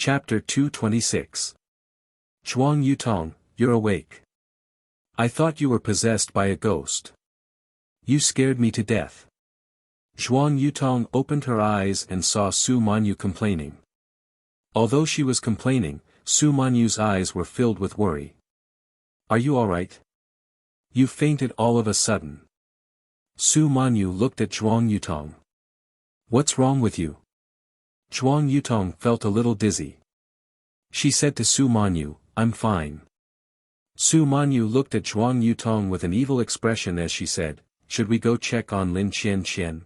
Chapter 226. Zhuang Yutong, you're awake. I thought you were possessed by a ghost. You scared me to death. Zhuang Yutong opened her eyes and saw Su Manyu complaining. Although she was complaining, Su Manyu's eyes were filled with worry. Are you alright? You fainted all of a sudden. Su Manyu looked at Zhuang Yutong. What's wrong with you? Zhuang Yutong felt a little dizzy. She said to Su Manyu, I'm fine. Su Manyu looked at Zhuang Yutong with an evil expression as she said, should we go check on Lin Qian?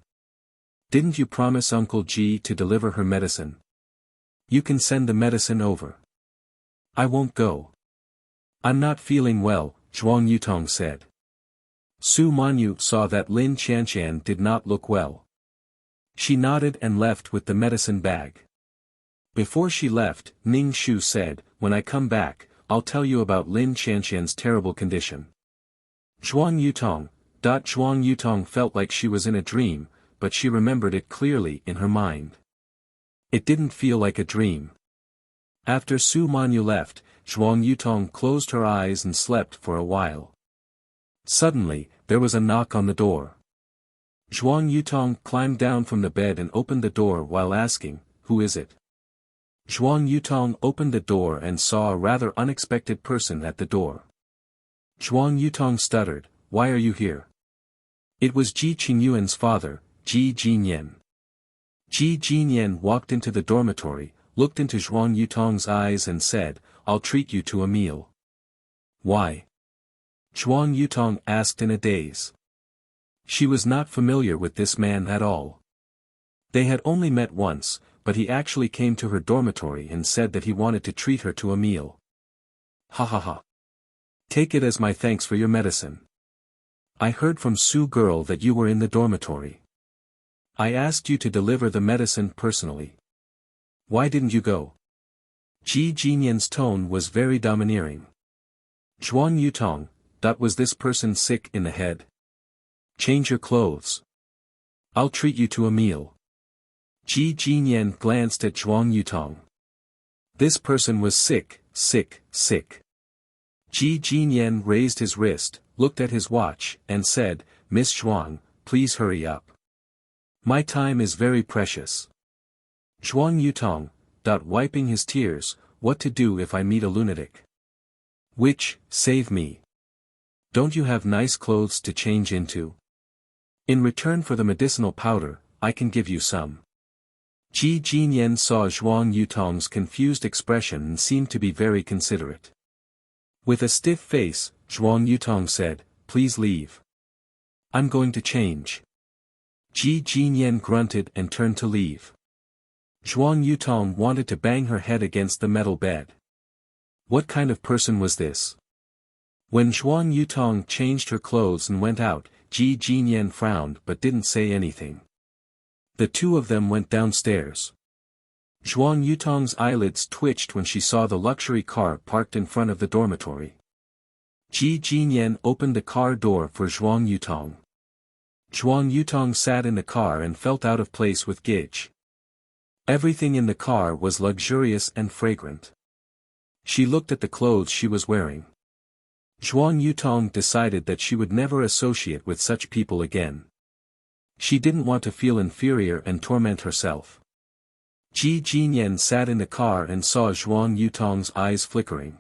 Didn't you promise Uncle Ji to deliver her medicine? You can send the medicine over. I won't go. I'm not feeling well, Zhuang Yutong said. Su Manyu saw that Lin Qian did not look well. She nodded and left with the medicine bag. Before she left, Ning Shu said, when I come back, I'll tell you about Lin Qian's terrible condition. Zhuang Yutong felt like she was in a dream, but she remembered it clearly in her mind. It didn't feel like a dream. After Su Manyu left, Zhuang Yutong closed her eyes and slept for a while. Suddenly, there was a knock on the door. Zhuang Yutong climbed down from the bed and opened the door while asking, who is it? Zhuang Yutong opened the door and saw a rather unexpected person at the door. Zhuang Yutong stuttered, why are you here? It was Ji Qingyuan's father, Ji Jinyan. Ji Jinyan walked into the dormitory, looked into Zhuang Yutong's eyes and said, I'll treat you to a meal. Why? Zhuang Yutong asked in a daze. She was not familiar with this man at all. They had only met once, but he actually came to her dormitory and said that he wanted to treat her to a meal. Ha ha ha. Take it as my thanks for your medicine. I heard from Su girl that you were in the dormitory. I asked you to deliver the medicine personally. Why didn't you go? Ji Jinyan's tone was very domineering. Zhuang Yutong, was this person sick in the head? Change your clothes. I'll treat you to a meal. Ji Jinyan glanced at Zhuang Yutong. This person was sick. Ji Jinyan raised his wrist, looked at his watch, and said, Miss Zhuang, please hurry up. My time is very precious. Zhuang Yutong, wiping his tears, what to do if I meet a lunatic? Which, save me. Don't you have nice clothes to change into? In return for the medicinal powder, I can give you some. Ji Jinyan saw Zhuang Yutong's confused expression and seemed to be very considerate. With a stiff face, Zhuang Yutong said, please leave. I'm going to change. Ji Jinyan grunted and turned to leave. Zhuang Yutong wanted to bang her head against the metal bed. What kind of person was this? When Zhuang Yutong changed her clothes and went out, Ji Jinyan frowned but didn't say anything. The two of them went downstairs. Zhuang Yutong's eyelids twitched when she saw the luxury car parked in front of the dormitory. Ji Jinyan opened the car door for Zhuang Yutong. Zhuang Yutong sat in the car and felt out of place with Gij. Everything in the car was luxurious and fragrant. She looked at the clothes she was wearing. Zhuang Yutong decided that she would never associate with such people again. She didn't want to feel inferior and torment herself. Ji Jinyan sat in the car and saw Zhuang Yutong's eyes flickering.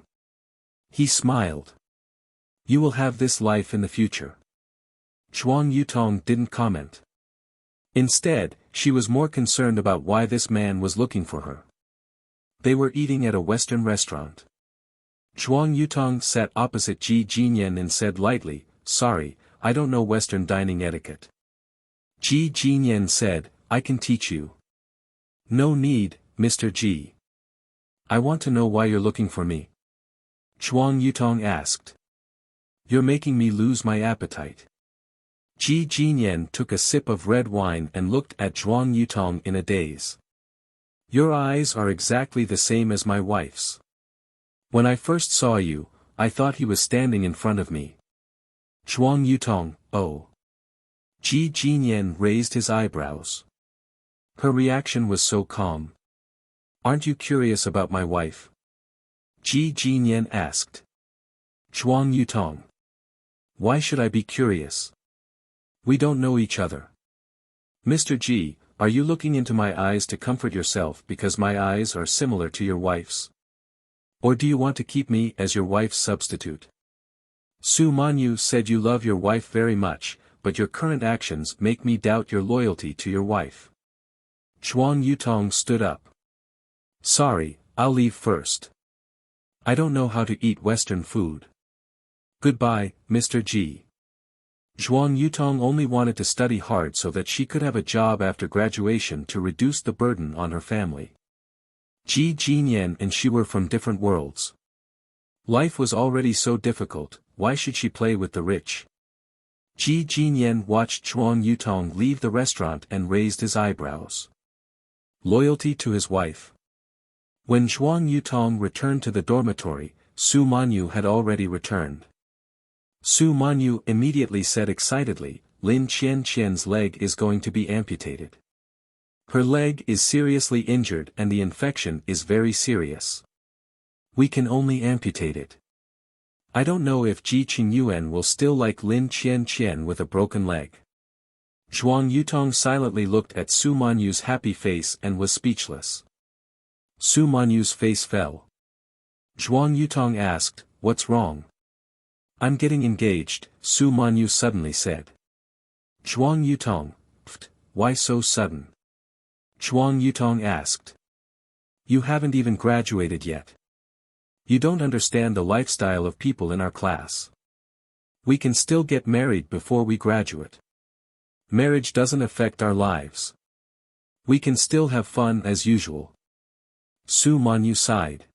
He smiled. You will have this life in the future. Zhuang Yutong didn't comment. Instead, she was more concerned about why this man was looking for her. They were eating at a Western restaurant. Zhuang Yutong sat opposite Ji Jinyan and said lightly, sorry, I don't know Western dining etiquette. Ji Jinyan said, I can teach you. No need, Mr. Ji. I want to know why you're looking for me. Zhuang Yutong asked. You're making me lose my appetite. Ji Jinyan took a sip of red wine and looked at Zhuang Yutong in a daze. Your eyes are exactly the same as my wife's. When I first saw you, I thought he was standing in front of me. Zhuang Yutong, oh. Ji Jinyan raised his eyebrows. Her reaction was so calm. Aren't you curious about my wife? Ji Jinyan asked. Zhuang Yutong. Why should I be curious? We don't know each other. Mr. Ji, are you looking into my eyes to comfort yourself because my eyes are similar to your wife's? Or do you want to keep me as your wife's substitute? Su Manyu said you love your wife very much, but your current actions make me doubt your loyalty to your wife. Zhuang Yutong stood up. Sorry, I'll leave first. I don't know how to eat Western food. Goodbye, Mr. Ji. Zhuang Yutong only wanted to study hard so that she could have a job after graduation to reduce the burden on her family. Ji Jinyan and she were from different worlds. Life was already so difficult, why should she play with the rich? Ji Jinyan watched Zhuang Yutong leave the restaurant and raised his eyebrows. Loyalty to his wife. When Zhuang Yutong returned to the dormitory, Su Manyu had already returned. Su Manyu immediately said excitedly, Lin Qianqian's leg is going to be amputated. Her leg is seriously injured and the infection is very serious. We can only amputate it. I don't know if Ji Qingyuan will still like Lin Qianqian with a broken leg. Zhuang Yutong silently looked at Su Manyu's happy face and was speechless. Su Manyu's face fell. Zhuang Yutong asked, what's wrong? I'm getting engaged, Su Manyu suddenly said. Zhuang Yutong, why so sudden? Zhuang Yutong asked. You haven't even graduated yet. You don't understand the lifestyle of people in our class. We can still get married before we graduate. Marriage doesn't affect our lives. We can still have fun as usual. Su Manyu sighed.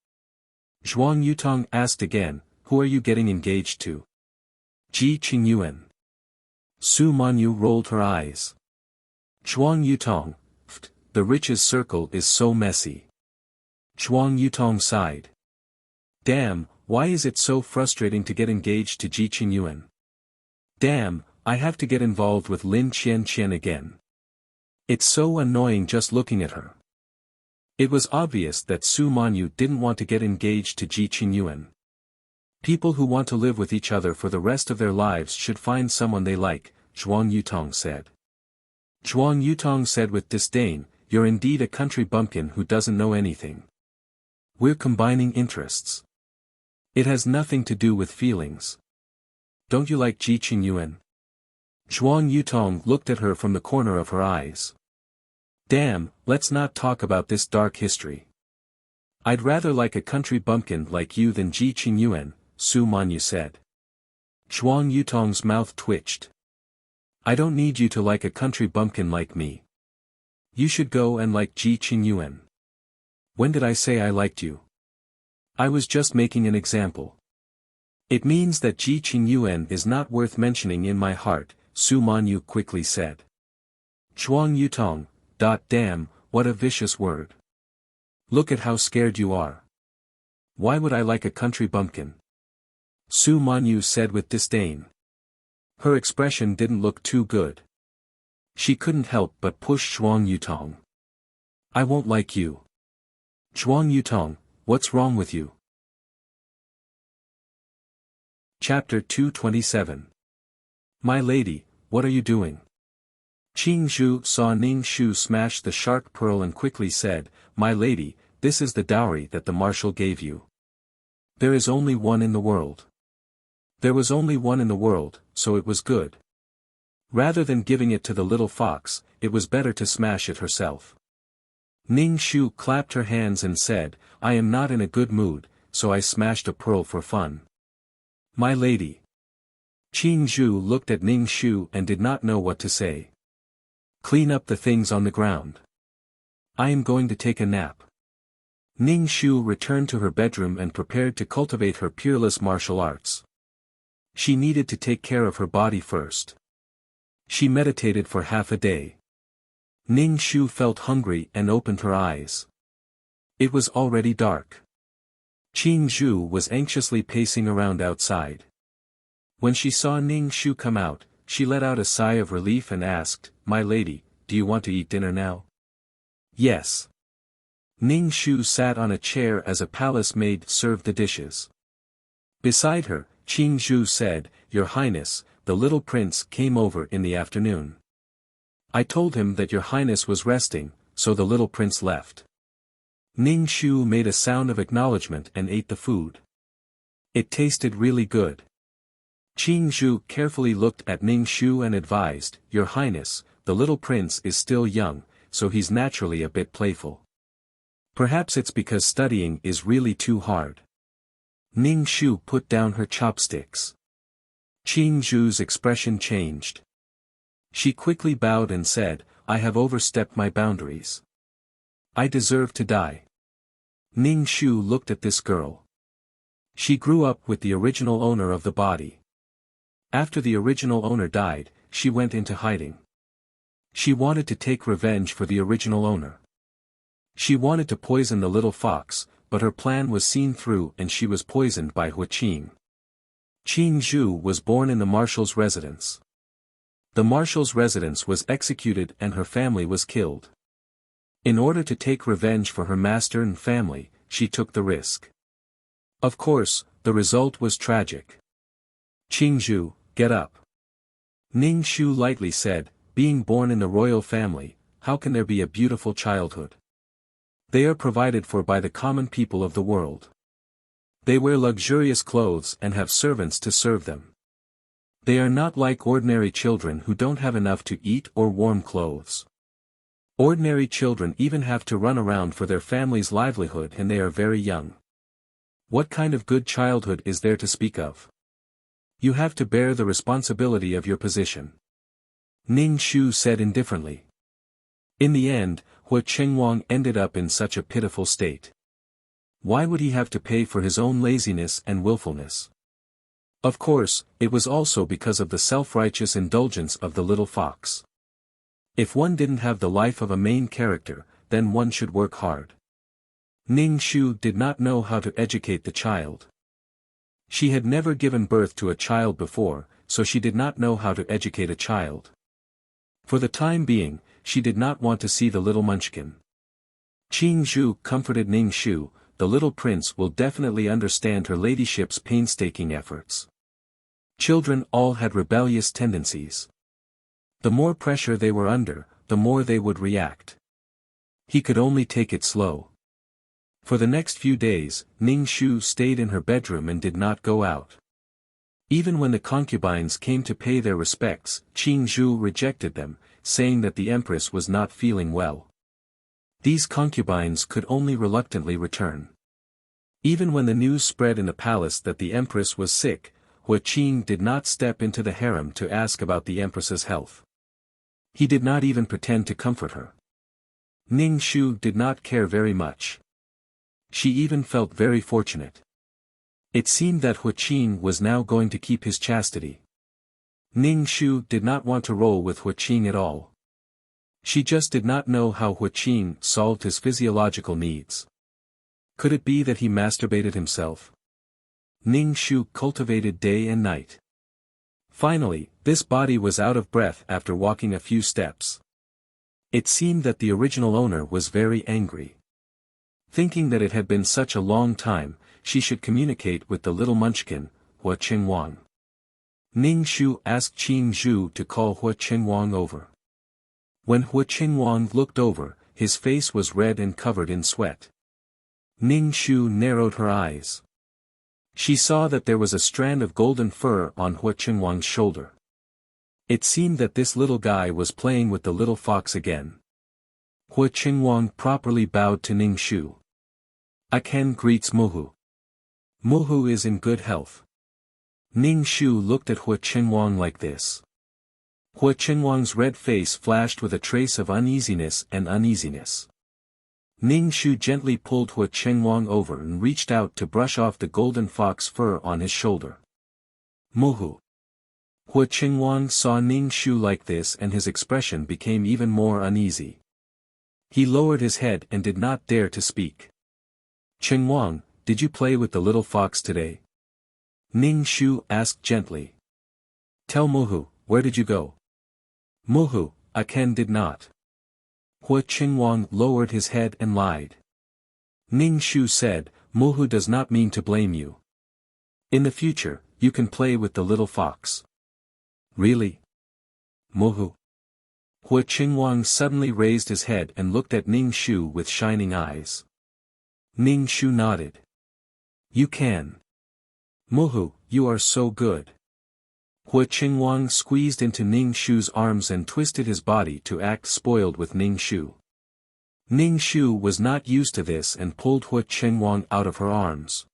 Zhuang Yutong asked again, who are you getting engaged to? Ji Qingyuan. Su Manyu rolled her eyes. Zhuang Yutong, the riches circle is so messy. Zhuang Yutong sighed. Damn, why is it so frustrating to get engaged to Ji Qingyuan? Damn, I have to get involved with Lin Qianqian again. It's so annoying just looking at her. It was obvious that Su Manyu didn't want to get engaged to Ji Qingyuan. People who want to live with each other for the rest of their lives should find someone they like, Zhuang Yutong said. Zhuang Yutong said with disdain, you're indeed a country bumpkin who doesn't know anything. We're combining interests. It has nothing to do with feelings. Don't you like Ji Qingyuan? Zhuang Yutong looked at her from the corner of her eyes. Damn, let's not talk about this dark history. I'd rather like a country bumpkin like you than Ji Qingyuan, Su Manyu said. Zhuang Yutong's mouth twitched. I don't need you to like a country bumpkin like me. You should go and like Ji Qingyuan. When did I say I liked you? I was just making an example. It means that Ji Qingyuan is not worth mentioning in my heart, Su Manyu quickly said. Zhuang Yutong, damn, what a vicious word. Look at how scared you are. Why would I like a country bumpkin? Su Manyu said with disdain. Her expression didn't look too good. She couldn't help but push Zhuang Yutong. I won't like you. Zhuang Yutong, what's wrong with you? Chapter 227. My lady, what are you doing? Qing Zhu saw Ning Shu smash the shark pearl and quickly said, My lady, this is the dowry that the marshal gave you. There is only one in the world. There was only one in the world, so it was good. Rather than giving it to the little fox, it was better to smash it herself. Ning Shu clapped her hands and said, I am not in a good mood, so I smashed a pearl for fun. My lady. Qing Zhu looked at Ning Shu and did not know what to say. Clean up the things on the ground. I am going to take a nap. Ning Shu returned to her bedroom and prepared to cultivate her peerless martial arts. She needed to take care of her body first. She meditated for half a day. Ning Shu felt hungry and opened her eyes. It was already dark. Qing Zhu was anxiously pacing around outside. When she saw Ning Shu come out, she let out a sigh of relief and asked, My lady, do you want to eat dinner now? Yes. Ning Shu sat on a chair as a palace maid served the dishes. Beside her, Qing Zhu said, "Your Highness, the little prince came over in the afternoon. I told him that your Highness was resting, so the little prince left." Ning Shu made a sound of acknowledgement and ate the food. It tasted really good. Qing Zhu carefully looked at Ning Shu and advised, "Your Highness, the little prince is still young, so he's naturally a bit playful. Perhaps it's because studying is really too hard." Ning Shu put down her chopsticks. Qing Zhu's expression changed. She quickly bowed and said, "I have overstepped my boundaries. I deserve to die." Ning Shu looked at this girl. She grew up with the original owner of the body. After the original owner died, she went into hiding. She wanted to take revenge for the original owner. She wanted to poison the little fox, but her plan was seen through and she was poisoned by Qing. Qing Zhu was born in the marshal's residence. The marshal's residence was executed and her family was killed. In order to take revenge for her master and family, she took the risk. Of course, the result was tragic. "Qing Zhu, get up." Ning Shu lightly said, "Being born in the royal family, how can there be a beautiful childhood? They are provided for by the common people of the world. They wear luxurious clothes and have servants to serve them. They are not like ordinary children who don't have enough to eat or warm clothes. Ordinary children even have to run around for their family's livelihood and they are very young. What kind of good childhood is there to speak of? You have to bear the responsibility of your position." Ning Shu said indifferently. In the end, Qingwang ended up in such a pitiful state. Why would he have to pay for his own laziness and willfulness? Of course, it was also because of the self-righteous indulgence of the little fox. If one didn't have the life of a main character, then one should work hard. Ning Shu did not know how to educate the child. She had never given birth to a child before, so she did not know how to educate a child. For the time being, she did not want to see the little munchkin. Qing Zhu comforted Ning Shu, "The little prince will definitely understand her ladyship's painstaking efforts." Children all had rebellious tendencies. The more pressure they were under, the more they would react. He could only take it slow. For the next few days, Ning Shu stayed in her bedroom and did not go out. Even when the concubines came to pay their respects, Qing Zhu rejected them, saying that the empress was not feeling well. These concubines could only reluctantly return. Even when the news spread in the palace that the empress was sick, Qing did not step into the harem to ask about the empress's health. He did not even pretend to comfort her. Ning Shu did not care very much. She even felt very fortunate. It seemed that Qing was now going to keep his chastity. Ning Shu did not want to roll with Qing at all. She just did not know how Qing solved his physiological needs. Could it be that he masturbated himself? Ning Shu cultivated day and night. Finally, this body was out of breath after walking a few steps. It seemed that the original owner was very angry. Thinking that it had been such a long time, she should communicate with the little munchkin, Qingwang. Ning Shu asked Qing Zhu to call Qingwang over. When Qingwang looked over, his face was red and covered in sweat. Ning Shu narrowed her eyes. She saw that there was a strand of golden fur on Qingwang's shoulder. It seemed that this little guy was playing with the little fox again. Qingwang properly bowed to Ning Shu. "Aken greets Muhu. Muhu is in good health." Ning Shu looked at Qingwang like this. Qingwang's red face flashed with a trace of uneasiness and uneasiness. Ning Shu gently pulled Qingwang over and reached out to brush off the golden fox fur on his shoulder. "Muhu." Qingwang saw Ning Shu like this and his expression became even more uneasy. He lowered his head and did not dare to speak. "Qingwang, did you play with the little fox today?" Ning Shu asked gently. "Tell Muhu, where did you go?" "Muhu, Aken did not." Qingwang lowered his head and lied. Ning Shu said, Mohu does not mean to blame you. In the future, you can play with the little fox. Really? Mohu? Hua Qingwang suddenly raised his head and looked at Ning Shu with shining eyes. Ning Shu nodded. You can. Mohu, you are so good. Hua Qingwang squeezed into Ning Shu's arms and twisted his body to act spoiled with Ning Shu. Ning Shu was not used to this and pulled Hua Qingwang out of her arms.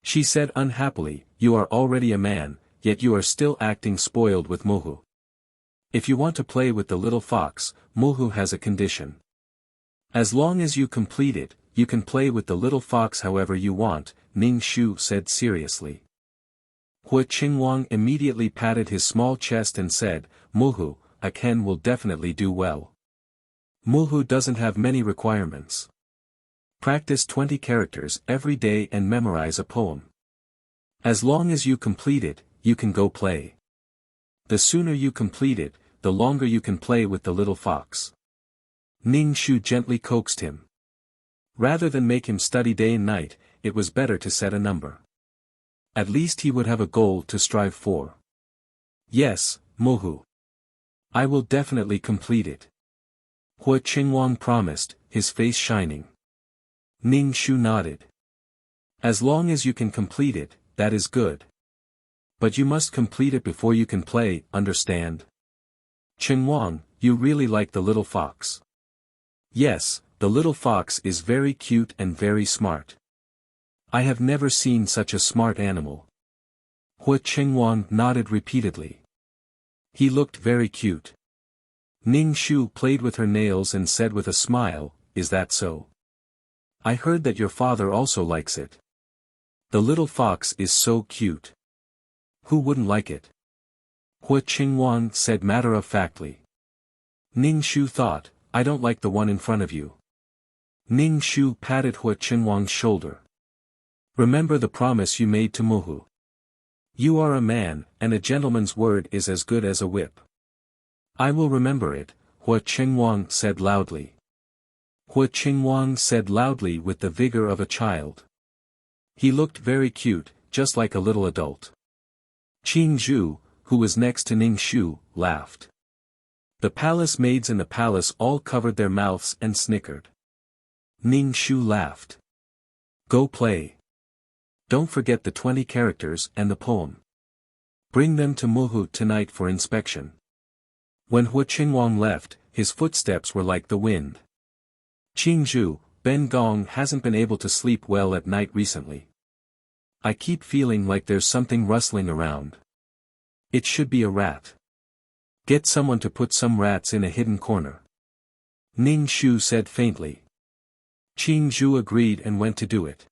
She said unhappily, you are already a man, yet you are still acting spoiled with Mohu. If you want to play with the little fox, Mohu has a condition. As long as you complete it, you can play with the little fox however you want, Ning Shu said seriously. Hua Qingwang immediately patted his small chest and said, Mohu, I can will definitely do well. Mohu doesn't have many requirements. Practice 20 characters every day and memorize a poem. As long as you complete it, you can go play. The sooner you complete it, the longer you can play with the little fox. Ning Shu gently coaxed him. Rather than make him study day and night, it was better to set a number. At least he would have a goal to strive for. Yes, Mohu. I will definitely complete it. Hua Qingwang promised, his face shining. Ning Shu nodded. As long as you can complete it, that is good. But you must complete it before you can play, understand? Qingwang, you really like the little fox. Yes, the little fox is very cute and very smart. I have never seen such a smart animal. Hua Qingwang nodded repeatedly. He looked very cute. Ning Shu played with her nails and said with a smile, is that so? I heard that your father also likes it. The little fox is so cute. Who wouldn't like it? Hua Qingwang said matter-of-factly. Ning Shu thought, I don't like the one in front of you. Ning Shu patted Hua Qingwang's shoulder. Remember the promise you made to Mohu. You are a man, and a gentleman's word is as good as a whip. I will remember it, Hua Qingwang said loudly. Hua Qingwang said loudly with the vigor of a child. He looked very cute, just like a little adult. Qing Zhu, who was next to Ning Shu, laughed. The palace maids in the palace all covered their mouths and snickered. Ning Shu laughed. Go play. Don't forget the 20 characters and the poem. Bring them to Mohu tonight for inspection. When Hua Qingwang left, his footsteps were like the wind. Qing Zhu, Ben Gong hasn't been able to sleep well at night recently. I keep feeling like there's something rustling around. It should be a rat. Get someone to put some rats in a hidden corner. Ning Shu said faintly. Qing Zhu agreed and went to do it.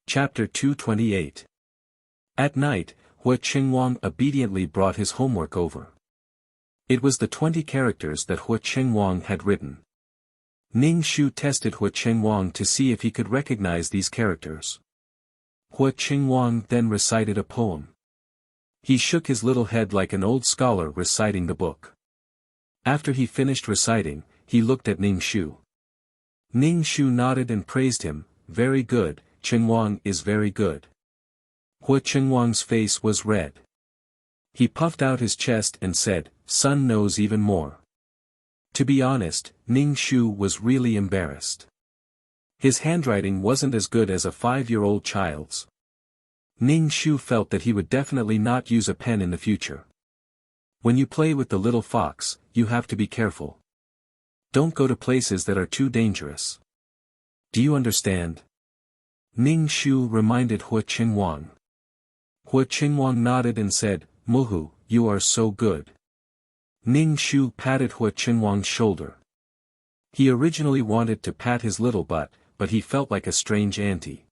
Chapter 228. At night, Hua Qingwang obediently brought his homework over. It was the 20 characters that Hua Qingwang had written. Ning Shu tested Hua Qingwang to see if he could recognize these characters. Hua Qingwang then recited a poem. He shook his little head like an old scholar reciting the book. After he finished reciting, he looked at Ning Shu. Ning Shu nodded and praised him, very good, Qingwang is very good. Hua Qingwang's face was red. He puffed out his chest and said, Son knows even more. To be honest, Ning Shu was really embarrassed. His handwriting wasn't as good as a 5-year-old child's. Ning Shu felt that he would definitely not use a pen in the future. When you play with the little fox, you have to be careful. Don't go to places that are too dangerous. Do you understand? Ning Shu reminded Hua Qingwang. Hua Qingwang nodded and said, Mohu, you are so good. Ning Shu patted Hua Qingwang's shoulder. He originally wanted to pat his little butt, but he felt like a strange auntie.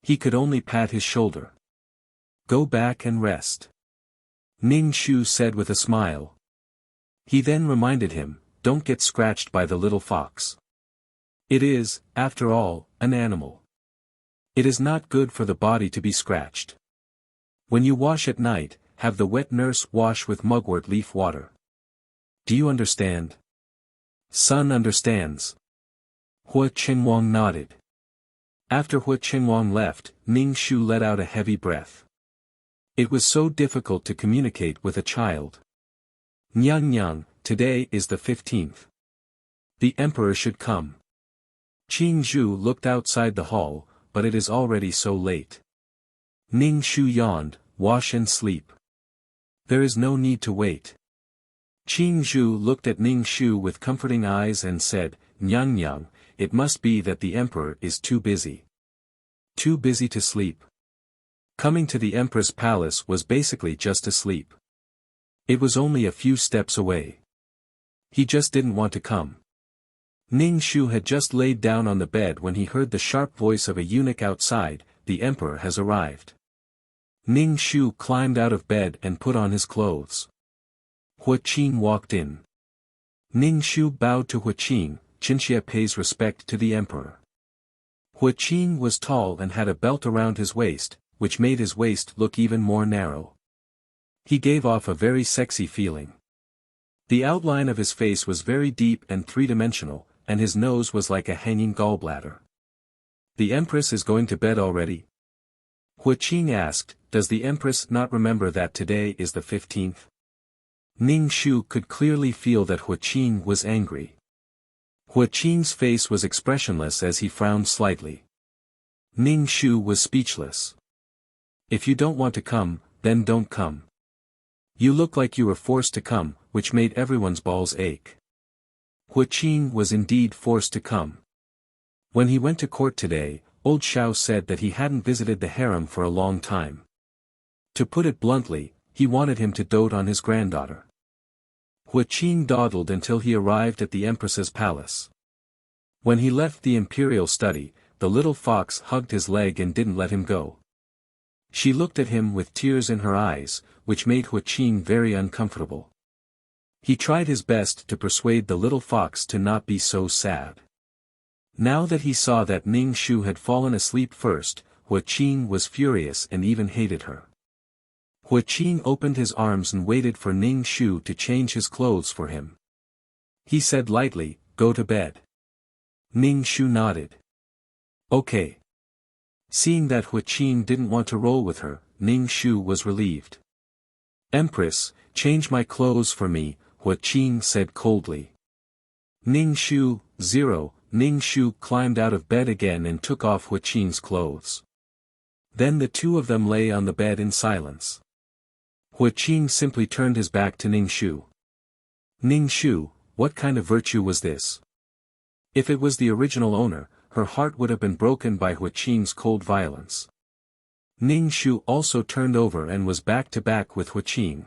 He could only pat his shoulder. Go back and rest. Ning Shu said with a smile. He then reminded him, don't get scratched by the little fox. It is, after all, an animal. It is not good for the body to be scratched. When you wash at night, have the wet nurse wash with mugwort leaf water. Do you understand? Son understands. Hua Qinhuang nodded. After Hua Qinhuang left, Ning Shu let out a heavy breath. It was so difficult to communicate with a child. Nyang Nyang, today is the 15th. The emperor should come. Qing Zhu looked outside the hall, but it is already so late. Ning Shu yawned, wash and sleep. There is no need to wait. Qing Zhu looked at Ning Shu with comforting eyes and said, Nyang Nyang, it must be that the emperor is too busy. Too busy to sleep. Coming to the empress palace was basically just to sleep. It was only a few steps away. He just didn't want to come. Ning Shu had just laid down on the bed when he heard the sharp voice of a eunuch outside, the emperor has arrived. Ning Shu climbed out of bed and put on his clothes. Hua Qin walked in. Ning Shu bowed to Hua Qin. Qinxia pays respect to the emperor. Hua Qin was tall and had a belt around his waist, which made his waist look even more narrow. He gave off a very sexy feeling. The outline of his face was very deep and three-dimensional, and his nose was like a hanging gallbladder. The empress is going to bed already? Hua Qin asked, does the empress not remember that today is the 15th? Ning Shu could clearly feel that Hua Qin was angry. Hua Qin's face was expressionless as he frowned slightly. Ning Shu was speechless. If you don't want to come, then don't come. You look like you were forced to come, which made everyone's balls ache. Hua Qin was indeed forced to come. When he went to court today, old Xiao said that he hadn't visited the harem for a long time. To put it bluntly, he wanted him to dote on his granddaughter. Hua Qin dawdled until he arrived at the empress's palace. When he left the imperial study, the little fox hugged his leg and didn't let him go. She looked at him with tears in her eyes, which made Hua Qin very uncomfortable. He tried his best to persuade the little fox to not be so sad. Now that he saw that Ning Shu had fallen asleep first, Hua Qin was furious and even hated her. Hua Qin opened his arms and waited for Ning Shu to change his clothes for him. He said lightly, go to bed. Ning Shu nodded. Okay. Seeing that Hua Qin didn't want to roll with her, Ning Shu was relieved. Empress, change my clothes for me, Hua Qin said coldly. Ning Shu, 0, Ning Shu climbed out of bed again and took off Hua Qin's clothes. Then the two of them lay on the bed in silence. Hua Qin simply turned his back to Ning Shu. Ning Shu, what kind of virtue was this? If it was the original owner, her heart would have been broken by Hua Qin's cold violence. Ning Shu also turned over and was back to back with Hua Qin.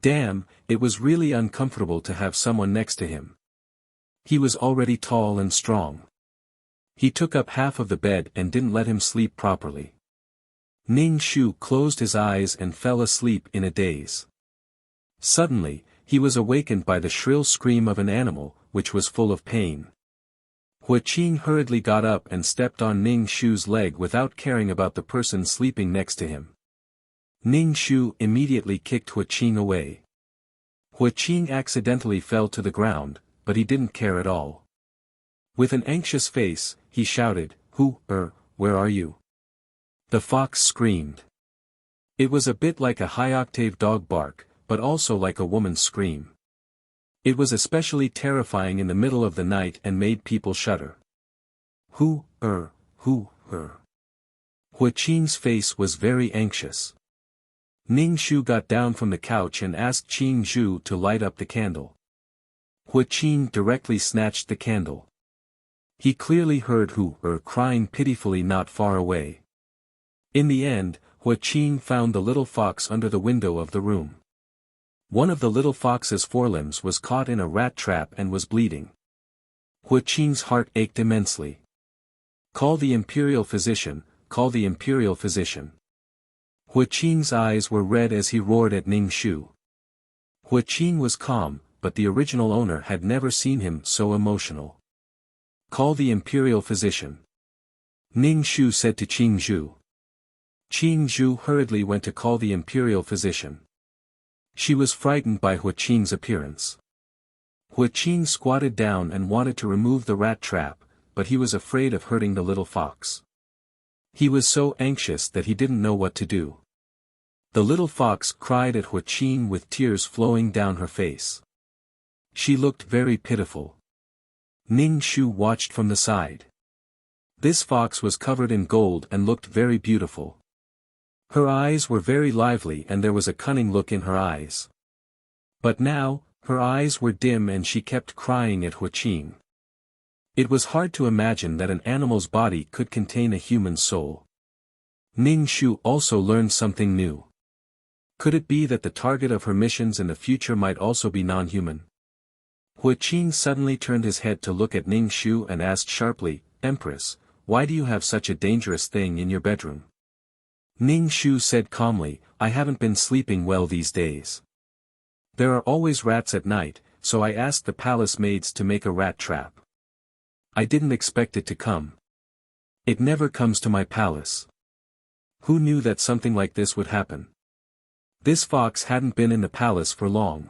Damn, it was really uncomfortable to have someone next to him. He was already tall and strong. He took up half of the bed and didn't let him sleep properly. Ning Shu closed his eyes and fell asleep in a daze. Suddenly, he was awakened by the shrill scream of an animal, which was full of pain. Hua Qin hurriedly got up and stepped on Ning Shu's leg without caring about the person sleeping next to him. Ning Shu immediately kicked Hua Qin away. Hua Qin accidentally fell to the ground, but he didn't care at all. With an anxious face, he shouted, where are you? The fox screamed. It was a bit like a high-octave dog bark, but also like a woman's scream. It was especially terrifying in the middle of the night and made people shudder. Hua Qin's face was very anxious. Ning Shu got down from the couch and asked Qing Zhu to light up the candle. Hua Qin directly snatched the candle. He clearly heard crying pitifully not far away. In the end, Hua Qin found the little fox under the window of the room. One of the little fox's forelimbs was caught in a rat trap and was bleeding. Hua Qin's heart ached immensely. Call the imperial physician, call the imperial physician. Hua Qin's eyes were red as he roared at Ning Shu. Hua Qin was calm, but the original owner had never seen him so emotional. Call the imperial physician. Ning Shu said to Qing Zhu. Qing Zhu hurriedly went to call the imperial physician. She was frightened by Hua Qin's appearance. Hua Qin squatted down and wanted to remove the rat trap, but he was afraid of hurting the little fox. He was so anxious that he didn't know what to do. The little fox cried at Wuxia with tears flowing down her face. She looked very pitiful. Ning Shu watched from the side. This fox was covered in gold and looked very beautiful. Her eyes were very lively and there was a cunning look in her eyes. But now, her eyes were dim and she kept crying at Wuxia. It was hard to imagine that an animal's body could contain a human soul. Ning Shu also learned something new. Could it be that the target of her missions in the future might also be non-human? Wuxia suddenly turned his head to look at Ning Shu and asked sharply, "Empress, why do you have such a dangerous thing in your bedroom?" Ning Shu said calmly, "I haven't been sleeping well these days. There are always rats at night, so I asked the palace maids to make a rat trap. I didn't expect it to come. It never comes to my palace. Who knew that something like this would happen?" This fox hadn't been in the palace for long.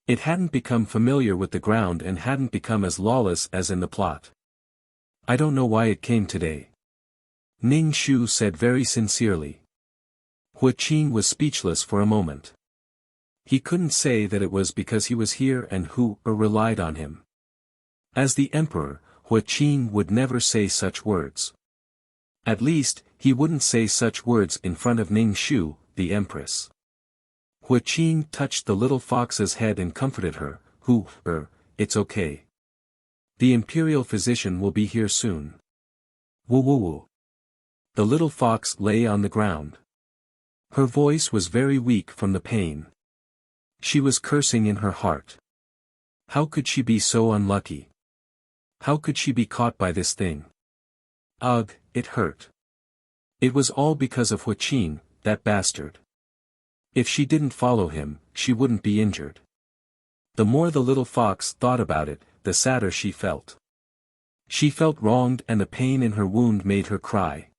It hadn't become familiar with the ground and hadn't become as lawless as in the plot. "I don't know why it came today," Ning Shu said very sincerely. Wuxia was speechless for a moment. He couldn't say that it was because he was here and who relied on him. As the emperor, Wuxia would never say such words. At least, he wouldn't say such words in front of Ning Shu, the empress. Wuxia touched the little fox's head and comforted her, "It's okay. The imperial physician will be here soon." Woo. The little fox lay on the ground. Her voice was very weak from the pain. She was cursing in her heart. How could she be so unlucky? How could she be caught by this thing? Ugh, it hurt. It was all because of Wuxia, that bastard. If she didn't follow him, she wouldn't be injured. The more the little fox thought about it, the sadder she felt. She felt wronged and the pain in her wound made her cry.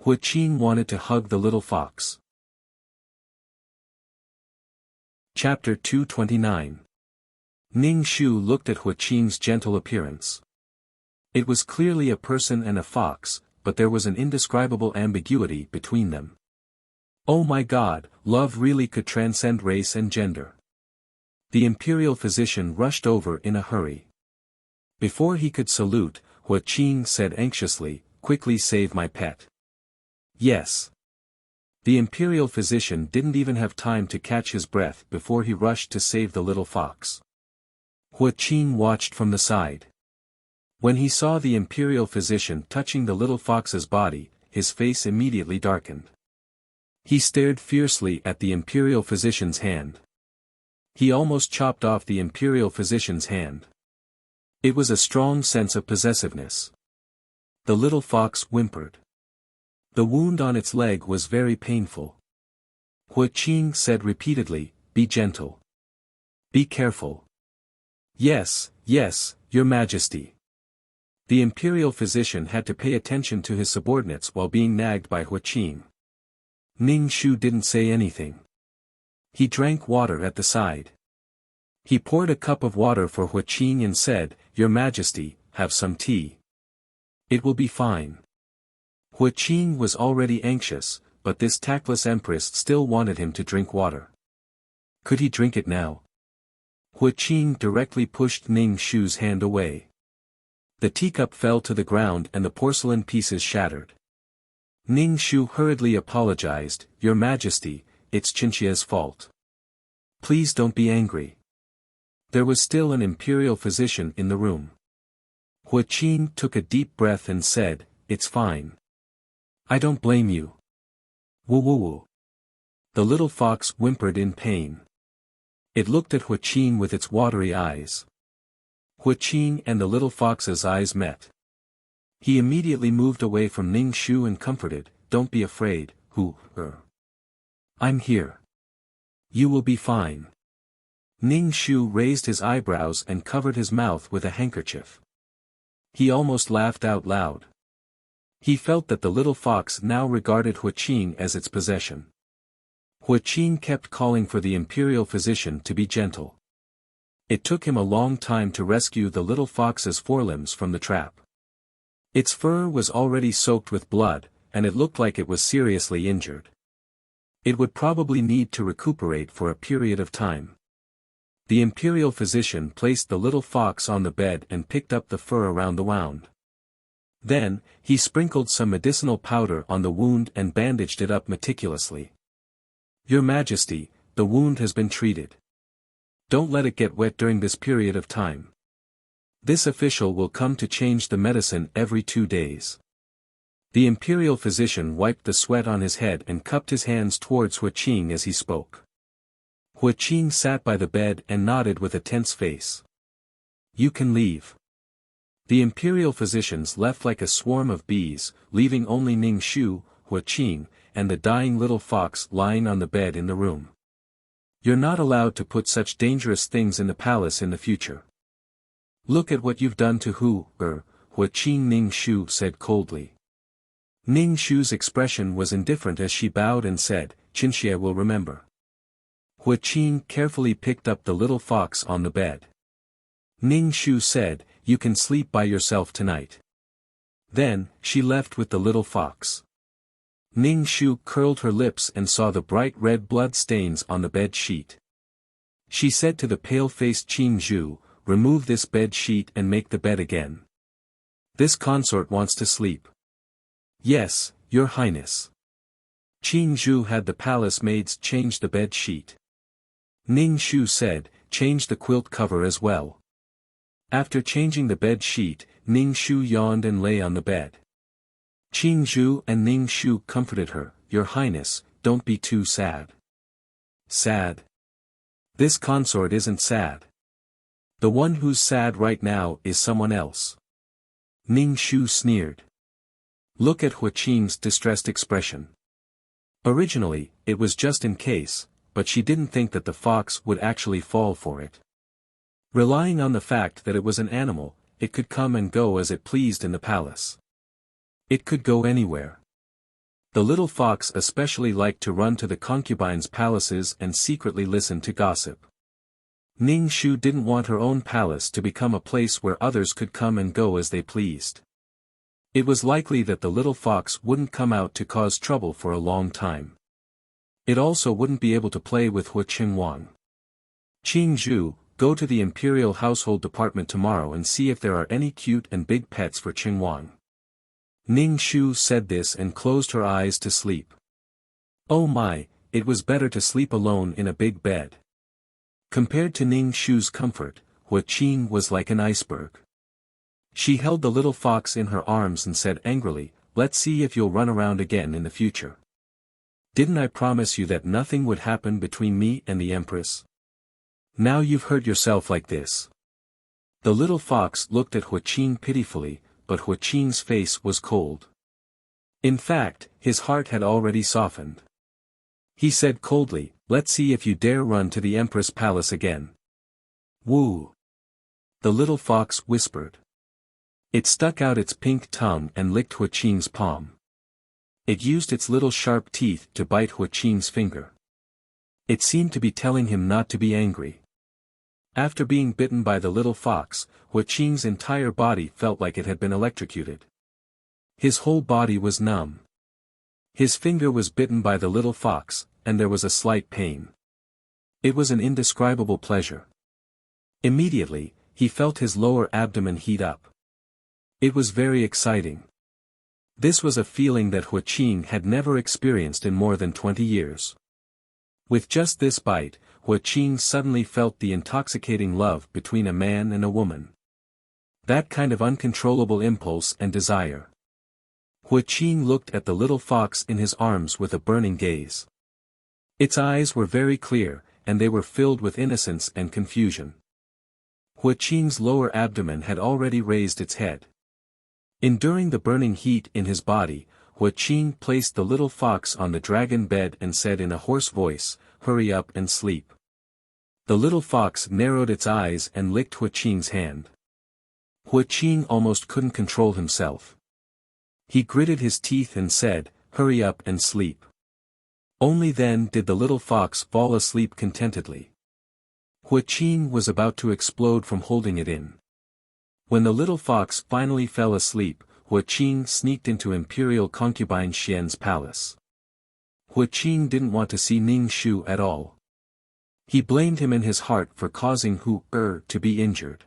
Wuxia wanted to hug the little fox. Chapter 229. Ning Shu looked at Wuxia's gentle appearance. It was clearly a person and a fox, but there was an indescribable ambiguity between them. Oh my God, love really could transcend race and gender. The imperial physician rushed over in a hurry. Before he could salute, Wuxia said anxiously, "Quickly save my pet." Yes. The imperial physician didn't even have time to catch his breath before he rushed to save the little fox. Wuxia watched from the side. When he saw the imperial physician touching the little fox's body, his face immediately darkened. He stared fiercely at the imperial physician's hand. He almost chopped off the imperial physician's hand. It was a strong sense of possessiveness. The little fox whimpered. The wound on its leg was very painful. Wuxia said repeatedly, "Be gentle. Be careful." Yes, Your Majesty." The imperial physician had to pay attention to his subordinates while being nagged by Wuxia. Ning Shu didn't say anything. He drank water at the side. He poured a cup of water for Wuxia and said, "Your Majesty, have some tea. It will be fine." Wuxia was already anxious, but this tactless empress still wanted him to drink water. Could he drink it now? Wuxia directly pushed Ning Shu's hand away. The teacup fell to the ground and the porcelain pieces shattered. Ning Shu hurriedly apologized, "Your Majesty, it's Qinxia's fault. Please don't be angry." There was still an imperial physician in the room. Wuxia took a deep breath and said, "It's fine. I don't blame you." Woo. The little fox whimpered in pain. It looked at Wuxia with its watery eyes. Wuxia and the little fox's eyes met. He immediately moved away from Ning Shu and comforted, "Don't be afraid, I'm here. You will be fine." Ning Shu raised his eyebrows and covered his mouth with a handkerchief. He almost laughed out loud. He felt that the little fox now regarded Wuxia as its possession. Wuxia kept calling for the imperial physician to be gentle. It took him a long time to rescue the little fox's forelimbs from the trap. Its fur was already soaked with blood, and it looked like it was seriously injured. It would probably need to recuperate for a period of time. The imperial physician placed the little fox on the bed and picked up the fur around the wound. Then, he sprinkled some medicinal powder on the wound and bandaged it up meticulously. "Your Majesty, the wound has been treated. Don't let it get wet during this period of time. This official will come to change the medicine every 2 days." The imperial physician wiped the sweat on his head and cupped his hands towards Huaqing as he spoke. Huaqing sat by the bed and nodded with a tense face. "You can leave." The imperial physicians left like a swarm of bees, leaving only Ning Shu, Huaqing, and the dying little fox lying on the bed in the room. "You're not allowed to put such dangerous things in the palace in the future. Look at what you've done to Huaqing," Ning Shu said coldly. Ning Shu's expression was indifferent as she bowed and said, "Qinxie will remember." Huaqing carefully picked up the little fox on the bed. Ning Shu said, "You can sleep by yourself tonight." Then, she left with the little fox. Ning Shu curled her lips and saw the bright red blood stains on the bed sheet. She said to the pale-faced Qin Zhu, "Remove this bed sheet and make the bed again. This consort wants to sleep." "Yes, Your Highness." Qin Zhu had the palace maids change the bed sheet. Ning Shu said, "Change the quilt cover as well." After changing the bed sheet, Ning Shu yawned and lay on the bed. Qin Zhu and Ning Shu comforted her, "Your Highness, don't be too sad." "Sad? This consort isn't sad. The one who's sad right now is someone else." Ning Shu sneered. Look at Huaqing's distressed expression. Originally, it was just in case, but she didn't think that the fox would actually fall for it. Relying on the fact that it was an animal, it could come and go as it pleased in the palace. It could go anywhere. The little fox especially liked to run to the concubines' palaces and secretly listen to gossip. Ning Shu didn't want her own palace to become a place where others could come and go as they pleased. It was likely that the little fox wouldn't come out to cause trouble for a long time. It also wouldn't be able to play with Huaqing Wang. "Qin Zhu, go to the Imperial Household Department tomorrow and see if there are any cute and big pets for Qing Wang." Ning Shu said this and closed her eyes to sleep. Oh my, it was better to sleep alone in a big bed. Compared to Ning Shu's comfort, Huaqing was like an iceberg. She held the little fox in her arms and said angrily, "Let's see if you'll run around again in the future. Didn't I promise you that nothing would happen between me and the Empress? Now you've hurt yourself like this." The little fox looked at Huaqing pitifully, but Huaqing's face was cold. In fact, his heart had already softened. He said coldly, "Let's see if you dare run to the Empress Palace again." "Woo!" the little fox whispered. It stuck out its pink tongue and licked Huaqing's palm. It used its little sharp teeth to bite Huaqing's finger. It seemed to be telling him not to be angry. After being bitten by the little fox, Huaqing's entire body felt like it had been electrocuted. His whole body was numb. His finger was bitten by the little fox, and there was a slight pain. It was an indescribable pleasure. Immediately, he felt his lower abdomen heat up. It was very exciting. This was a feeling that Huaqing had never experienced in more than 20 years. With just this bite, Huaqing suddenly felt the intoxicating love between a man and a woman. That kind of uncontrollable impulse and desire. Huaqing looked at the little fox in his arms with a burning gaze. Its eyes were very clear, and they were filled with innocence and confusion. Huaqing's lower abdomen had already raised its head. Enduring the burning heat in his body, Huaqing placed the little fox on the dragon bed and said in a hoarse voice, "Hurry up and sleep." The little fox narrowed its eyes and licked Huaqing's hand. Huaqing almost couldn't control himself. He gritted his teeth and said, "Hurry up and sleep." Only then did the little fox fall asleep contentedly. Huaqing was about to explode from holding it in. When the little fox finally fell asleep, Hua Qing sneaked into Imperial concubine Xian's palace. Hua Qing didn't want to see Ning Shu at all. He blamed him in his heart for causing Hu to be injured.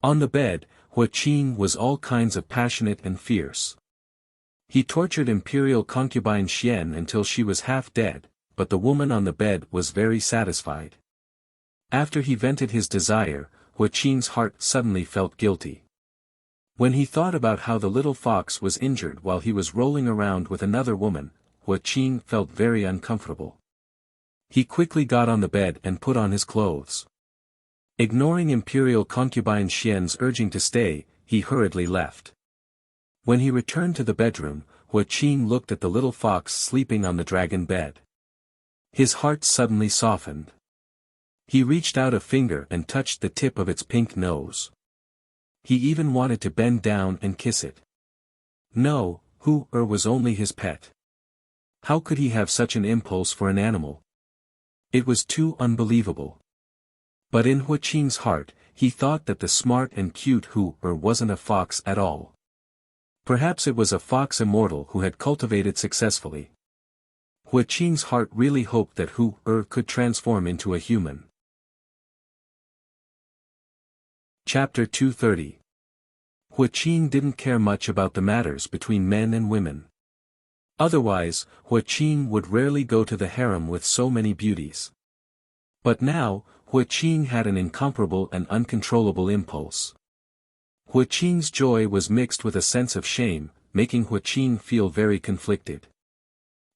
On the bed, Hua Qing was all kinds of passionate and fierce. He tortured Imperial concubine Xian until she was half dead, but the woman on the bed was very satisfied. After he vented his desire, Hua Qing's heart suddenly felt guilty. When he thought about how the little fox was injured while he was rolling around with another woman, Hua Qing felt very uncomfortable. He quickly got on the bed and put on his clothes. Ignoring Imperial concubine Xian's urging to stay, he hurriedly left. When he returned to the bedroom, Hua Qing looked at the little fox sleeping on the dragon bed. His heart suddenly softened. He reached out a finger and touched the tip of its pink nose. He even wanted to bend down and kiss it. No, Hu was only his pet. How could he have such an impulse for an animal? It was too unbelievable. But in Hua Qing's heart, he thought that the smart and cute Hu wasn't a fox at all. Perhaps it was a fox immortal who had cultivated successfully. Hua Qing's heart really hoped that Hu could transform into a human. Chapter 230. Hua Qing didn't care much about the matters between men and women. Otherwise, Hua Qing would rarely go to the harem with so many beauties. But now, Hua Qing had an incomparable and uncontrollable impulse. Hua Qing's joy was mixed with a sense of shame, making Hua Qing feel very conflicted.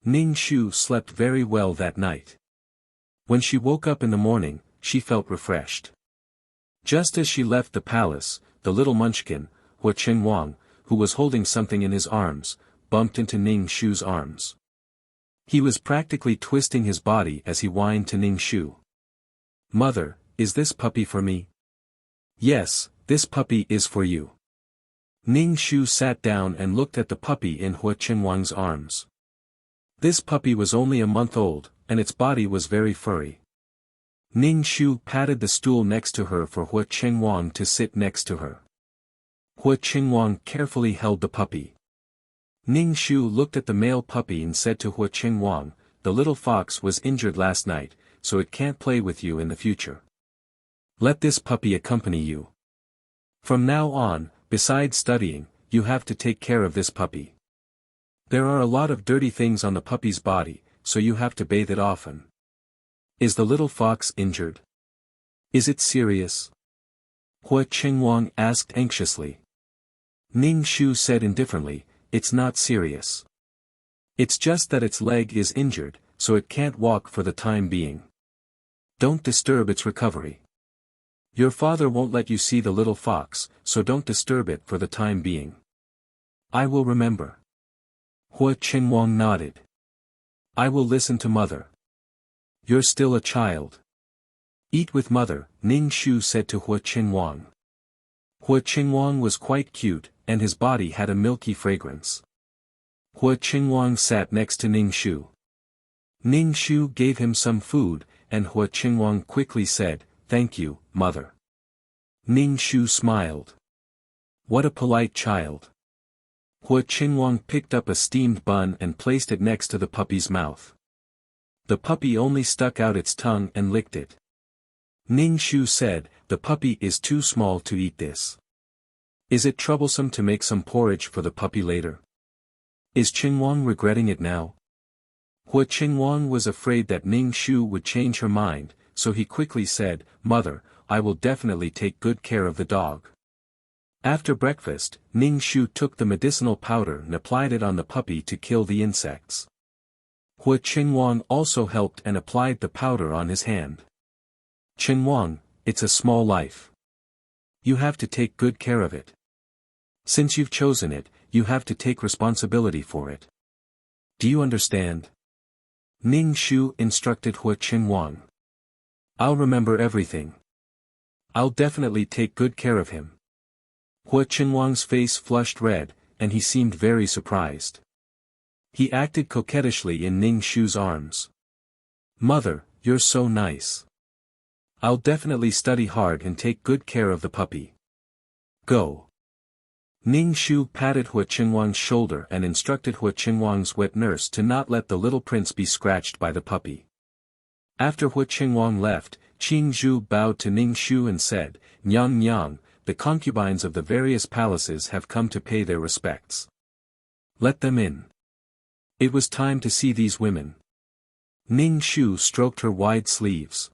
Ning Shu slept very well that night. When she woke up in the morning, she felt refreshed. Just as she left the palace, the little munchkin, Hua Qingwang, who was holding something in his arms, bumped into Ning Shu's arms. He was practically twisting his body as he whined to Ning Shu. "Mother, is this puppy for me?" "Yes, this puppy is for you." Ning Shu sat down and looked at the puppy in Hua Qingwang's arms. This puppy was only a month old, and its body was very furry. Ning Shu patted the stool next to her for Hua Qingwang to sit next to her. Hua Qingwang carefully held the puppy. Ning Shu looked at the male puppy and said to Hua Qingwang, "The little fox was injured last night, so it can't play with you in the future. Let this puppy accompany you. From now on, besides studying, you have to take care of this puppy. There are a lot of dirty things on the puppy's body, so you have to bathe it often." "Is the little fox injured? Is it serious?" Hua Qingwang asked anxiously. Ning Shu said indifferently, "It's not serious. It's just that its leg is injured, so it can't walk for the time being. Don't disturb its recovery. Your father won't let you see the little fox, so don't disturb it for the time being." "I will remember." Hua Qingwang nodded. "I will listen to mother. You're still a child. Eat with mother," Ning Shu said to Hua Qingwang. Hua Qingwang was quite cute, and his body had a milky fragrance. Hua Qingwang sat next to Ning Shu. Ning Shu gave him some food, and Hua Qingwang quickly said, "Thank you, mother." Ning Shu smiled. What a polite child. Hua Qingwang picked up a steamed bun and placed it next to the puppy's mouth. The puppy only stuck out its tongue and licked it. Ning Shu said, "The puppy is too small to eat this. Is it troublesome to make some porridge for the puppy later? Is Qingwang regretting it now?" Hua Qingwang was afraid that Ning Shu would change her mind, so he quickly said, "Mother, I will definitely take good care of the dog." After breakfast, Ning Shu took the medicinal powder and applied it on the puppy to kill the insects. Hua Qingwang also helped and applied the powder on his hand. "Qingwang, it's a small life. You have to take good care of it. Since you've chosen it, you have to take responsibility for it. Do you understand?" Ning Shu instructed Hua Qingwang. "I'll remember everything. I'll definitely take good care of him." Hua Qingwang's face flushed red, and he seemed very surprised. He acted coquettishly in Ning Shu's arms. "Mother, you're so nice. I'll definitely study hard and take good care of the puppy. Go." Ning Shu patted Hua Qingwang's shoulder and instructed Hua Qingwang's wet nurse to not let the little prince be scratched by the puppy. After Hua Qingwang left, Qing Zhu bowed to Ning Shu and said, "Nyang Nyang, the concubines of the various palaces have come to pay their respects. Let them in." It was time to see these women. Ning Shu stroked her wide sleeves.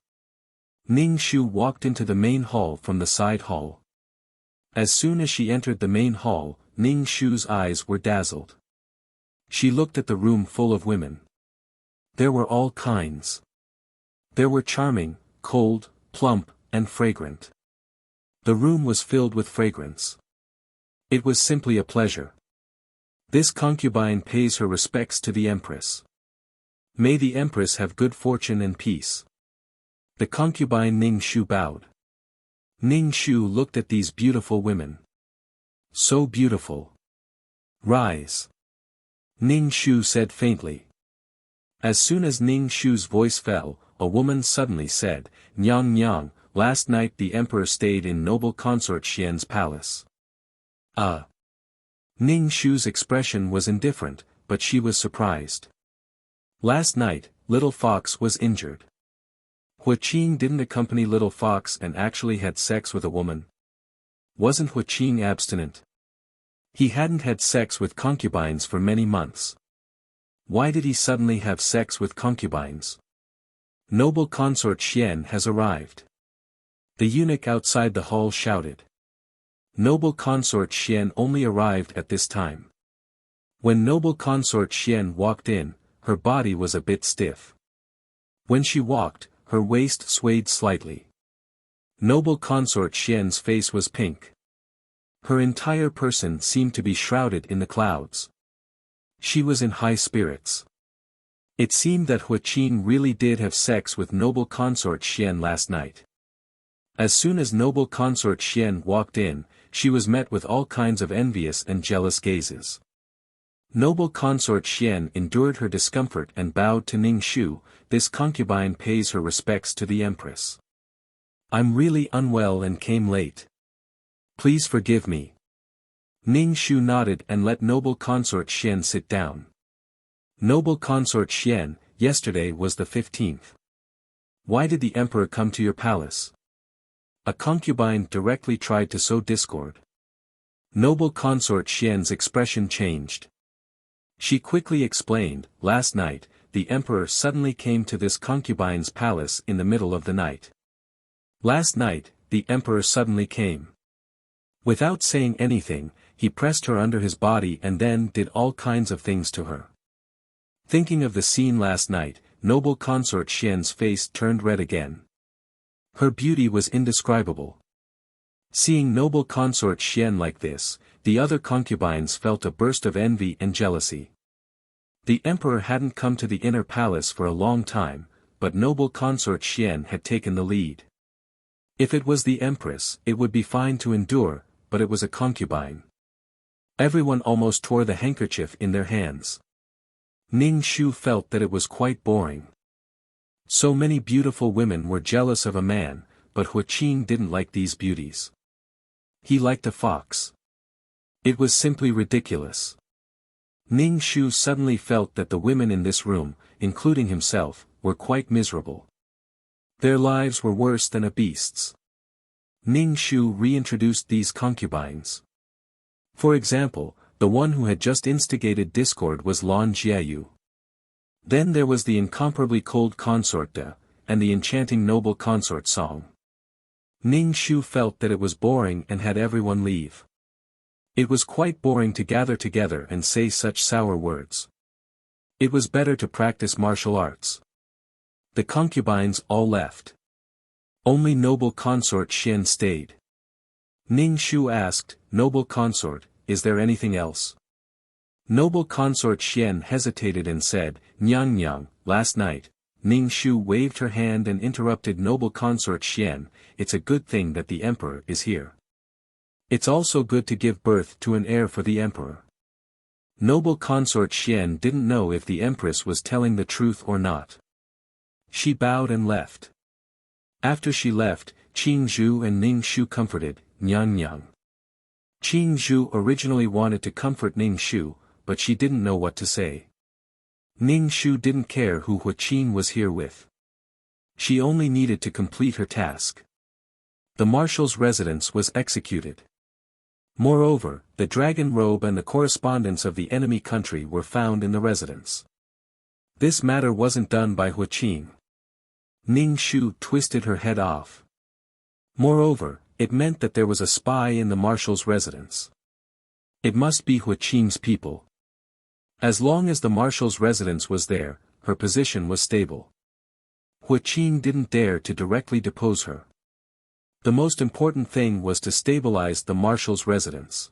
Ning Shu walked into the main hall from the side hall. As soon as she entered the main hall, Ning Shu's eyes were dazzled. She looked at the room full of women. There were all kinds. There were charming, cold, plump, and fragrant. The room was filled with fragrance. It was simply a pleasure. This concubine pays her respects to the Empress. May the Empress have good fortune and peace. The concubine Ning Shu bowed. Ning Shu looked at these beautiful women. So beautiful. Rise. Ning Shu said faintly. As soon as Ning Shu's voice fell, a woman suddenly said, "Nyang Nyang, last night the emperor stayed in noble consort Xian's palace." Ning Shu's expression was indifferent, but she was surprised. Last night, Little Fox was injured. Hua Qing didn't accompany Little Fox and actually had sex with a woman. Wasn't Hua Qing abstinent? He hadn't had sex with concubines for many months. Why did he suddenly have sex with concubines? Noble consort Xian has arrived. The eunuch outside the hall shouted. Noble consort Xian only arrived at this time. When noble consort Xian walked in, her body was a bit stiff. When she walked, her waist swayed slightly. Noble consort Xian's face was pink. Her entire person seemed to be shrouded in the clouds. She was in high spirits. It seemed that Hua Qing really did have sex with noble consort Xian last night. As soon as noble consort Xian walked in, she was met with all kinds of envious and jealous gazes. Noble consort Xian endured her discomfort and bowed to Ning Shu. This concubine pays her respects to the Empress. "I'm really unwell and came late. Please forgive me." Ning Shu nodded and let noble consort Xian sit down. "Noble consort Xian, yesterday was the 15th. Why did the emperor come to your palace?" A concubine directly tried to sow discord. Noble consort Xian's expression changed. She quickly explained, "Last night, the emperor suddenly came to this concubine's palace in the middle of the night. Last night, the emperor suddenly came. Without saying anything, he pressed her under his body and then did all kinds of things to her." Thinking of the scene last night, noble consort Xian's face turned red again. Her beauty was indescribable. Seeing noble consort Xian like this, the other concubines felt a burst of envy and jealousy. The emperor hadn't come to the inner palace for a long time, but noble consort Xian had taken the lead. If it was the empress, it would be fine to endure, but it was a concubine. Everyone almost tore the handkerchief in their hands. Ning Shu felt that it was quite boring. So many beautiful women were jealous of a man, but Hua Qing didn't like these beauties. He liked a fox. It was simply ridiculous. Ning Shu suddenly felt that the women in this room, including himself, were quite miserable. Their lives were worse than a beast's. Ning Shu reintroduced these concubines. For example, the one who had just instigated discord was Lan Jiayu. Then there was the incomparably cold consort De, and the enchanting noble consort Song. Ning Shu felt that it was boring and had everyone leave. It was quite boring to gather together and say such sour words. It was better to practice martial arts. The concubines all left. Only noble consort Xian stayed. Ning Shu asked, "Noble consort, is there anything else?" Noble consort Xian hesitated and said, "Nyang Nyang, last night." Ning Shu waved her hand and interrupted noble consort Xian, "It's a good thing that the emperor is here. It's also good to give birth to an heir for the emperor." Noble consort Xian didn't know if the empress was telling the truth or not. She bowed and left. After she left, Qing Zhu and Ning Shu comforted, "Nyang Nyang. Qing Zhu originally wanted to comfort Ning Shu, but she didn't know what to say. Ning Shu didn't care who Huaqing was here with. She only needed to complete her task. The marshal's residence was executed. Moreover, the dragon robe and the correspondence of the enemy country were found in the residence. This matter wasn't done by Huaqing. Ning Shu twisted her head off. Moreover, it meant that there was a spy in the marshal's residence. It must be Huaqing's people. As long as the marshal's residence was there, her position was stable. Huaqing didn't dare to directly depose her. The most important thing was to stabilize the marshal's residence.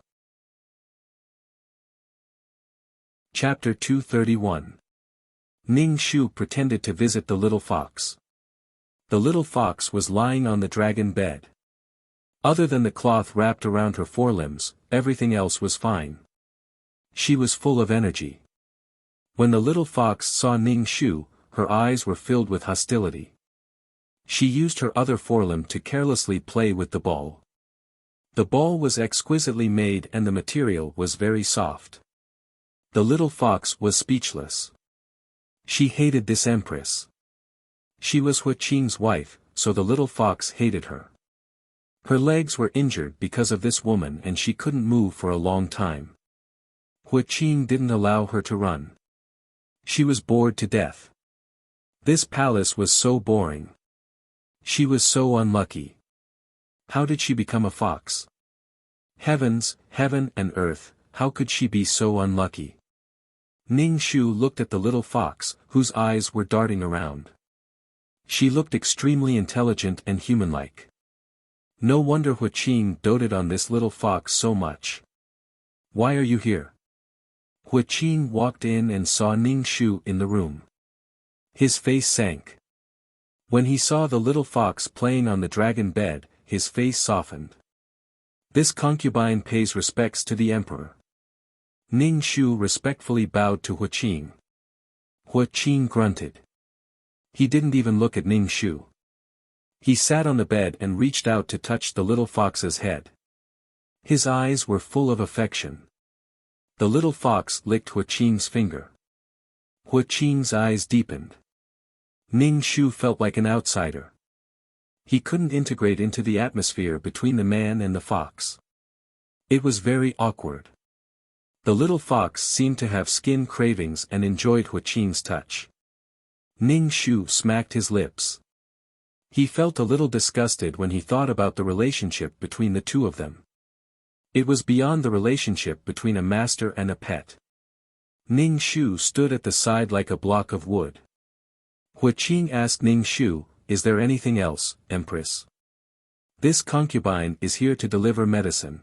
Chapter 231. Ning Shu pretended to visit the little fox. The little fox was lying on the dragon bed. Other than the cloth wrapped around her forelimbs, everything else was fine. She was full of energy. When the little fox saw Ning Shu, her eyes were filled with hostility. She used her other forelimb to carelessly play with the ball. The ball was exquisitely made and the material was very soft. The little fox was speechless. She hated this empress. She was Huaqing's wife, so the little fox hated her. Her legs were injured because of this woman and she couldn't move for a long time. Huaqing didn't allow her to run. She was bored to death. This palace was so boring. She was so unlucky. How did she become a fox? Heavens, heaven and earth, how could she be so unlucky? Ning Shu looked at the little fox, whose eyes were darting around. She looked extremely intelligent and human-like. No wonder Huaqing doted on this little fox so much. Why are you here? Huaqing walked in and saw Ning Shu in the room. His face sank. When he saw the little fox playing on the dragon bed, his face softened. This concubine pays respects to the emperor. Ning Shu respectfully bowed to Huaqing. Huaqing grunted. He didn't even look at Ning Shu. He sat on the bed and reached out to touch the little fox's head. His eyes were full of affection. The little fox licked Huaqing's finger. Huaqing's eyes deepened. Ning Shu felt like an outsider. He couldn't integrate into the atmosphere between the man and the fox. It was very awkward. The little fox seemed to have skin cravings and enjoyed Huaqing's touch. Ning Shu smacked his lips. He felt a little disgusted when he thought about the relationship between the two of them. It was beyond the relationship between a master and a pet. Ning Shu stood at the side like a block of wood. Huaqing asked Ning Shu, "Is there anything else, Empress?" "This concubine is here to deliver medicine."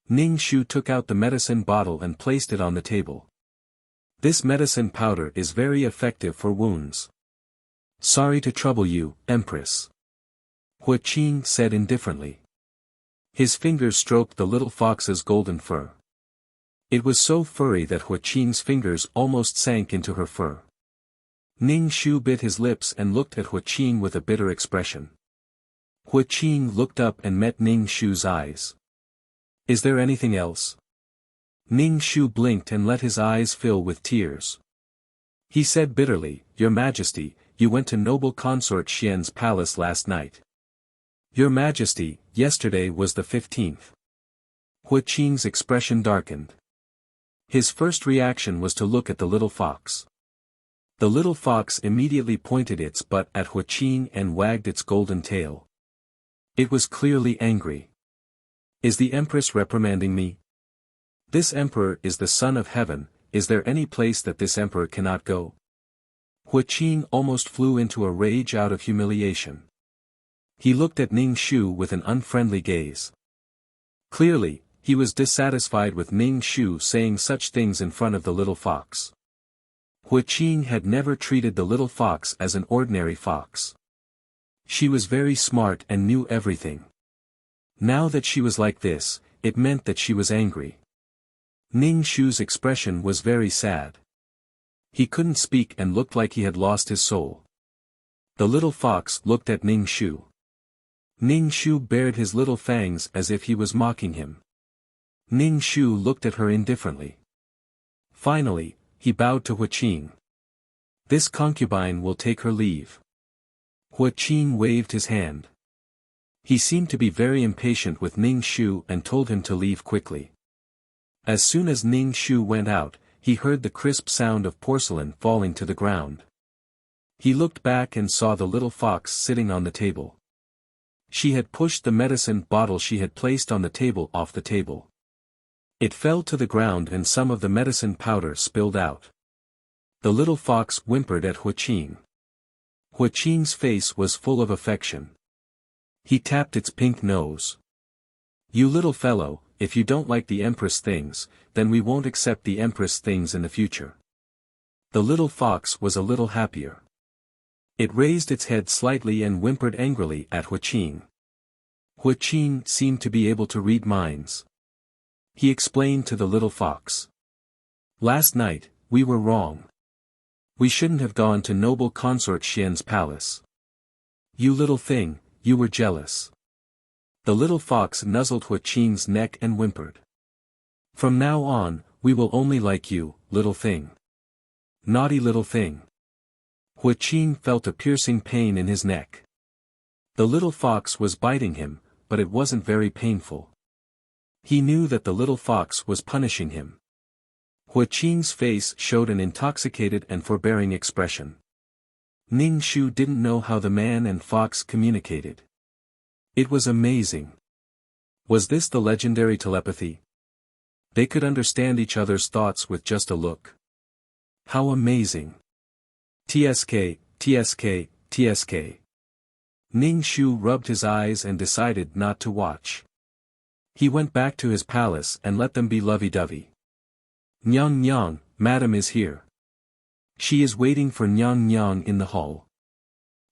Ning Shu took out the medicine bottle and placed it on the table. "This medicine powder is very effective for wounds." "Sorry to trouble you, Empress," Huaqing said indifferently. His fingers stroked the little fox's golden fur. It was so furry that Huaqing's fingers almost sank into her fur. Ning Shu bit his lips and looked at Huaqing with a bitter expression. Huaqing looked up and met Ning Shu's eyes. "Is there anything else?" Ning Shu blinked and let his eyes fill with tears. He said bitterly, "Your Majesty, you went to noble consort Xian's palace last night." "Your Majesty, yesterday was the 15th. Huaqing's expression darkened. His first reaction was to look at the little fox. The little fox immediately pointed its butt at Huaqing and wagged its golden tail. It was clearly angry. "Is the Empress reprimanding me? This emperor is the son of heaven, is there any place that this emperor cannot go?" Huaqing almost flew into a rage out of humiliation. He looked at Ning Shu with an unfriendly gaze. Clearly, he was dissatisfied with Ning Shu saying such things in front of the little fox. Huaqing had never treated the little fox as an ordinary fox. She was very smart and knew everything. Now that she was like this, it meant that she was angry. Ning Shu's expression was very sad. He couldn't speak and looked like he had lost his soul. The little fox looked at Ning Shu. Ning Shu bared his little fangs as if he was mocking him. Ning Shu looked at her indifferently. Finally, he bowed to Huaqing. This concubine will take her leave. Huaqing waved his hand. He seemed to be very impatient with Ning Shu and told him to leave quickly. As soon as Ning Shu went out, he heard the crisp sound of porcelain falling to the ground. He looked back and saw the little fox sitting on the table. She had pushed the medicine bottle she had placed on the table off the table. It fell to the ground and some of the medicine powder spilled out. The little fox whimpered at Huaqing. Huaqing's face was full of affection. He tapped its pink nose. "You little fellow, if you don't like the Empress things, then we won't accept the Empress things in the future." The little fox was a little happier. It raised its head slightly and whimpered angrily at Huaqing. Huaqing seemed to be able to read minds. He explained to the little fox. "Last night, we were wrong. We shouldn't have gone to noble consort Xian's palace. You little thing, you were jealous." The little fox nuzzled Huaqing's neck and whimpered. "From now on, we will only like you, little thing. Naughty little thing." Huaqing felt a piercing pain in his neck. The little fox was biting him, but it wasn't very painful. He knew that the little fox was punishing him. Huaqing's face showed an intoxicated and forbearing expression. Ning Shu didn't know how the man and fox communicated. It was amazing. Was this the legendary telepathy? They could understand each other's thoughts with just a look. How amazing. TSK, TSK, TSK. Ning Shu rubbed his eyes and decided not to watch. He went back to his palace and let them be lovey-dovey. "Nyang Nyang, madam is here. She is waiting for Nyang Nyang in the hall."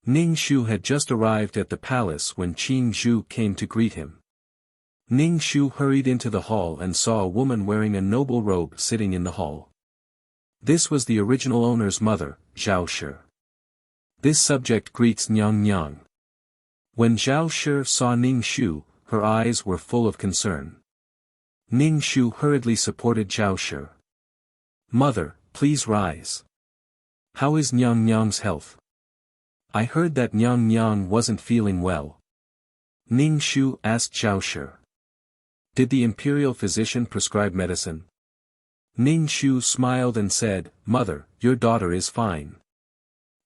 Ning Shu had just arrived at the palace when Qing Zhu came to greet him. Ning Shu hurried into the hall and saw a woman wearing a noble robe sitting in the hall. This was the original owner's mother, Zhao Shi. This subject greets Nyang Nyang. When Zhao Shi saw Ning Shu, her eyes were full of concern. Ning Shu hurriedly supported Zhao Shi. "Mother, please rise. How is Nyang Nyang's health? I heard that Nyang Nyang wasn't feeling well." Ning Shu asked Zhao Shi. "Did the imperial physician prescribe medicine?" Ning Shu smiled and said, "Mother, your daughter is fine.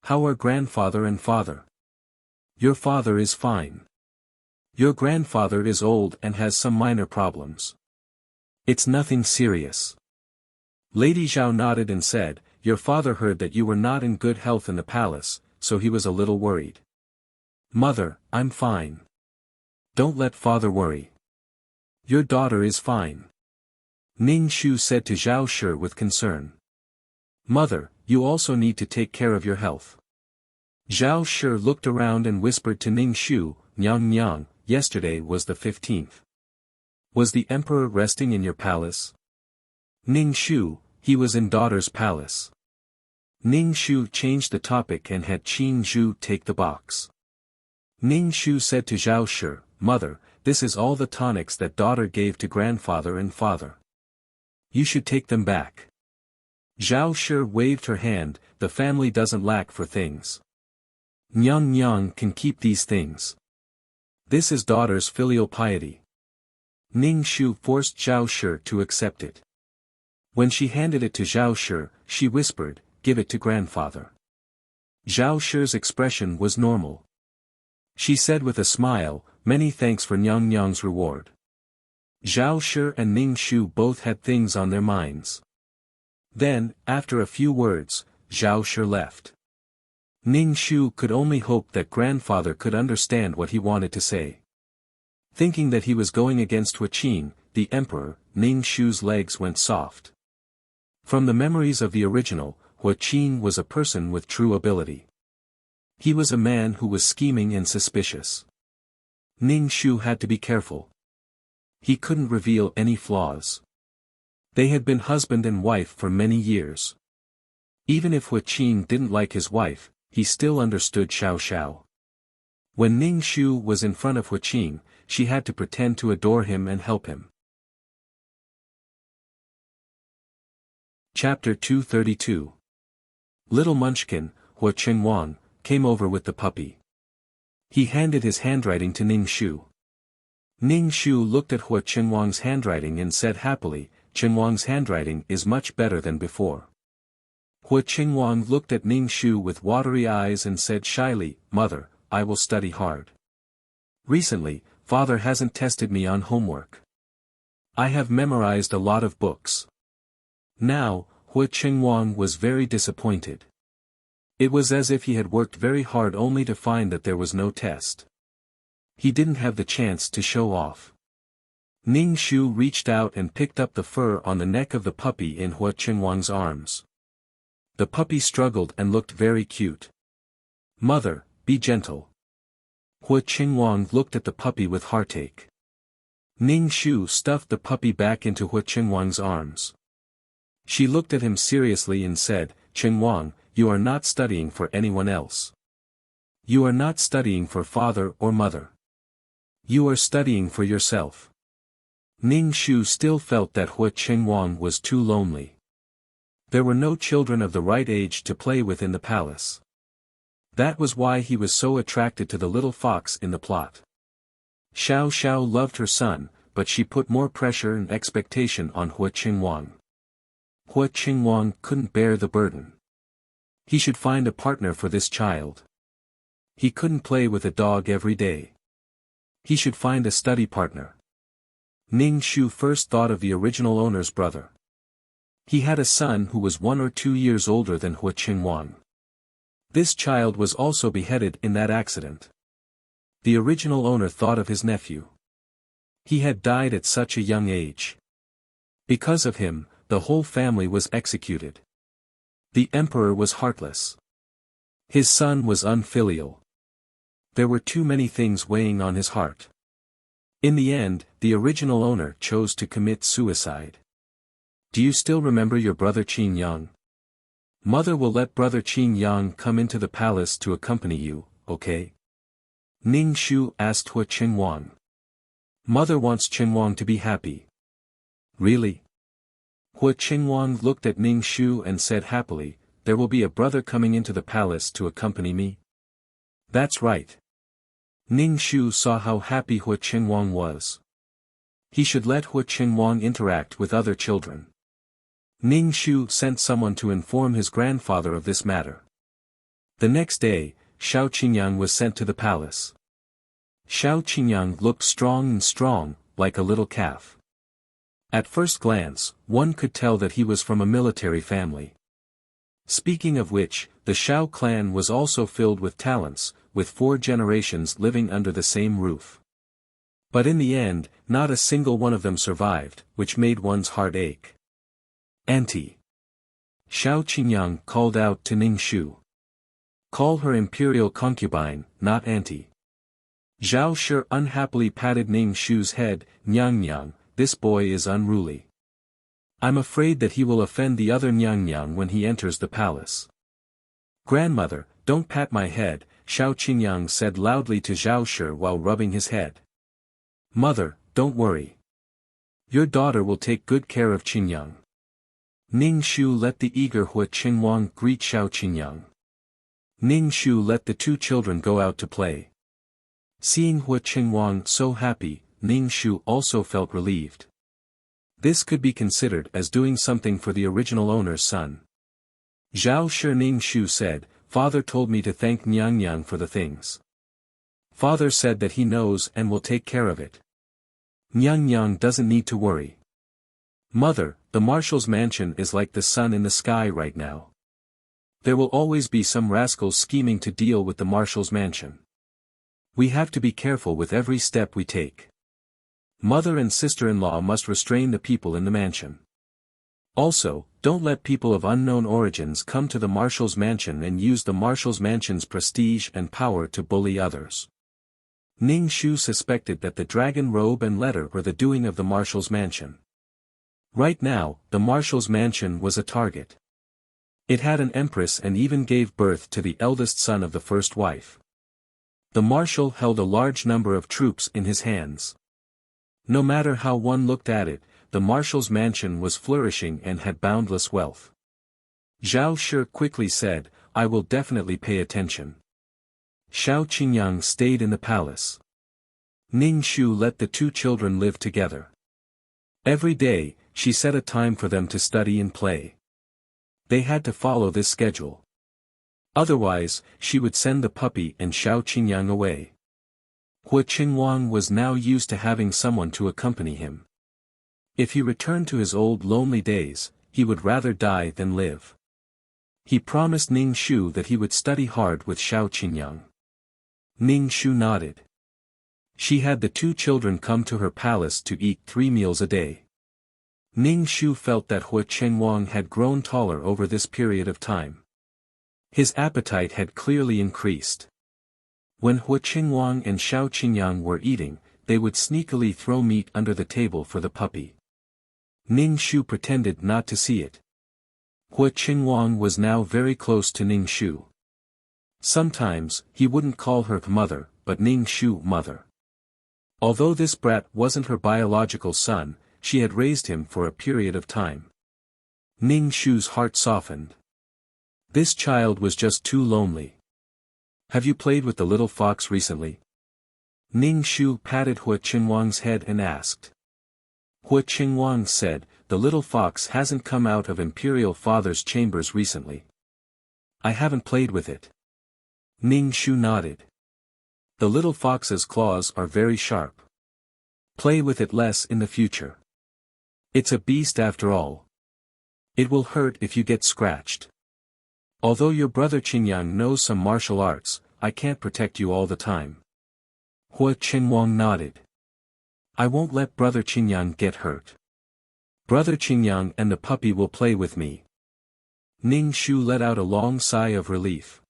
How are grandfather and father?" "Your father is fine. Your grandfather is old and has some minor problems. It's nothing serious." Lady Zhao nodded and said, "Your father heard that you were not in good health in the palace, so he was a little worried." "Mother, I'm fine. Don't let father worry. Your daughter is fine." Ning Shu said to Zhao Shi with concern. "Mother, you also need to take care of your health." Zhao Shi looked around and whispered to Ning Shu, "Nyang Nyang, yesterday was the 15th. Was the emperor resting in your palace?" "Ning Shu, he was in daughter's palace." Ning Shu changed the topic and had Qing Zhu take the box. Ning Shu said to Zhao Shi, "Mother, this is all the tonics that daughter gave to grandfather and father. You should take them back." Zhao Shi waved her hand, "The family doesn't lack for things. Nyang Nyang can keep these things. This is daughter's filial piety." Ning Shu forced Zhao Shi to accept it. When she handed it to Zhao Shi, she whispered, "Give it to grandfather." Zhao Shi's expression was normal. She said with a smile, "Many thanks for Nyang Nyang's reward." Zhao Shi and Ning Shu both had things on their minds. Then, after a few words, Zhao Shi left. Ning Shu could only hope that grandfather could understand what he wanted to say. Thinking that he was going against Huaqing, the emperor, Ning Shu's legs went soft. From the memories of the original, Huaqing was a person with true ability. He was a man who was scheming and suspicious. Ning Shu had to be careful. He couldn't reveal any flaws. They had been husband and wife for many years. Even if Huaqing didn't like his wife, he still understood Xiao Xiao. When Ning Shu was in front of Huaqing, she had to pretend to adore him and help him. Chapter 232. Little Munchkin, Hua Qingwang, came over with the puppy. He handed his handwriting to Ning Shu. Ning Shu looked at Hua Qingwang's handwriting and said happily, "Qingwang's handwriting is much better than before." Hua Qingwang looked at Ning Shu with watery eyes and said shyly, "Mother, I will study hard. Recently, father hasn't tested me on homework. I have memorized a lot of books." Now, Hua Qingwang was very disappointed. It was as if he had worked very hard only to find that there was no test. He didn't have the chance to show off. Ning Shu reached out and picked up the fur on the neck of the puppy in Hua Qingwang's arms. The puppy struggled and looked very cute. "Mother, be gentle." Hua Qingwang looked at the puppy with heartache. Ning Shu stuffed the puppy back into Hua Qingwang's arms. She looked at him seriously and said, "Qingwang, you are not studying for anyone else. You are not studying for father or mother. You are studying for yourself." Ning Shu still felt that Hua Qingwang was too lonely. There were no children of the right age to play with in the palace. That was why he was so attracted to the little fox in the plot. Xiao Xiao loved her son, but she put more pressure and expectation on Hua Qingwang. Hua Qingwang couldn't bear the burden. He should find a partner for this child. He couldn't play with a dog every day. He should find a study partner. Ning Shu first thought of the original owner's brother. He had a son who was 1 or 2 years older than Hua Qingwang. This child was also beheaded in that accident. The original owner thought of his nephew. He had died at such a young age. Because of him, the whole family was executed. The emperor was heartless. His son was unfilial. There were too many things weighing on his heart. In the end, the original owner chose to commit suicide. "Do you still remember your brother Qin Yang? Mother will let brother Qin Yang come into the palace to accompany you, okay?" Ning Shu asked Hua Qingwang. "Mother wants Qingwang to be happy." "Really?" Hua Qingwang looked at Ning Shu and said happily, "There will be a brother coming into the palace to accompany me?" "That's right." Ning Shu saw how happy Hua Qingwang was. He should let Hua Qingwang interact with other children. Ning Shu sent someone to inform his grandfather of this matter. The next day, Xiao Qingyang was sent to the palace. Xiao Qingyang looked strong, like a little calf. At first glance, one could tell that he was from a military family. Speaking of which, the Xiao clan was also filled with talents, with 4 generations living under the same roof. But in the end, not a single one of them survived, which made one's heart ache. "Auntie." Xiao Qingyang called out to Ning Shu. "Call her imperial concubine, not auntie." Zhao Shi unhappily patted Ning Shu's head. "Nyang, this boy is unruly. I'm afraid that he will offend the other Nyang when he enters the palace." "Grandmother, don't pat my head," Xiao Qingyang said loudly to Zhao Shi while rubbing his head. "Mother, don't worry. Your daughter will take good care of Qingyang." Ning Shu let the eager Hua Qingwang greet Xiao Qingyang. Ning Shu let the 2 children go out to play. Seeing Hua Qingwang so happy, Ning Shu also felt relieved. This could be considered as doing something for the original owner's son. Zhao Shi. Ning Shu said, "Father told me to thank Nyang for the things. Father said that he knows and will take care of it. Nyang doesn't need to worry." "Mother, the marshal's mansion is like the sun in the sky right now. There will always be some rascals scheming to deal with the marshal's mansion. We have to be careful with every step we take. Mother and sister-in-law must restrain the people in the mansion. Also, don't let people of unknown origins come to the marshal's mansion and use the marshal's mansion's prestige and power to bully others." Ning Shu suspected that the dragon robe and letter were the doing of the marshal's mansion. Right now, the marshal's mansion was a target. It had an empress and even gave birth to the eldest son of the first wife. The marshal held a large number of troops in his hands. No matter how one looked at it, the marshal's mansion was flourishing and had boundless wealth. Zhao Shi quickly said, "I will definitely pay attention." Xiao Qingyang stayed in the palace. Ning Shu let the two children live together. Every day, she set a time for them to study and play. They had to follow this schedule. Otherwise, she would send the puppy and Xiao Qingyang away. Hua Qingwang was now used to having someone to accompany him. If he returned to his old lonely days, he would rather die than live. He promised Ning Shu that he would study hard with Xiao Qingyang. Ning Shu nodded. She had the two children come to her palace to eat 3 meals a day. Ning Shu felt that Hua Qingwang had grown taller over this period of time. His appetite had clearly increased. When Hua Qingwang and Xiao Qingyang were eating, they would sneakily throw meat under the table for the puppy. Ning Shu pretended not to see it. Hua Qingwang was now very close to Ning Shu. Sometimes, he wouldn't call her mother, but Ning Shu mother. Although this brat wasn't her biological son, she had raised him for a period of time. Ning Shu's heart softened. This child was just too lonely. "Have you played with the little fox recently?" Ning Shu patted Hua Qingwang's head and asked. Hua Qingwang said, "The little fox hasn't come out of Imperial Father's chambers recently. I haven't played with it." Ning Shu nodded. "The little fox's claws are very sharp. Play with it less in the future. It's a beast after all. It will hurt if you get scratched. Although your brother Qingyang knows some martial arts, I can't protect you all the time." Hua Qingwang nodded. "I won't let brother Qingyang get hurt. Brother Qingyang and the puppy will play with me." Ning Shu let out a long sigh of relief.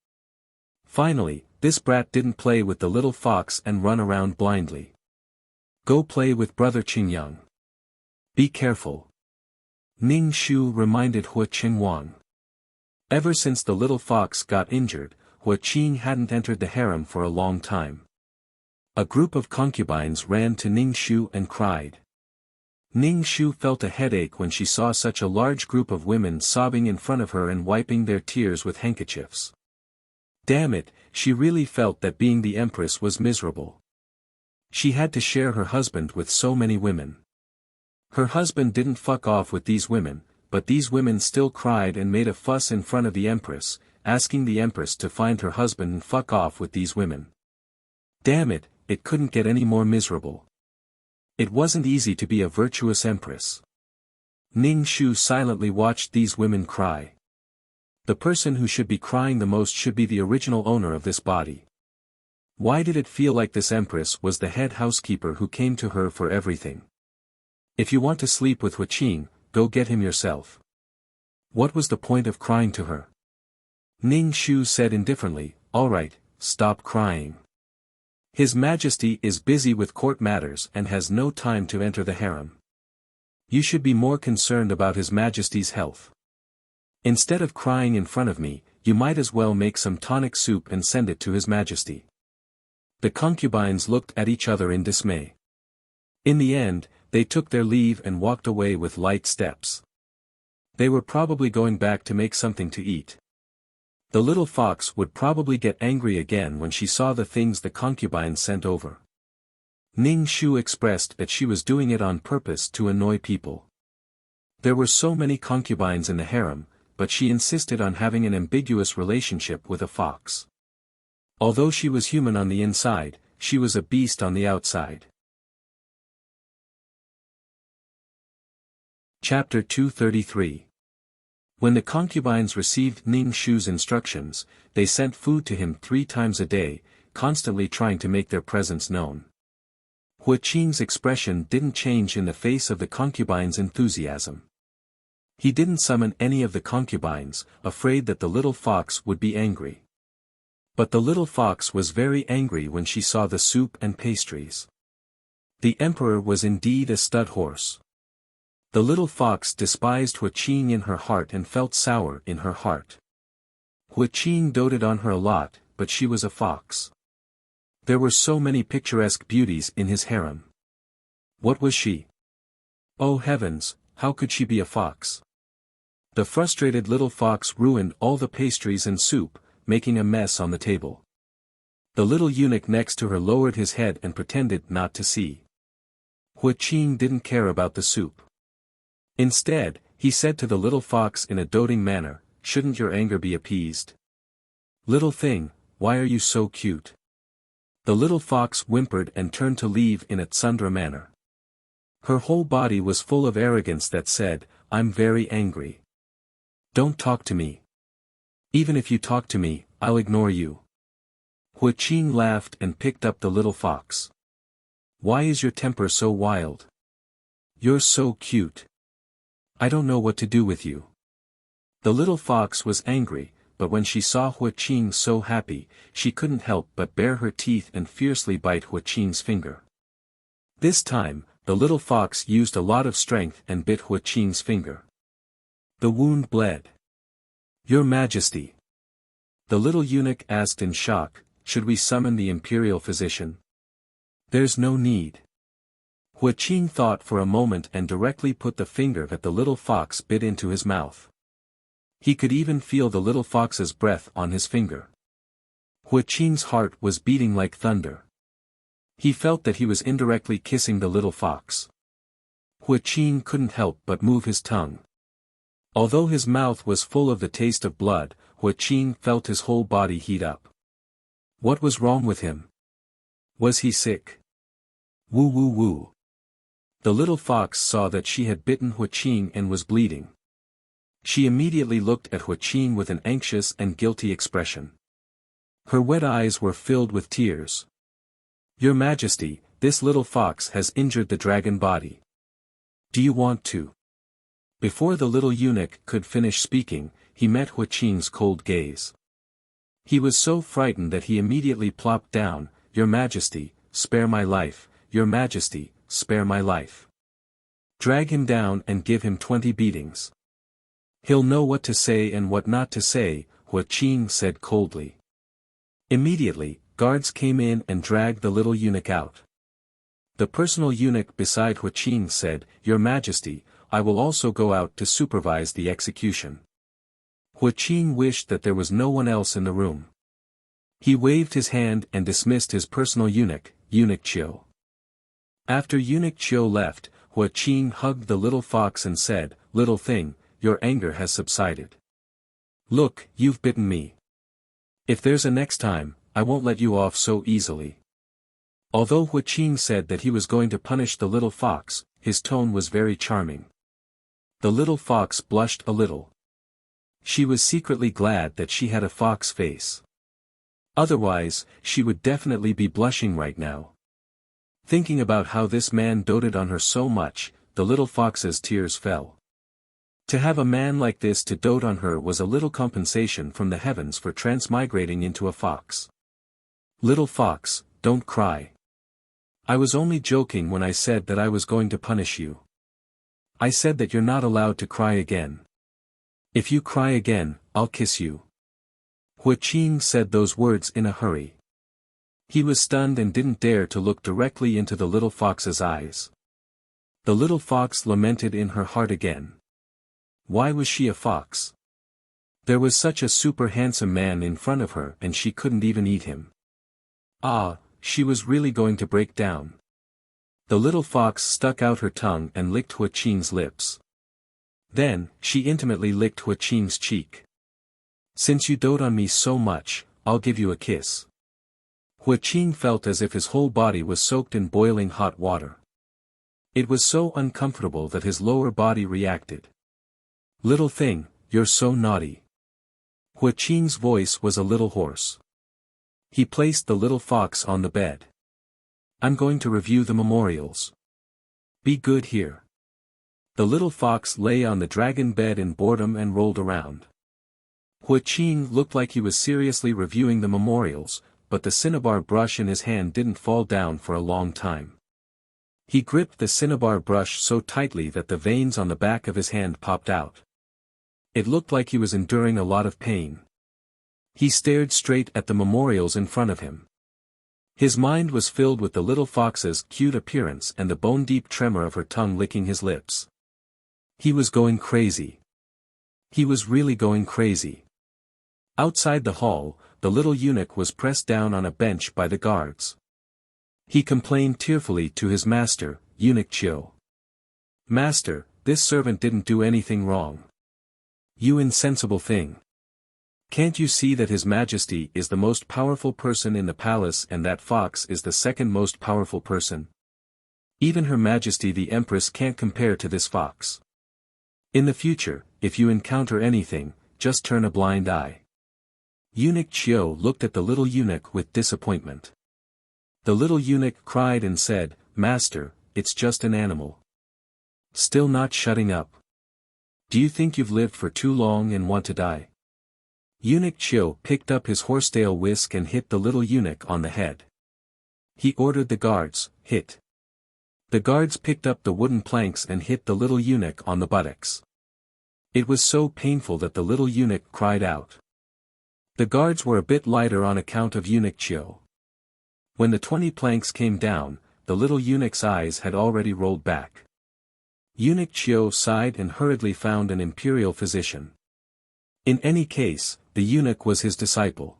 Finally, this brat didn't play with the little fox and run around blindly. "Go play with brother Qingyang. Be careful." Ning Shu reminded Hua Qingwang. Ever since the little fox got injured, Hua Qing hadn't entered the harem for a long time. A group of concubines ran to Ning Shu and cried. Ning Shu felt a headache when she saw such a large group of women sobbing in front of her and wiping their tears with handkerchiefs. Damn it, she really felt that being the empress was miserable. She had to share her husband with so many women. Her husband didn't fuck off with these women, but these women still cried and made a fuss in front of the empress, asking the empress to find her husband and fuck off with these women. Damn it, it couldn't get any more miserable. It wasn't easy to be a virtuous empress. Ning Shu silently watched these women cry. The person who should be crying the most should be the original owner of this body. Why did it feel like this empress was the head housekeeper who came to her for everything? If you want to sleep with Hua Qing, go get him yourself. What was the point of crying to her? Ning Shu said indifferently, "All right, stop crying. His Majesty is busy with court matters and has no time to enter the harem. You should be more concerned about His Majesty's health. Instead of crying in front of me, you might as well make some tonic soup and send it to His Majesty." The concubines looked at each other in dismay. In the end, they took their leave and walked away with light steps. They were probably going back to make something to eat. The little fox would probably get angry again when she saw the things the concubines sent over. Ning Shu expressed that she was doing it on purpose to annoy people. There were so many concubines in the harem, but she insisted on having an ambiguous relationship with a fox. Although she was human on the inside, she was a beast on the outside. Chapter 233. When the concubines received Ning Shu's instructions, they sent food to him 3 times a day, constantly trying to make their presence known. Hua Qing's expression didn't change in the face of the concubines' enthusiasm. He didn't summon any of the concubines, afraid that the little fox would be angry. But the little fox was very angry when she saw the soup and pastries. The emperor was indeed a stud horse. The little fox despised Hua Qing in her heart and felt sour in her heart. Hua Qing doted on her a lot, but she was a fox. There were so many picturesque beauties in his harem. What was she? Oh heavens, how could she be a fox? The frustrated little fox ruined all the pastries and soup, making a mess on the table. The little eunuch next to her lowered his head and pretended not to see. Huaqing didn't care about the soup. Instead, he said to the little fox in a doting manner, "Shouldn't your anger be appeased? Little thing, why are you so cute?" The little fox whimpered and turned to leave in a tsundra manner. Her whole body was full of arrogance that said, "I'm very angry. Don't talk to me. Even if you talk to me, I'll ignore you." Huaqing laughed and picked up the little fox. "Why is your temper so wild? You're so cute. I don't know what to do with you." The little fox was angry, but when she saw Huaqing so happy, she couldn't help but bare her teeth and fiercely bite Huaqing's finger. This time, the little fox used a lot of strength and bit Huaqing's finger. The wound bled. "Your Majesty," the little eunuch asked in shock, "should we summon the imperial physician?" "There's no need." Huaqing thought for a moment and directly put the finger that the little fox bit into his mouth. He could even feel the little fox's breath on his finger. Huaqing's heart was beating like thunder. He felt that he was indirectly kissing the little fox. Huaqing couldn't help but move his tongue. Although his mouth was full of the taste of blood, Huaqing felt his whole body heat up. What was wrong with him? Was he sick? Woo woo woo. The little fox saw that she had bitten Huaqing and was bleeding. She immediately looked at Huaqing with an anxious and guilty expression. Her wet eyes were filled with tears. "Your Majesty, this little fox has injured the dragon body. Do you want to?" Before the little eunuch could finish speaking, he met Huaqing's cold gaze. He was so frightened that he immediately plopped down. "Your Majesty, spare my life, Your Majesty, spare my life. Drag him down and give him 20 beatings. He'll know what to say and what not to say," Huaqing said coldly. Immediately, guards came in and dragged the little eunuch out. The personal eunuch beside Huaqing said, "Your Majesty, I will also go out to supervise the execution." Huaqing wished that there was no one else in the room. He waved his hand and dismissed his personal eunuch, Eunuch Chiu. After Eunuch Chiu left, Huaqing hugged the little fox and said, "Little thing, your anger has subsided. Look, you've bitten me. If there's a next time, I won't let you off so easily." Although Huaqing said that he was going to punish the little fox, his tone was very charming. The little fox blushed a little. She was secretly glad that she had a fox face. Otherwise, she would definitely be blushing right now. Thinking about how this man doted on her so much, the little fox's tears fell. To have a man like this to dote on her was a little compensation from the heavens for transmigrating into a fox. "Little fox, don't cry. I was only joking when I said that I was going to punish you. I said that you're not allowed to cry again. If you cry again, I'll kiss you." Huaqing said those words in a hurry. He was stunned and didn't dare to look directly into the little fox's eyes. The little fox lamented in her heart again. Why was she a fox? There was such a super handsome man in front of her and she couldn't even eat him. She was really going to break down. The little fox stuck out her tongue and licked Huaqing's lips. Then, she intimately licked Huaqing's cheek. "Since you dote on me so much, I'll give you a kiss." Huaqing felt as if his whole body was soaked in boiling hot water. It was so uncomfortable that his lower body reacted. "Little thing, you're so naughty." Huaqing's voice was a little hoarse. He placed the little fox on the bed. "I'm going to review the memorials. Be good here." The little fox lay on the dragon bed in boredom and rolled around. Huaqing looked like he was seriously reviewing the memorials, but the cinnabar brush in his hand didn't fall down for a long time. He gripped the cinnabar brush so tightly that the veins on the back of his hand popped out. It looked like he was enduring a lot of pain. He stared straight at the memorials in front of him. His mind was filled with the little fox's cute appearance and the bone-deep tremor of her tongue licking his lips. He was going crazy. He was really going crazy. Outside the hall, the little eunuch was pressed down on a bench by the guards. He complained tearfully to his master, Eunuch Chiu. "Master, this servant didn't do anything wrong. You insensible thing. Can't you see that His Majesty is the most powerful person in the palace and that fox is the second most powerful person? Even Her Majesty the Empress can't compare to this fox. In the future, if you encounter anything, just turn a blind eye." Eunuch Chiu looked at the little eunuch with disappointment. The little eunuch cried and said, "Master, it's just an animal." Still not shutting up. Do you think you've lived for too long and want to die? Eunuch Chiu picked up his horsetail whisk and hit the little eunuch on the head. He ordered the guards, "Hit." The guards picked up the wooden planks and hit the little eunuch on the buttocks. It was so painful that the little eunuch cried out. The guards were a bit lighter on account of Eunuch Chiu. When the 20 planks came down, the little eunuch's eyes had already rolled back. Eunuch Chiu sighed and hurriedly found an imperial physician. In any case, the eunuch was his disciple.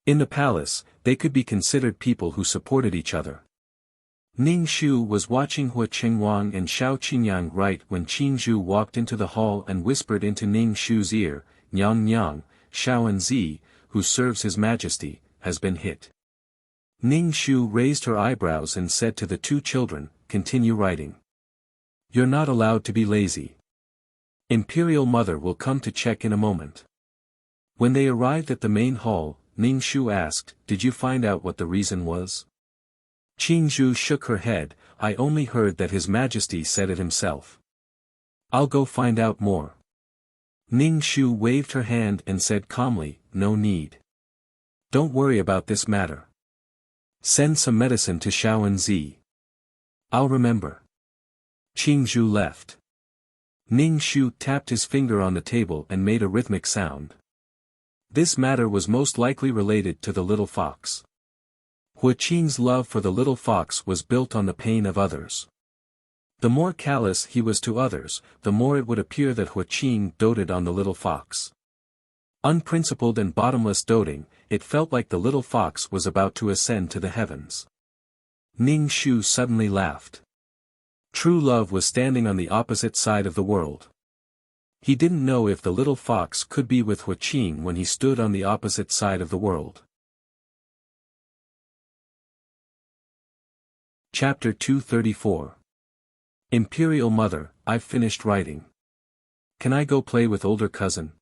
In the palace, they could be considered people who supported each other. Ning Shu was watching Hua Qingwang and Xiao Qingyang right when Qin Zhu walked into the hall and whispered into Ning Shu's ear, "Nyang Nyang, Xiao Zi, who serves His Majesty, has been hit." Ning Shu raised her eyebrows and said to the two children, "Continue writing. You're not allowed to be lazy. Imperial Mother will come to check in a moment." When they arrived at the main hall, Ning Shu asked, "Did you find out what the reason was?" Qin Zhu shook her head, "I only heard that His Majesty said it himself. I'll go find out more." Ning Shu waved her hand and said calmly, "No need. Don't worry about this matter. Send some medicine to Xiao Zi. I'll remember." Qin Zhu left. Ning Shu tapped his finger on the table and made a rhythmic sound. This matter was most likely related to the little fox. Hua Qing's love for the little fox was built on the pain of others. The more callous he was to others, the more it would appear that Hua Qing doted on the little fox. Unprincipled and bottomless doting, it felt like the little fox was about to ascend to the heavens. Ning Shu suddenly laughed. True love was standing on the opposite side of the world. He didn't know if the little fox could be with Hua Qing when he stood on the opposite side of the world. Chapter 234. Imperial Mother, I've finished writing. Can I go play with older cousin?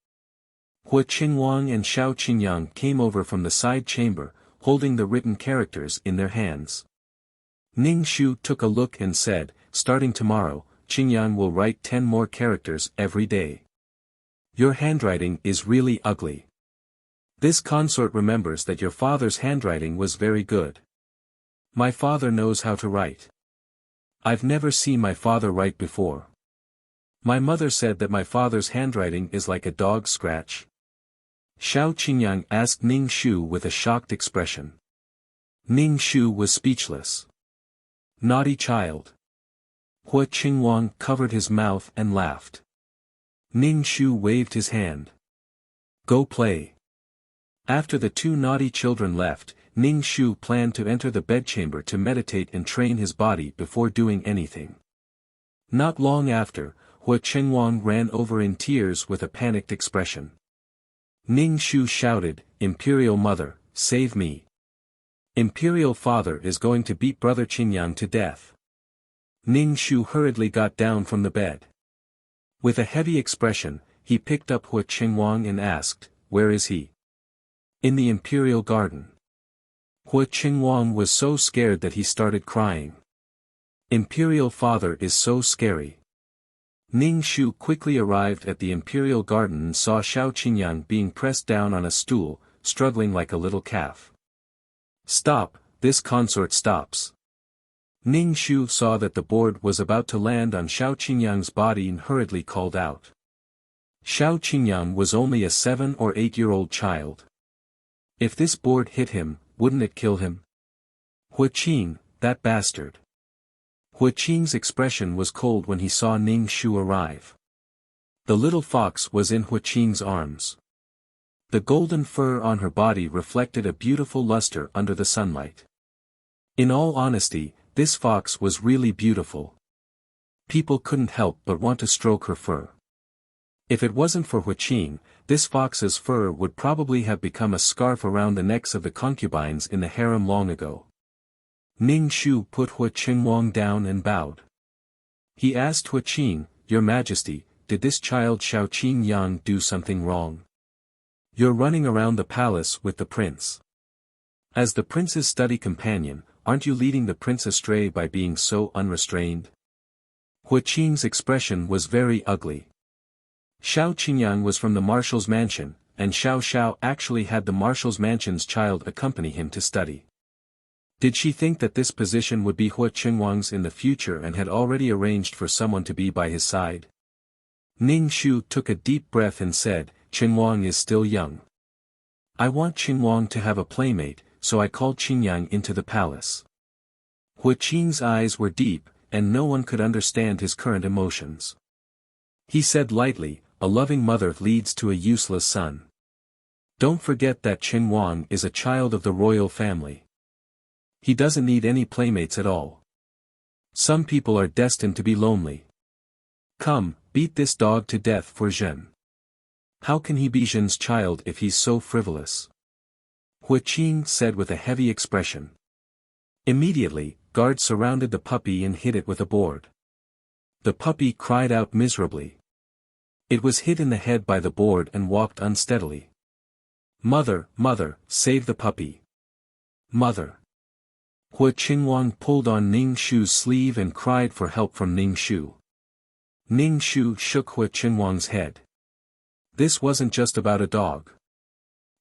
Hua Qingwang and Xiao Qingyang came over from the side chamber, holding the written characters in their hands. Ning Shu took a look and said, "Starting tomorrow, Qingyang will write 10 more characters every day. Your handwriting is really ugly. This consort remembers that your father's handwriting was very good. My father knows how to write. I've never seen my father write before. My mother said that my father's handwriting is like a dog's scratch." Xiao Qingyang asked Ning Shu with a shocked expression. Ning Shu was speechless. Naughty child. Hua Qingwang covered his mouth and laughed. Ning Shu waved his hand. Go play. After the two naughty children left, Ning Shu planned to enter the bedchamber to meditate and train his body before doing anything. Not long after, Hua Qingwang ran over in tears with a panicked expression. Ning Shu shouted, "Imperial Mother, save me. Imperial Father is going to beat Brother Qingyang to death." Ning Shu hurriedly got down from the bed. With a heavy expression, he picked up Hua Qingwang and asked, "Where is he?" "In the Imperial Garden." Hua Qingwang was so scared that he started crying. Imperial Father is so scary. Ning Shu quickly arrived at the Imperial Garden and saw Xiao Qingyang being pressed down on a stool, struggling like a little calf. "Stop, this consort stops." Ning Shu saw that the board was about to land on Xiao Qingyang's body and hurriedly called out. Xiao Qingyang was only a 7 or 8-year-old child. If this board hit him, wouldn't it kill him? Huaqing, that bastard. Huaqing's expression was cold when he saw Ning Shu arrive. The little fox was in Huaqing's arms. The golden fur on her body reflected a beautiful luster under the sunlight. In all honesty, this fox was really beautiful. People couldn't help but want to stroke her fur. If it wasn't for Huaqing, this fox's fur would probably have become a scarf around the necks of the concubines in the harem long ago. Ning Shu put Huaqing down and bowed. He asked Huaqing, "Your Majesty, did this child Xiao Qingyang do something wrong? You're running around the palace with the prince. As the prince's study companion, aren't you leading the prince astray by being so unrestrained?" Huaqing's expression was very ugly. Xiao Qingyang was from the marshal's mansion, and Xiao Xiao actually had the marshal's mansion's child accompany him to study. Did she think that this position would be Huaqing's in the future and had already arranged for someone to be by his side? Ning Shu took a deep breath and said, "Qingyang is still young. I want Qingyang to have a playmate, so I called Qingyang into the palace." Huaqing's eyes were deep, and no one could understand his current emotions. He said lightly, "A loving mother leads to a useless son. Don't forget that Qingyang is a child of the royal family. He doesn't need any playmates at all. Some people are destined to be lonely. Come, beat this dog to death for Zhen. How can he be Zhen's child if he's so frivolous?" Huaqing said with a heavy expression. Immediately, guards surrounded the puppy and hit it with a board. The puppy cried out miserably. It was hit in the head by the board and walked unsteadily. "Mother, mother, save the puppy. Mother." Huaqing pulled on Ning Shu's sleeve and cried for help from Ning Shu. Ning Shu shook Huaqing's head. This wasn't just about a dog.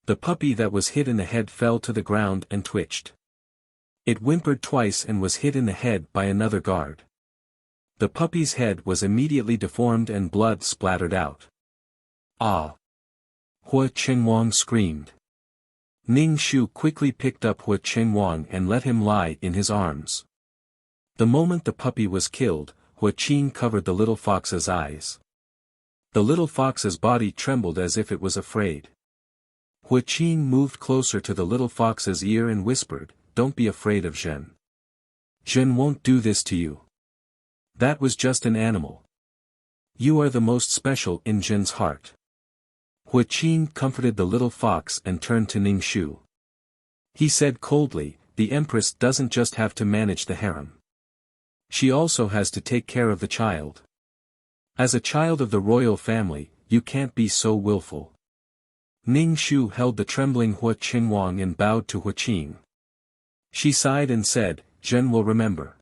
The puppy that was hit in the head fell to the ground and twitched. It whimpered twice and was hit in the head by another guard. The puppy's head was immediately deformed and blood splattered out. "Ah!" Huaqing screamed. Ning Shu quickly picked up Huaqing and let him lie in his arms. The moment the puppy was killed, Huaqing covered the little fox's eyes. The little fox's body trembled as if it was afraid. Huaqing moved closer to the little fox's ear and whispered, "Don't be afraid of Zhen. Zhen won't do this to you. That was just an animal. You are the most special in Zhen's heart." Huaqing comforted the little fox and turned to Ning Shu. He said coldly, "The empress doesn't just have to manage the harem. She also has to take care of the child. As a child of the royal family, you can't be so willful." Ning Shu held the trembling Huaqing and bowed to Huaqing. She sighed and said, "Zhen will remember."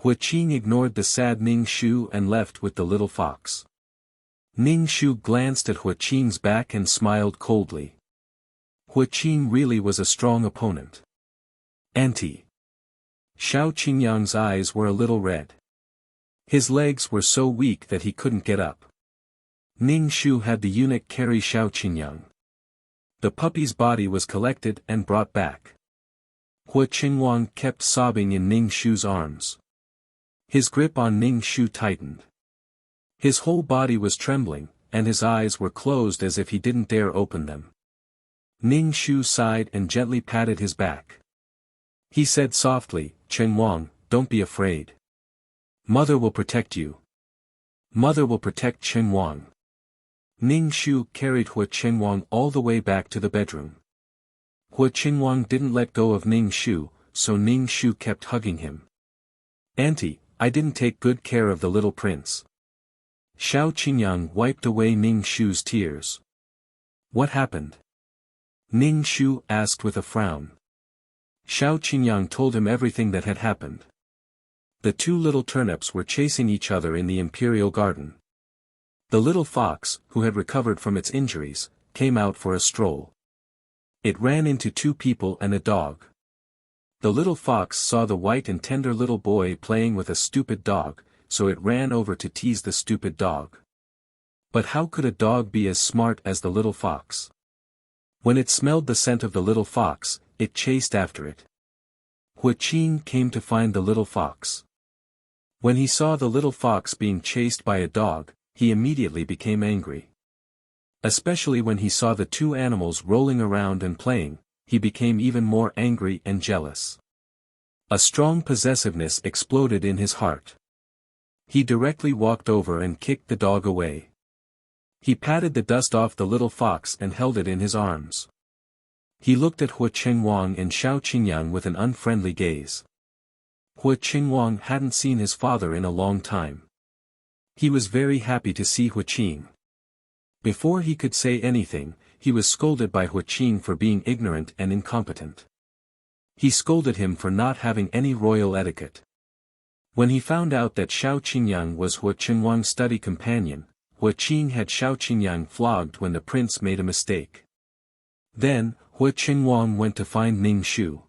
Huaqing ignored the sad Ning Shu and left with the little fox. Ning Shu glanced at Huaqing's back and smiled coldly. Huaqing really was a strong opponent. Auntie. Xiao Qingyang's eyes were a little red. His legs were so weak that he couldn't get up. Ning Shu had the eunuch carry Xiao Qingyang. The puppy's body was collected and brought back. Huaqing kept sobbing in Ning Shu's arms. His grip on Ning Shu tightened. His whole body was trembling, and his eyes were closed as if he didn't dare open them. Ning Shu sighed and gently patted his back. He said softly, "Qingyang, don't be afraid. Mother will protect you. Mother will protect Qingyang." Ning Shu carried Huaqing all the way back to the bedroom. Huaqing didn't let go of Ning Shu, so Ning Shu kept hugging him. "Auntie, I didn't take good care of the little prince." Xiao Qingyang wiped away Ning Shu's tears. "What happened?" Ning Shu asked with a frown. Xiao Qingyang told him everything that had happened. The two little turnips were chasing each other in the imperial garden. The little fox, who had recovered from its injuries, came out for a stroll. It ran into two people and a dog. The little fox saw the white and tender little boy playing with a stupid dog, so it ran over to tease the stupid dog. But how could a dog be as smart as the little fox? When it smelled the scent of the little fox, it chased after it. Qin came to find the little fox. When he saw the little fox being chased by a dog, he immediately became angry. Especially when he saw the two animals rolling around and playing, he became even more angry and jealous. A strong possessiveness exploded in his heart. He directly walked over and kicked the dog away. He patted the dust off the little fox and held it in his arms. He looked at Hua Qingwang and Xiao Qingyang with an unfriendly gaze. Hua Qingwang hadn't seen his father in a long time. He was very happy to see Hua Qing. Before he could say anything, he was scolded by Hua Qing for being ignorant and incompetent. He scolded him for not having any royal etiquette. When he found out that Xiao Qingyang was Hua Qingwang's study companion, Hua Qing had Xiao Qingyang flogged when the prince made a mistake. Then, Hua Qingwang went to find Ning Shu.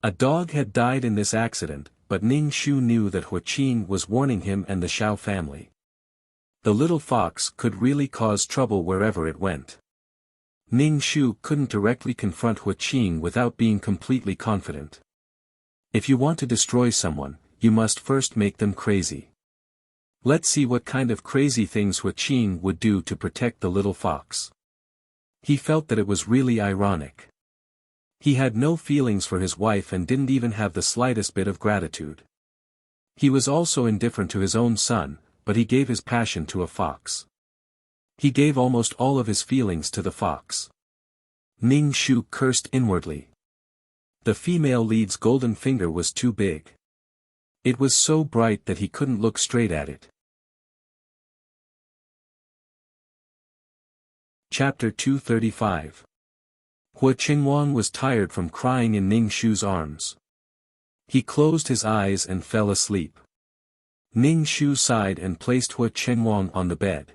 A dog had died in this accident, but Ning Shu knew that Hua Qing was warning him and the Xiao family. The little fox could really cause trouble wherever it went. Ning Shu couldn't directly confront Hua Qing without being completely confident. If you want to destroy someone, you must first make them crazy. Let's see what kind of crazy things Hua Qing would do to protect the little fox. He felt that it was really ironic. He had no feelings for his wife and didn't even have the slightest bit of gratitude. He was also indifferent to his own son, but he gave his passion to a fox. He gave almost all of his feelings to the fox. Ning Shu cursed inwardly. The female lead's golden finger was too big. It was so bright that he couldn't look straight at it. Chapter 235. Hua Qingwang was tired from crying in Ning Shu's arms. He closed his eyes and fell asleep. Ning Shu sighed and placed Hua Qingwang on the bed.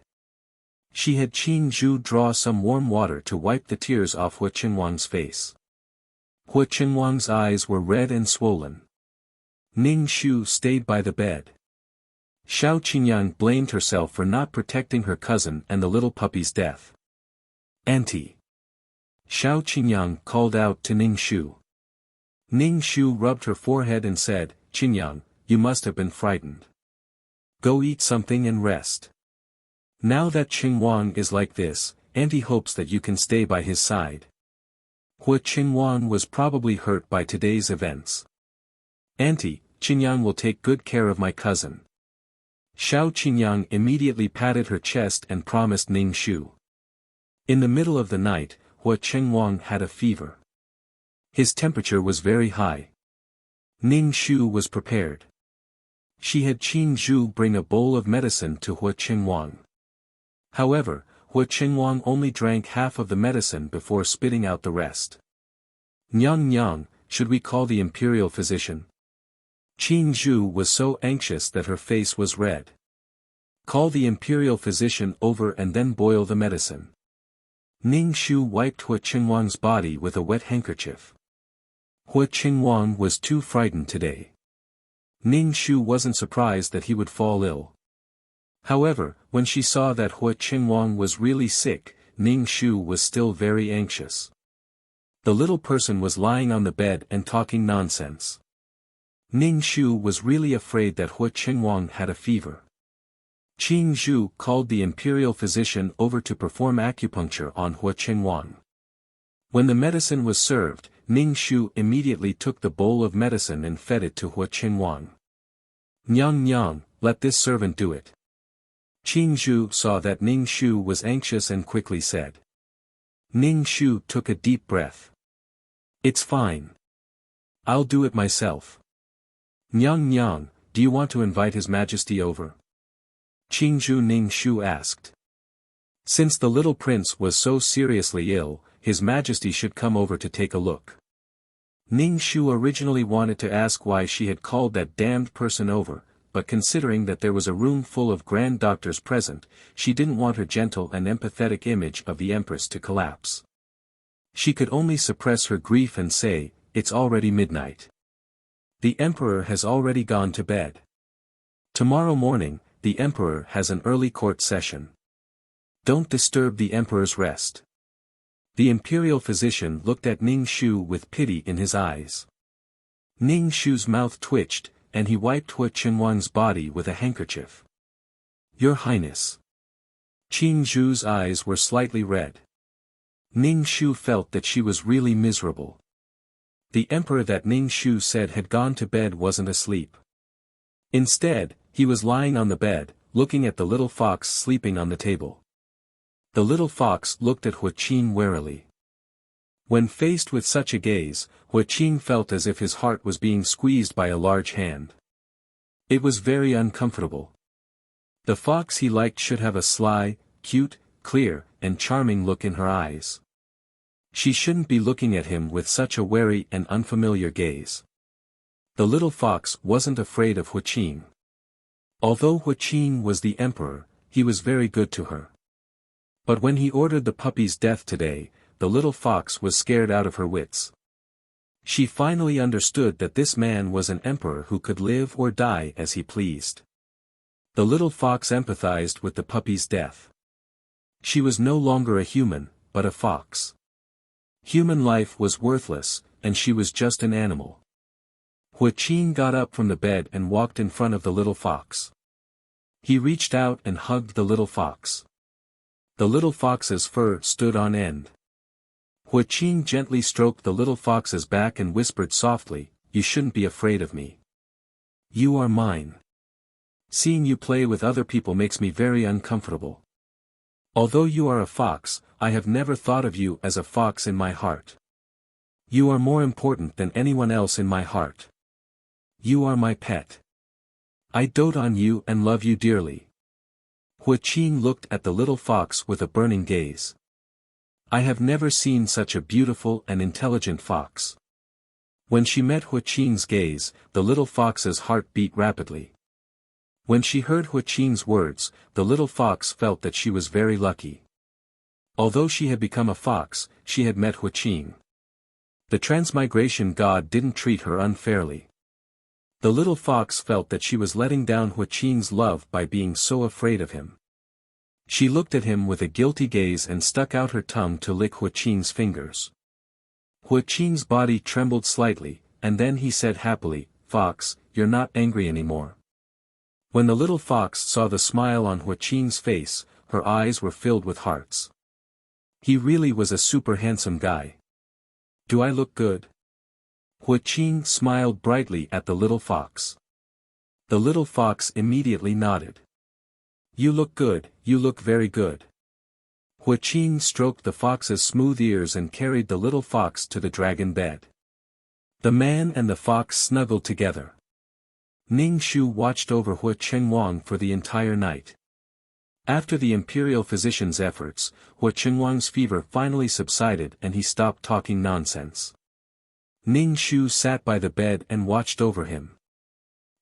She had Qing Zhu draw some warm water to wipe the tears off Hua Qingwang's face. Hua Qingwang's eyes were red and swollen. Ning Shu stayed by the bed. Xiao Qingyang blamed herself for not protecting her cousin and the little puppy's death. Auntie! Xiao Qingyang called out to Ning Shu. Ning Shu rubbed her forehead and said, "Qingyang, you must have been frightened. Go eat something and rest. Now that Qingwang is like this, Auntie hopes that you can stay by his side." Hua Qingwang was probably hurt by today's events. "Auntie, Qingyang will take good care of my cousin." Xiao Qingyang immediately patted her chest and promised Ning Shu. In the middle of the night, Hua Qingwang had a fever. His temperature was very high. Ning Shu was prepared. She had Qing Zhu bring a bowl of medicine to Hua Qingwang. However, Hua Qingwang only drank half of the medicine before spitting out the rest. "Nyang Nyang, should we call the imperial physician?" Qing Zhu was so anxious that her face was red. "Call the imperial physician over and then boil the medicine." Ning Shu wiped Hua Qingwang's body with a wet handkerchief. Hua Qingwang was too frightened today. Ning Shu wasn't surprised that he would fall ill. However, when she saw that Hua Qingwang was really sick, Ning Shu was still very anxious. The little person was lying on the bed and talking nonsense. Ning Shu was really afraid that Hua Qingwang had a fever. Qing Zhu called the imperial physician over to perform acupuncture on Hua Qingwang. When the medicine was served, Ning Shu immediately took the bowl of medicine and fed it to Hua Qingwang. "Nyang Nyang, let this servant do it." Qing Zhu saw that Ning Shu was anxious and quickly said. Ning Shu took a deep breath. "It's fine. I'll do it myself." "Nyang Nyang, do you want to invite His Majesty over?" Qing Zhu Ning Shu asked. Since the little prince was so seriously ill, His Majesty should come over to take a look. Ning Shu originally wanted to ask why she had called that damned person over, but considering that there was a room full of grand doctors present, she didn't want her gentle and empathetic image of the Empress to collapse. She could only suppress her grief and say, "It's already midnight. The Emperor has already gone to bed. Tomorrow morning, the Emperor has an early court session. Don't disturb the Emperor's rest." The imperial physician looked at Ning Shu with pity in his eyes. Ning Shu's mouth twitched, and he wiped Hua Qinhuang's body with a handkerchief. Your Highness. Qing Zhu's eyes were slightly red. Ning Shu felt that she was really miserable. The emperor that Ning Shu said had gone to bed wasn't asleep. Instead, he was lying on the bed, looking at the little fox sleeping on the table. The little fox looked at Hua Qin warily. When faced with such a gaze, Hua Qin felt as if his heart was being squeezed by a large hand. It was very uncomfortable. The fox he liked should have a sly, cute, clear, and charming look in her eyes. She shouldn't be looking at him with such a wary and unfamiliar gaze. The little fox wasn't afraid of Hua Qin. Although Hua Qin was the emperor, he was very good to her. But when he ordered the puppy's death today, the little fox was scared out of her wits. She finally understood that this man was an emperor who could live or die as he pleased. The little fox empathized with the puppy's death. She was no longer a human, but a fox. Human life was worthless, and she was just an animal. Hua Qin got up from the bed and walked in front of the little fox. He reached out and hugged the little fox. The little fox's fur stood on end. Hua Qin gently stroked the little fox's back and whispered softly, "You shouldn't be afraid of me. You are mine. Seeing you play with other people makes me very uncomfortable. Although you are a fox, I have never thought of you as a fox in my heart. You are more important than anyone else in my heart. You are my pet. I dote on you and love you dearly." Hua Qin looked at the little fox with a burning gaze. I have never seen such a beautiful and intelligent fox. When she met Hua Qin's gaze, the little fox's heart beat rapidly. When she heard Hua Qin's words, the little fox felt that she was very lucky. Although she had become a fox, she had met Hua Qin. The Transmigration god didn't treat her unfairly. The little fox felt that she was letting down Hua Qin's love by being so afraid of him. She looked at him with a guilty gaze and stuck out her tongue to lick Hua Qin's fingers. Hua Qin's body trembled slightly, and then he said happily, "Fox, you're not angry anymore." When the little fox saw the smile on Hua Qin's face, her eyes were filled with hearts. He really was a super handsome guy. Do I look good? Hua Qin smiled brightly at the little fox. The little fox immediately nodded. You look good, you look very good. Hua Qin stroked the fox's smooth ears and carried the little fox to the dragon bed. The man and the fox snuggled together. Ning Shu watched over Hua Qinhuang for the entire night. After the imperial physician's efforts, Hua Qinhuang's fever finally subsided and he stopped talking nonsense. Ning Shu sat by the bed and watched over him.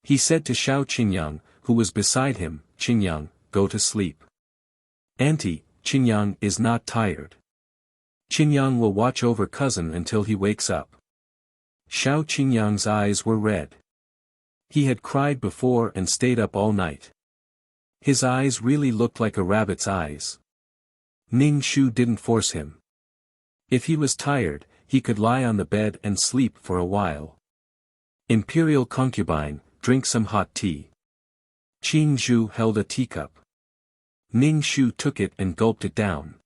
He said to Xiao Qingyang, who was beside him, "Qingyang, go to sleep. Auntie, Qingyang is not tired. Qingyang will watch over cousin until he wakes up." Xiao Qingyang's eyes were red. He had cried before and stayed up all night. His eyes really looked like a rabbit's eyes. Ning Shu didn't force him. If he was tired, he could lie on the bed and sleep for a while. Imperial concubine, drink some hot tea. Qing Zhu held a teacup. Ning Shu took it and gulped it down.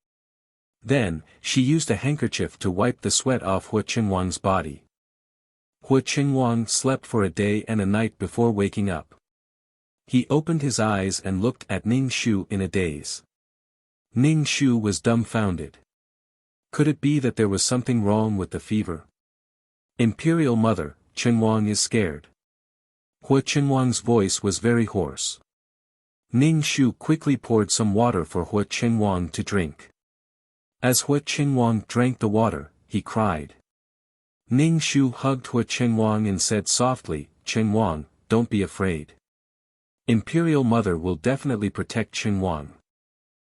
Then, she used a handkerchief to wipe the sweat off Hua Qinhuang's body. Hua Qinhuang slept for a day and a night before waking up. He opened his eyes and looked at Ning Shu in a daze. Ning Shu was dumbfounded. Could it be that there was something wrong with the fever? Imperial mother, Qinhuang is scared. Hua Qinhuang's voice was very hoarse. Ning Shu quickly poured some water for Hua Qinhuang to drink. As Hua Qinhuang drank the water, he cried. Ning Shu hugged Hua Qinhuang and said softly, "Qinhuang, don't be afraid. Imperial mother will definitely protect Qinhuang.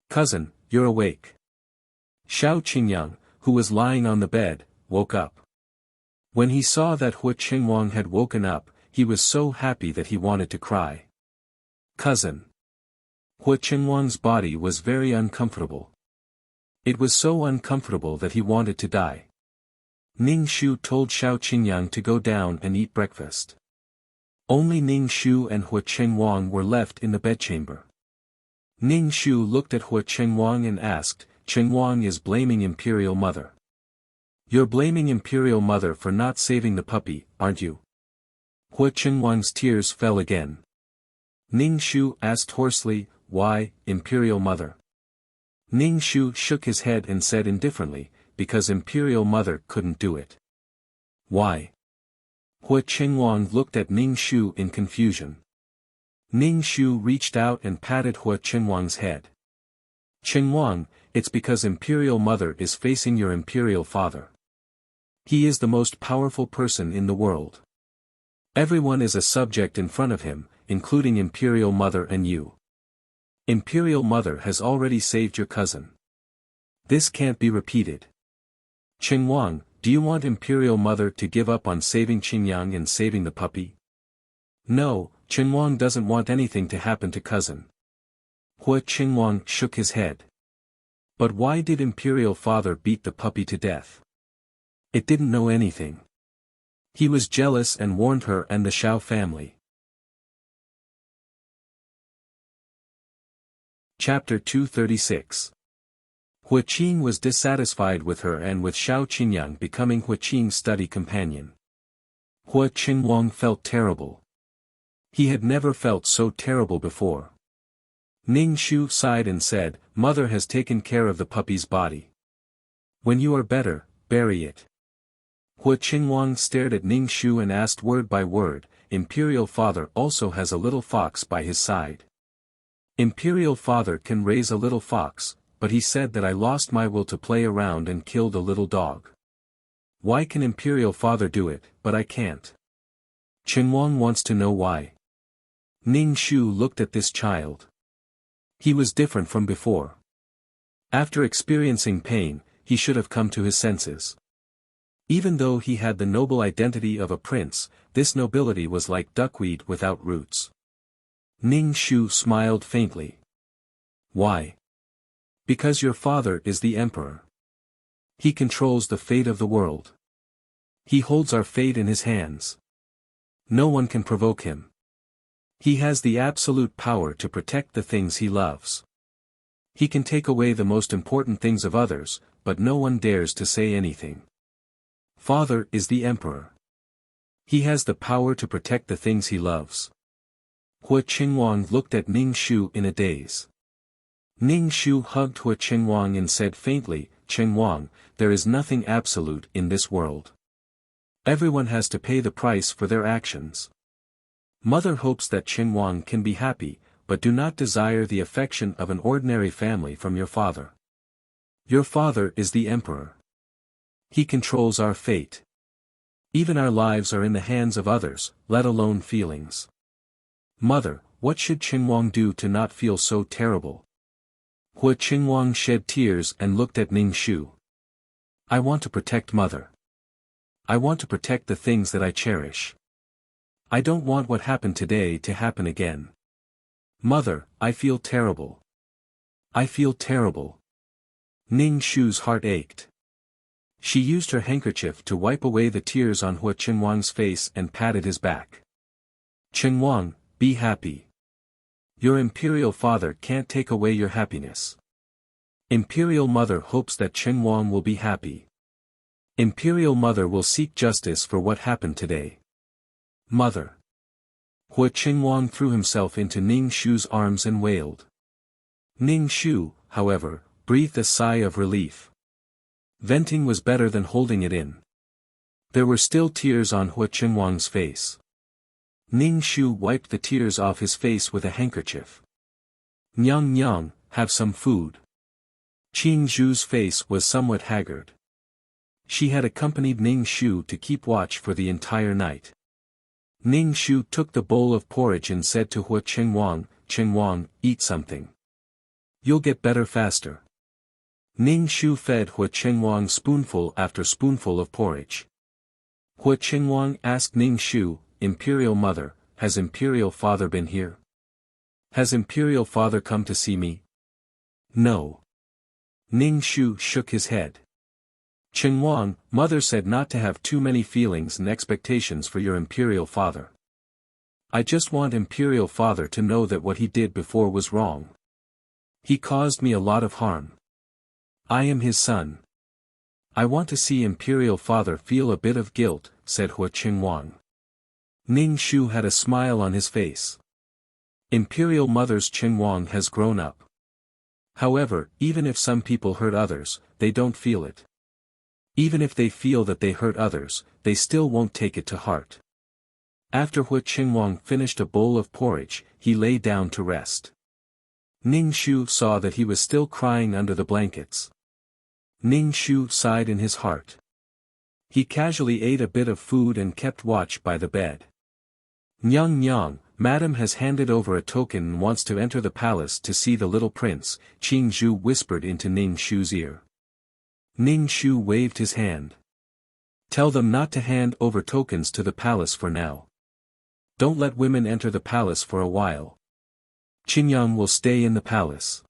Cousin, you're awake." Xiao Qingyang, who was lying on the bed, woke up. When he saw that Hua Qinhuang had woken up, he was so happy that he wanted to cry. Cousin. Hua Qinhuang's body was very uncomfortable. It was so uncomfortable that he wanted to die. Ning Shu told Xiao Qingyang to go down and eat breakfast. Only Ning Shu and Hua Qingwang were left in the bedchamber. Ning Shu looked at Hua Qingwang and asked, "Qingwang is blaming Imperial Mother. You're blaming Imperial Mother for not saving the puppy, aren't you?" Hua Qingwang's tears fell again. Ning Shu asked hoarsely, "Why, Imperial Mother?" Ning Shu shook his head and said indifferently, "Because Imperial Mother couldn't do it." "Why?" Hua Qingwang looked at Ning Shu in confusion. Ning Shu reached out and patted Hua Qingwang's head. "Qingwang, it's because Imperial Mother is facing your Imperial Father. He is the most powerful person in the world. Everyone is a subject in front of him, including Imperial Mother and you. Imperial Mother has already saved your cousin. This can't be repeated. Qingwang, do you want Imperial Mother to give up on saving Qingyang and saving the puppy?" "No, Qingwang doesn't want anything to happen to cousin." Hua Qingwang shook his head. "But why did Imperial Father beat the puppy to death? It didn't know anything. He was jealous and warned her and the Xiao family." Chapter 236. Hua Qing was dissatisfied with her and with Xiao Qingyang becoming Hua Qing's study companion. Hua Qingwang felt terrible. He had never felt so terrible before. Ning Shu sighed and said, "Mother has taken care of the puppy's body. When you are better, bury it." Hua Qingwang stared at Ning Shu and asked word by word, "Imperial Father also has a little fox by his side. Imperial Father can raise a little fox, but he said that I lost my will to play around and killed a little dog. Why can Imperial Father do it, but I can't? Qingwang wants to know why." Ning Shu looked at this child. He was different from before. After experiencing pain, he should have come to his senses. Even though he had the noble identity of a prince, this nobility was like duckweed without roots. Ning Shu smiled faintly. "Why?" "Because your father is the emperor. He controls the fate of the world. He holds our fate in his hands. No one can provoke him. He has the absolute power to protect the things he loves. He can take away the most important things of others, but no one dares to say anything. Father is the emperor. He has the power to protect the things he loves." Hua Qingwang looked at Ning Shu in a daze. Ning Shu hugged Hua Qingwang and said faintly, "Qingwang, there is nothing absolute in this world. Everyone has to pay the price for their actions. Mother hopes that Qingwang can be happy, but do not desire the affection of an ordinary family from your father. Your father is the emperor. He controls our fate. Even our lives are in the hands of others, let alone feelings. Mother, what should Qingwang do to not feel so terrible?" Hua Qingwang shed tears and looked at Ning Shu. "I want to protect Mother. I want to protect the things that I cherish. I don't want what happened today to happen again. Mother, I feel terrible. I feel terrible." Ning Shu's heart ached. She used her handkerchief to wipe away the tears on Hua Qingwang's face and patted his back. "Qingwang, be happy. Your Imperial Father can't take away your happiness. Imperial Mother hopes that Qingwang will be happy. Imperial Mother will seek justice for what happened today. Mother." Hua Qingwang threw himself into Ning Shu's arms and wailed. Ning Shu, however, breathed a sigh of relief. Venting was better than holding it in. There were still tears on Hua Qingwang's face. Ning Shu wiped the tears off his face with a handkerchief. "Nyang Nyang, have some food." Qing Zhu's face was somewhat haggard. She had accompanied Ning Shu to keep watch for the entire night. Ning Shu took the bowl of porridge and said to Hua Qingwang, "Qingwang, eat something. You'll get better faster." Ning Shu fed Hua Qingwang spoonful after spoonful of porridge. Hua Qingwang asked Ning Shu, "Imperial Mother, has Imperial Father been here? Has Imperial Father come to see me?" "No." Ning Shu shook his head. Qinhuang, mother said not to have too many feelings and expectations for your imperial father. I just want imperial father to know that what he did before was wrong. He caused me a lot of harm. I am his son. I want to see imperial father feel a bit of guilt, said Qinhuang. Ning Shu had a smile on his face. Imperial mother's Qinhuang has grown up. However, even if some people hurt others, they don't feel it. Even if they feel that they hurt others, they still won't take it to heart. After Qinhuang finished a bowl of porridge, he lay down to rest. Ning Shu saw that he was still crying under the blankets. Ning Shu sighed in his heart. He casually ate a bit of food and kept watch by the bed. Nyang Nyang, Madam has handed over a token and wants to enter the palace to see the little prince, Qing Zhu whispered into Ning Shu's ear. Ning Shu waved his hand. Tell them not to hand over tokens to the palace for now. Don't let women enter the palace for a while. Qingyang will stay in the palace.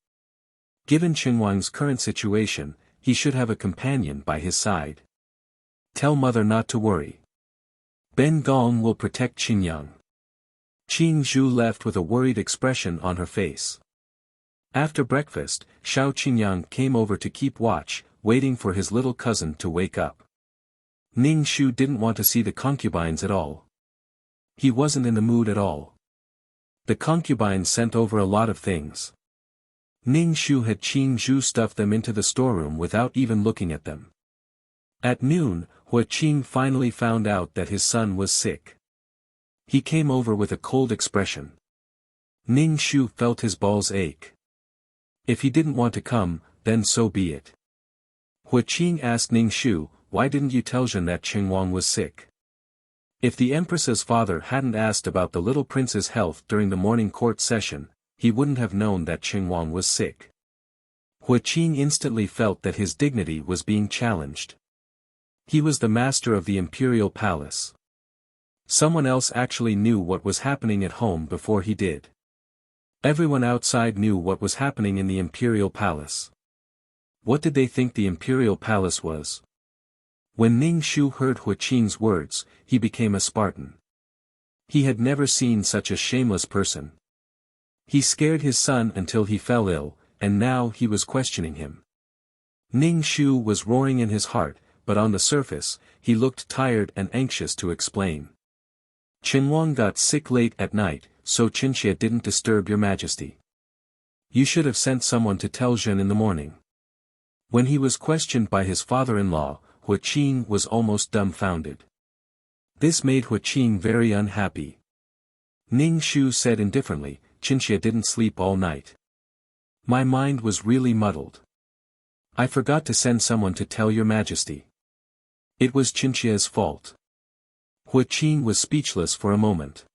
Given Qinhuang's current situation, he should have a companion by his side. Tell mother not to worry. Ben Gong will protect Qingyang. Qing Zhu left with a worried expression on her face. After breakfast, Xiao Qingyang came over to keep watch, waiting for his little cousin to wake up. Ning Shu didn't want to see the concubines at all. He wasn't in the mood at all. The concubines sent over a lot of things. Ning Shu had Qing Zhu stuff them into the storeroom without even looking at them. At noon, Qing finally found out that his son was sick. He came over with a cold expression. Ning Shu felt his balls ache. If he didn't want to come, then so be it. Qing asked Ning Shu, why didn't you tell Zhen that Qinhuang was sick? If the empress's father hadn't asked about the little prince's health during the morning court session, he wouldn't have known that Qinhuang was sick. Qing instantly felt that his dignity was being challenged. He was the master of the imperial palace. Someone else actually knew what was happening at home before he did. Everyone outside knew what was happening in the imperial palace. What did they think the imperial palace was? When Ning Shu heard Qing's words, he became a Spartan. He had never seen such a shameless person. He scared his son until he fell ill, and now he was questioning him. Ning Shu was roaring in his heart, but on the surface, he looked tired and anxious to explain. Qinhuang got sick late at night, so Qinxie didn't disturb your majesty. You should have sent someone to tell Zhen in the morning. When he was questioned by his father-in-law, Qing was almost dumbfounded. This made Qing very unhappy. Ning Shu said indifferently, Qinxie didn't sleep all night. My mind was really muddled. I forgot to send someone to tell your majesty. It was Qinxie's fault. Qing was speechless for a moment.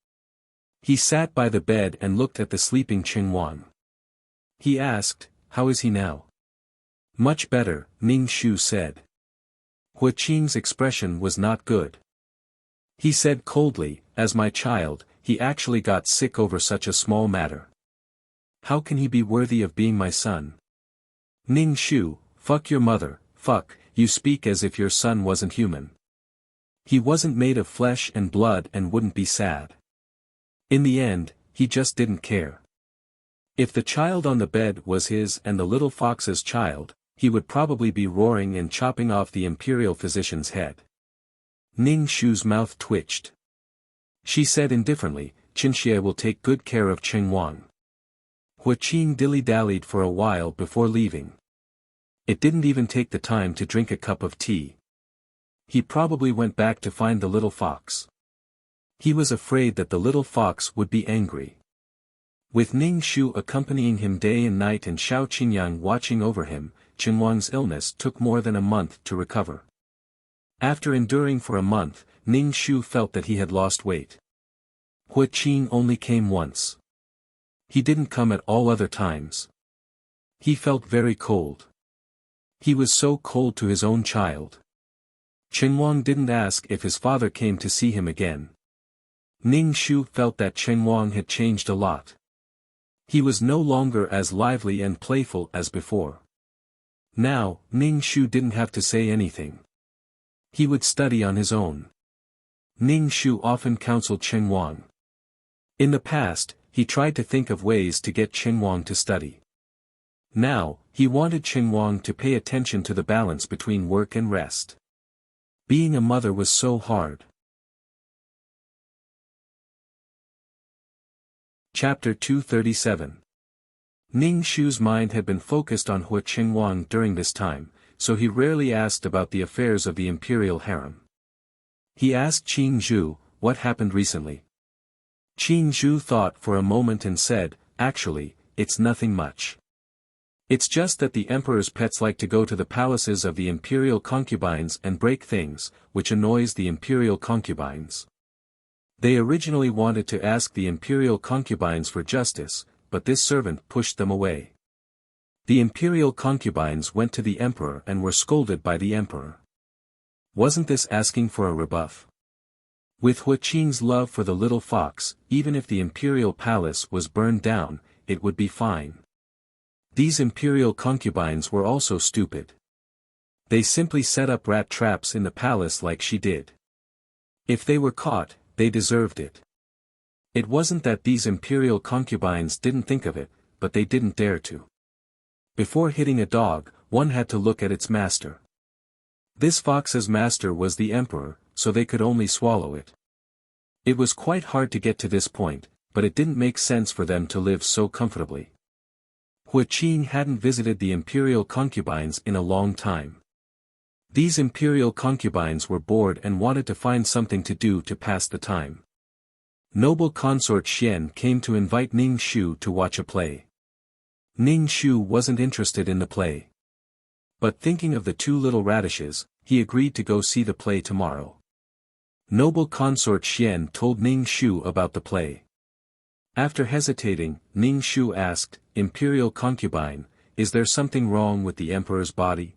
He sat by the bed and looked at the sleeping Qinhuang. He asked, how is he now? Much better, Ning Shu said. Qing's expression was not good. He said coldly, as my child, he actually got sick over such a small matter. How can he be worthy of being my son? Ning Shu, fuck your mother, fuck, you speak as if your son wasn't human. He wasn't made of flesh and blood and wouldn't be sad. In the end, he just didn't care. If the child on the bed was his and the little fox's child, he would probably be roaring and chopping off the imperial physician's head. Ning Shu's mouth twitched. She said indifferently, Qinxie will take good care of Qinhuang. Qing dilly-dallied for a while before leaving. It didn't even take the time to drink a cup of tea. He probably went back to find the little fox. He was afraid that the little fox would be angry. With Ning Shu accompanying him day and night and Xiao Qingyang watching over him, Qinhuang's illness took more than a month to recover. After enduring for a month, Ning Shu felt that he had lost weight. Qing only came once. He didn't come at all other times. He felt very cold. He was so cold to his own child. Qinhuang didn't ask if his father came to see him again. Ning Shu felt that Qinhuang had changed a lot. He was no longer as lively and playful as before. Now, Ning Shu didn't have to say anything. He would study on his own. Ning Shu often counseled Chen Wang. In the past, he tried to think of ways to get Chen Wang to study. Now, he wanted Chen Wang to pay attention to the balance between work and rest. Being a mother was so hard. Chapter 237. Ning Shu's mind had been focused on Hua Qingwang during this time, so he rarely asked about the affairs of the imperial harem. He asked Qin Zhu, what happened recently? Qin Zhu thought for a moment and said, actually, it's nothing much. It's just that the emperor's pets like to go to the palaces of the imperial concubines and break things, which annoys the imperial concubines. They originally wanted to ask the imperial concubines for justice, but this servant pushed them away. The imperial concubines went to the emperor and were scolded by the emperor. Wasn't this asking for a rebuff? With Hua Qing's love for the little fox, even if the imperial palace was burned down, it would be fine. These imperial concubines were also stupid. They simply set up rat traps in the palace like she did. If they were caught, they deserved it. It wasn't that these imperial concubines didn't think of it, but they didn't dare to. Before hitting a dog, one had to look at its master. This fox's master was the emperor, so they could only swallow it. It was quite hard to get to this point, but it didn't make sense for them to live so comfortably. Hua Qing hadn't visited the imperial concubines in a long time. These imperial concubines were bored and wanted to find something to do to pass the time. Noble consort Xian came to invite Ning Shu to watch a play. Ning Shu wasn't interested in the play. But thinking of the two little radishes, he agreed to go see the play tomorrow. Noble consort Xian told Ning Shu about the play. After hesitating, Ning Shu asked, Imperial concubine, is there something wrong with the emperor's body?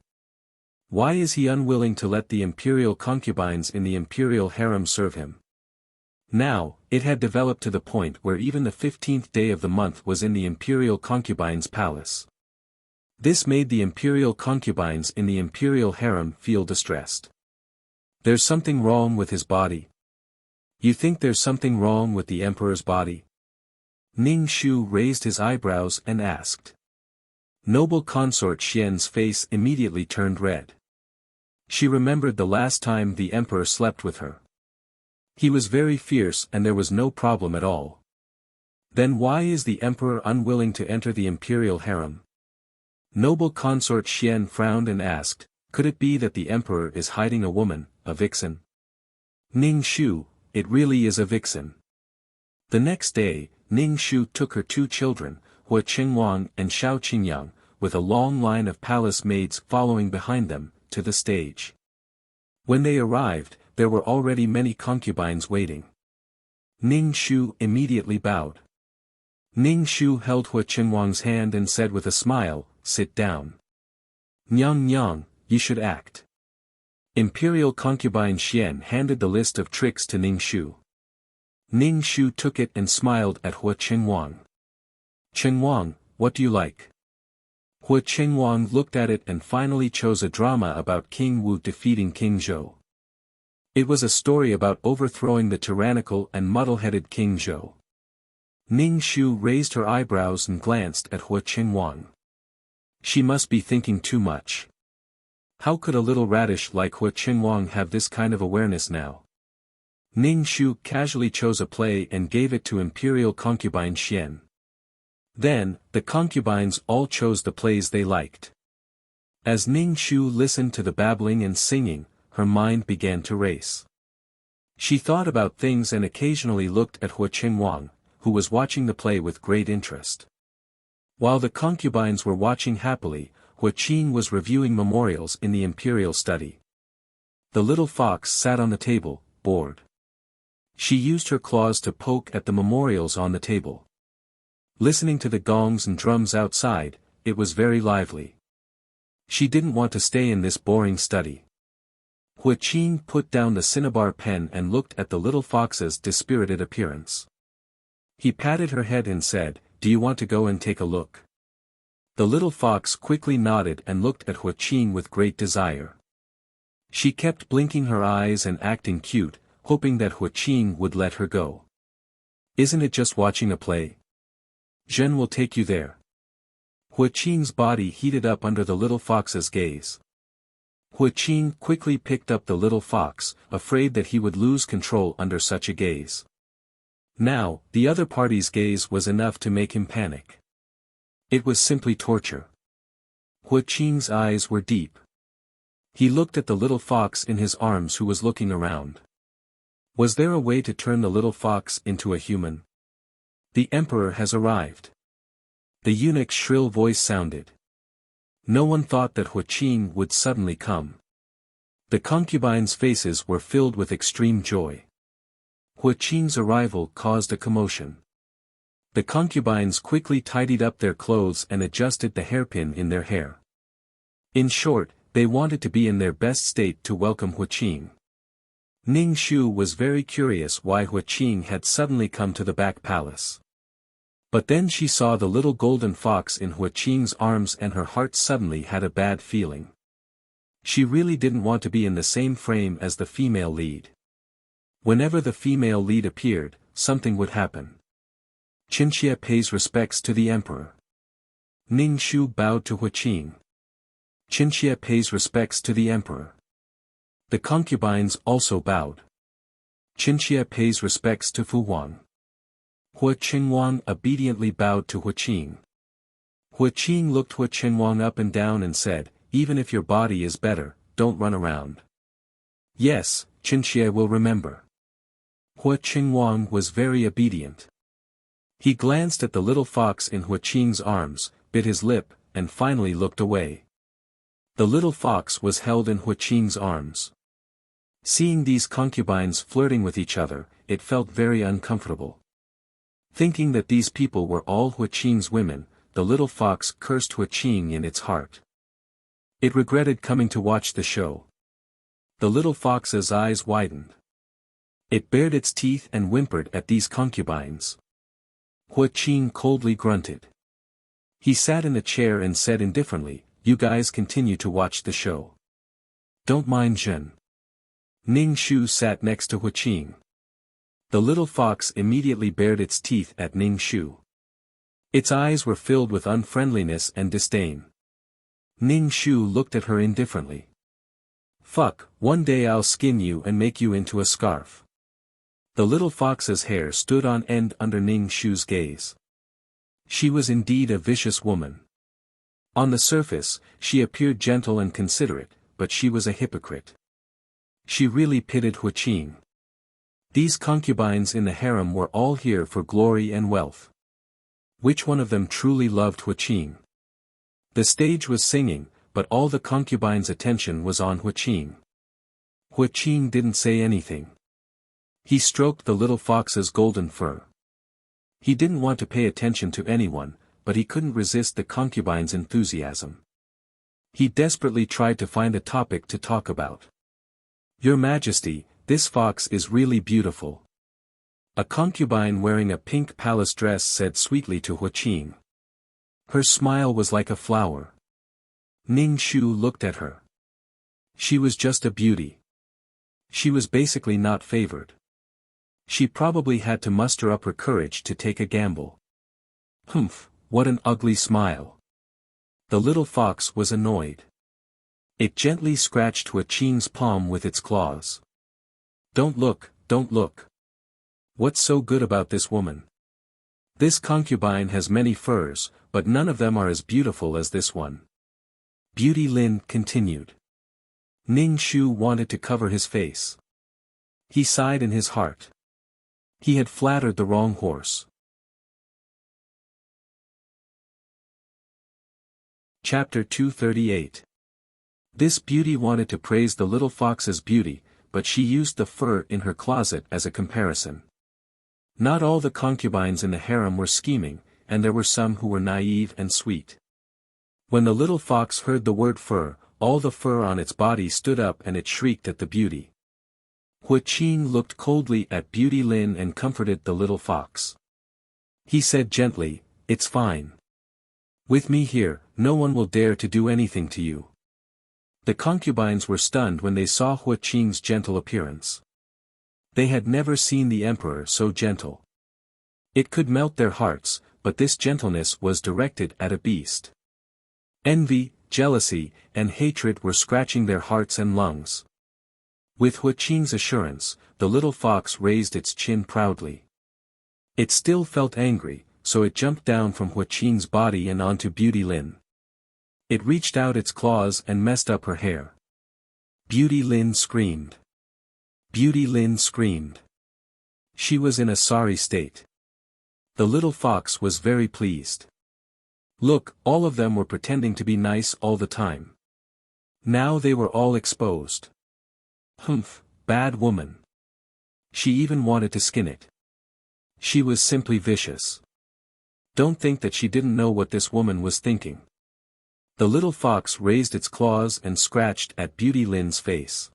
Why is he unwilling to let the imperial concubines in the imperial harem serve him? Now, it had developed to the point where even the 15th day of the month was in the imperial concubine's palace. This made the imperial concubines in the imperial harem feel distressed. There's something wrong with his body? You think there's something wrong with the emperor's body? Ning Shu raised his eyebrows and asked. Noble consort Xian's face immediately turned red. She remembered the last time the emperor slept with her. He was very fierce and there was no problem at all. Then why is the emperor unwilling to enter the imperial harem? Noble consort Xian frowned and asked, could it be that the emperor is hiding a woman, a vixen? Ning Shu, it really is a vixen. The next day, Ning Shu took her two children, Hua Qingwang and Xiao Qingyang, with a long line of palace maids following behind them, to the stage. When they arrived, there were already many concubines waiting. Ning Shu immediately bowed. Ning Shu held Hua Qingwang's hand and said with a smile, sit down. Nyang Nyang, you should act. Imperial concubine Xian handed the list of tricks to Ning Shu. Ning Shu took it and smiled at Hua Qingwang. Qingwang, what do you like? Hua Qingwang looked at it and finally chose a drama about King Wu defeating King Zhou. It was a story about overthrowing the tyrannical and muddle-headed King Zhou. Ning Shu raised her eyebrows and glanced at Hua Qingwang. She must be thinking too much. How could a little radish like Hua Qingwang have this kind of awareness now? Ning Shu casually chose a play and gave it to Imperial concubine Xian. Then, the concubines all chose the plays they liked. As Ning Shu listened to the babbling and singing, her mind began to race. She thought about things and occasionally looked at Hua Qingwang, who was watching the play with great interest. While the concubines were watching happily, Hua Qing was reviewing memorials in the imperial study. The little fox sat on the table, bored. She used her claws to poke at the memorials on the table. Listening to the gongs and drums outside, it was very lively. She didn't want to stay in this boring study. Hua Qing put down the cinnabar pen and looked at the little fox's dispirited appearance. He patted her head and said, do you want to go and take a look? The little fox quickly nodded and looked at Huaqing with great desire. She kept blinking her eyes and acting cute, hoping that Huaqing would let her go. Isn't it just watching a play? Zhen will take you there. Huaqing's body heated up under the little fox's gaze. Huaqing quickly picked up the little fox, afraid that he would lose control under such a gaze. Now, the other party's gaze was enough to make him panic. It was simply torture. Huaqing's eyes were deep. He looked at the little fox in his arms who was looking around. Was there a way to turn the little fox into a human? The emperor has arrived. The eunuch's shrill voice sounded. No one thought that Huaqing would suddenly come. The concubines' faces were filled with extreme joy. Huaqing's arrival caused a commotion. The concubines quickly tidied up their clothes and adjusted the hairpin in their hair. In short, they wanted to be in their best state to welcome Huaqing. Ning Shu was very curious why Huaqing had suddenly come to the back palace. But then she saw the little golden fox in Huaqing's arms and her heart suddenly had a bad feeling. She really didn't want to be in the same frame as the female lead. Whenever the female lead appeared, something would happen. Qinxie pays respects to the emperor. Ning Shu bowed to Huaqing. Qinxie pays respects to the emperor. The concubines also bowed. Qinxie pays respects to Fu Wang. Hua Qinhuang obediently bowed to Huaqing. Huaqing looked Hua Qinhuang up and down and said, even if your body is better, don't run around. Yes, Qinxie will remember. Hua Qinhuang was very obedient. He glanced at the little fox in Huaqing's arms, bit his lip, and finally looked away. The little fox was held in Huaqing's arms. Seeing these concubines flirting with each other, it felt very uncomfortable. Thinking that these people were all Huaqing's women, the little fox cursed Huaqing in its heart. It regretted coming to watch the show. The little fox's eyes widened. It bared its teeth and whimpered at these concubines. Huaqing coldly grunted. He sat in a chair and said indifferently, you guys continue to watch the show. Don't mind Zhen. Ning Shu sat next to Huaqing. The little fox immediately bared its teeth at Ning Shu. Its eyes were filled with unfriendliness and disdain. Ning Shu looked at her indifferently. Fuck, one day I'll skin you and make you into a scarf. The little fox's hair stood on end under Ning Shu's gaze. She was indeed a vicious woman. On the surface, she appeared gentle and considerate, but she was a hypocrite. She really pitied Huaqing. These concubines in the harem were all here for glory and wealth. Which one of them truly loved Huaqing? The stage was singing, but all the concubines' attention was on Huaqing. Huaqing didn't say anything. He stroked the little fox's golden fur. He didn't want to pay attention to anyone, but he couldn't resist the concubine's enthusiasm. He desperately tried to find a topic to talk about. Your Majesty, this fox is really beautiful. A concubine wearing a pink palace dress said sweetly to Huaqing. Her smile was like a flower. Ning Shu looked at her. She was just a beauty. She was basically not favored. She probably had to muster up her courage to take a gamble. Humph, what an ugly smile. The little fox was annoyed. It gently scratched Huaqing's palm with its claws. Don't look, don't look. What's so good about this woman? This concubine has many furs, but none of them are as beautiful as this one. Beauty Lin continued. Ning Shu wanted to cover his face. He sighed in his heart. He had flattered the wrong horse. Chapter 238. This beauty wanted to praise the little fox's beauty, but she used the fur in her closet as a comparison. Not all the concubines in the harem were scheming, and there were some who were naive and sweet. When the little fox heard the word fur, all the fur on its body stood up and it shrieked at the beauty. Huaqing looked coldly at Beauty Lin and comforted the little fox. He said gently, "It's fine. With me here, no one will dare to do anything to you. The concubines were stunned when they saw Hua Qing's gentle appearance. They had never seen the emperor so gentle. It could melt their hearts, but this gentleness was directed at a beast. Envy, jealousy, and hatred were scratching their hearts and lungs. With Hua Qing's assurance, the little fox raised its chin proudly. It still felt angry, so it jumped down from Hua Qing's body and onto Beauty Lin. It reached out its claws and messed up her hair. Beauty Lin screamed. Beauty Lin screamed. She was in a sorry state. The little fox was very pleased. Look, all of them were pretending to be nice all the time. Now they were all exposed. Humph, bad woman. She even wanted to skin it. She was simply vicious. Don't think that she didn't know what this woman was thinking. The little fox raised its claws and scratched at Beauty Lin's face.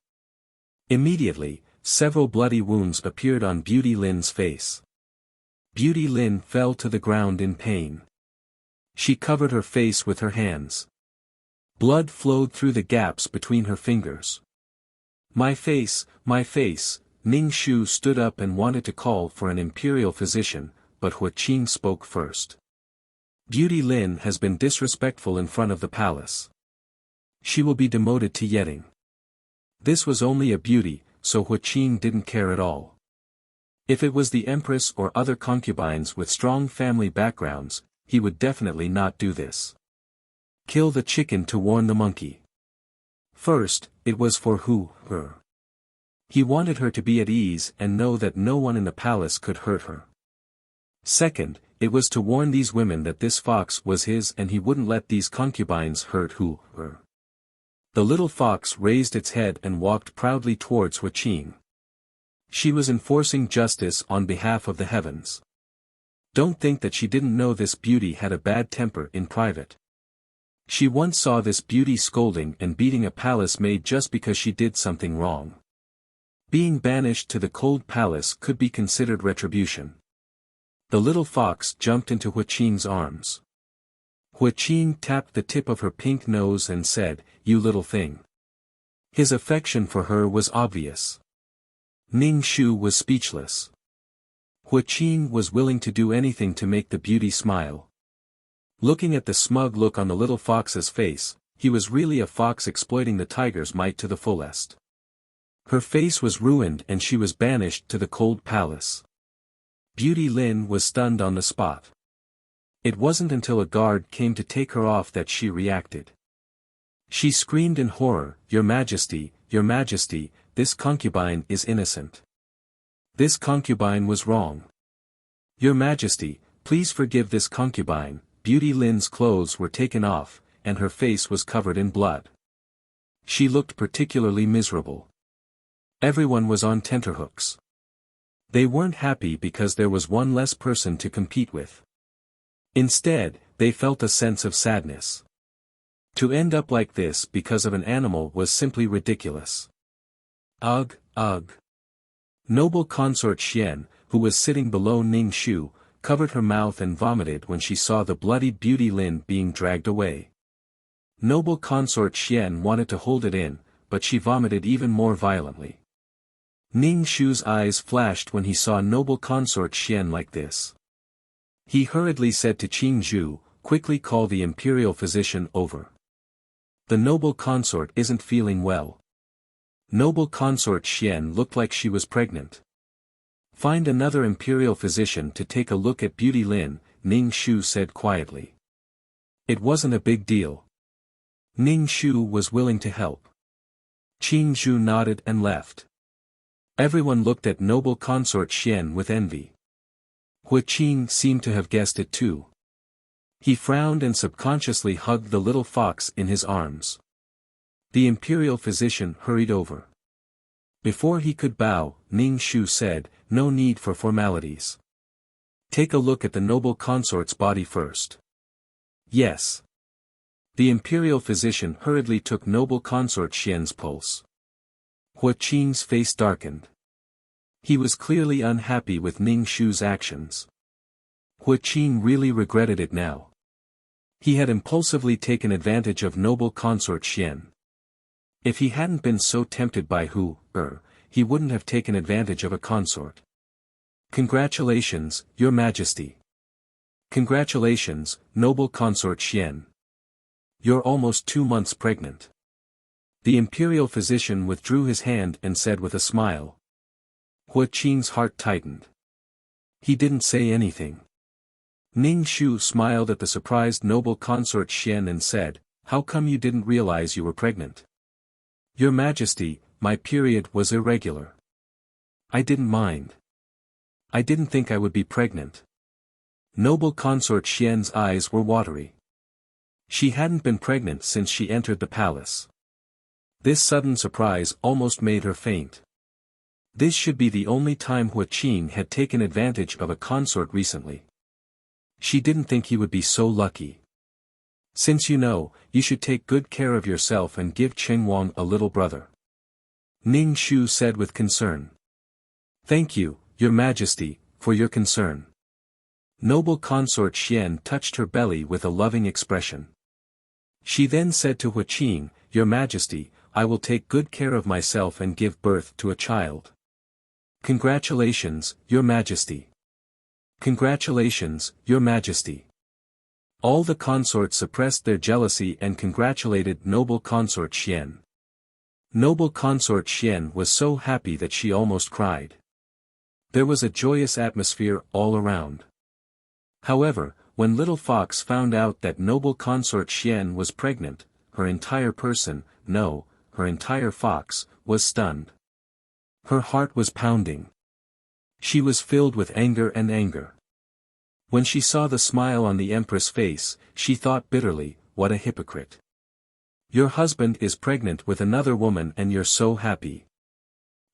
Immediately, several bloody wounds appeared on Beauty Lin's face. Beauty Lin fell to the ground in pain. She covered her face with her hands. Blood flowed through the gaps between her fingers. My face, Ning Shu stood up and wanted to call for an imperial physician, but Hua Qing spoke first. Beauty Lin has been disrespectful in front of the palace. She will be demoted to Yeting. This was only a beauty, so Hua Qing didn't care at all. If it was the empress or other concubines with strong family backgrounds, he would definitely not do this. Kill the chicken to warn the monkey. First, it was for her. He wanted her to be at ease and know that no one in the palace could hurt her. Second, it was to warn these women that this fox was his and he wouldn't let these concubines hurt her. The little fox raised its head and walked proudly towards Hua Qing. She was enforcing justice on behalf of the heavens. Don't think that she didn't know this beauty had a bad temper in private. She once saw this beauty scolding and beating a palace maid just because she did something wrong. Being banished to the cold palace could be considered retribution. The little fox jumped into Hua Qing's arms. Hua Qing tapped the tip of her pink nose and said, "You little thing." His affection for her was obvious. Ning Shu was speechless. Hua Qing was willing to do anything to make the beauty smile. Looking at the smug look on the little fox's face, he was really a fox exploiting the tiger's might to the fullest. Her face was ruined and she was banished to the cold palace. Beauty Lin was stunned on the spot. It wasn't until a guard came to take her off that she reacted. She screamed in horror, Your Majesty, this concubine is innocent. This concubine was wrong. Your Majesty, please forgive this concubine." Beauty Lin's clothes were taken off, and her face was covered in blood. She looked particularly miserable. Everyone was on tenterhooks. They weren't happy because there was one less person to compete with. Instead, they felt a sense of sadness. To end up like this because of an animal was simply ridiculous. Ugh, ugh. Noble consort Xian, who was sitting below Ning Shu, covered her mouth and vomited when she saw the bloody Beauty Lin being dragged away. Noble consort Xian wanted to hold it in, but she vomited even more violently. Ning Shu's eyes flashed when he saw noble consort Xian like this. He hurriedly said to Qing Zhu, "Quickly call the imperial physician over. The noble consort isn't feeling well." Noble consort Xian looked like she was pregnant. "Find another imperial physician to take a look at Beauty Lin," Ning Shu said quietly. It wasn't a big deal. Ning Shu was willing to help. Qing Zhu nodded and left. Everyone looked at noble consort Xian with envy. Hua Qing seemed to have guessed it too. He frowned and subconsciously hugged the little fox in his arms. The imperial physician hurried over. Before he could bow, Ning Shu said, "No need for formalities. Take a look at the noble consort's body first." "Yes." The imperial physician hurriedly took noble consort Xian's pulse. Hua Qing's face darkened. He was clearly unhappy with Ning Shu's actions. Hua Qing really regretted it now. He had impulsively taken advantage of noble consort Xian. If he hadn't been so tempted by he wouldn't have taken advantage of a consort. Congratulations, Your Majesty. Congratulations, noble consort Xian. You're almost 2 months pregnant. The imperial physician withdrew his hand and said with a smile. Hua Qing's heart tightened. He didn't say anything. Ning Shu smiled at the surprised noble consort Xian and said, "How come you didn't realize you were pregnant?" "Your Majesty, my period was irregular. I didn't mind. I didn't think I would be pregnant." Noble consort Xian's eyes were watery. She hadn't been pregnant since she entered the palace. This sudden surprise almost made her faint. This should be the only time Hua Qing had taken advantage of a consort recently. She didn't think he would be so lucky. "Since you know, you should take good care of yourself and give Chengwang a little brother," Ning Shu said with concern. "Thank you, Your Majesty, for your concern." Noble consort Xian touched her belly with a loving expression. She then said to Hua Qing, "Your Majesty, I will take good care of myself and give birth to a child." "Congratulations, Your Majesty." "Congratulations, Your Majesty." All the consorts suppressed their jealousy and congratulated noble consort Xian. Noble consort Xian was so happy that she almost cried. There was a joyous atmosphere all around. However, when little Fox found out that noble consort Xian was pregnant, her entire person, no, her entire fox, was stunned. Her heart was pounding. She was filled with anger. When she saw the smile on the Empress' face, she thought bitterly, what a hypocrite. Your husband is pregnant with another woman and you're so happy.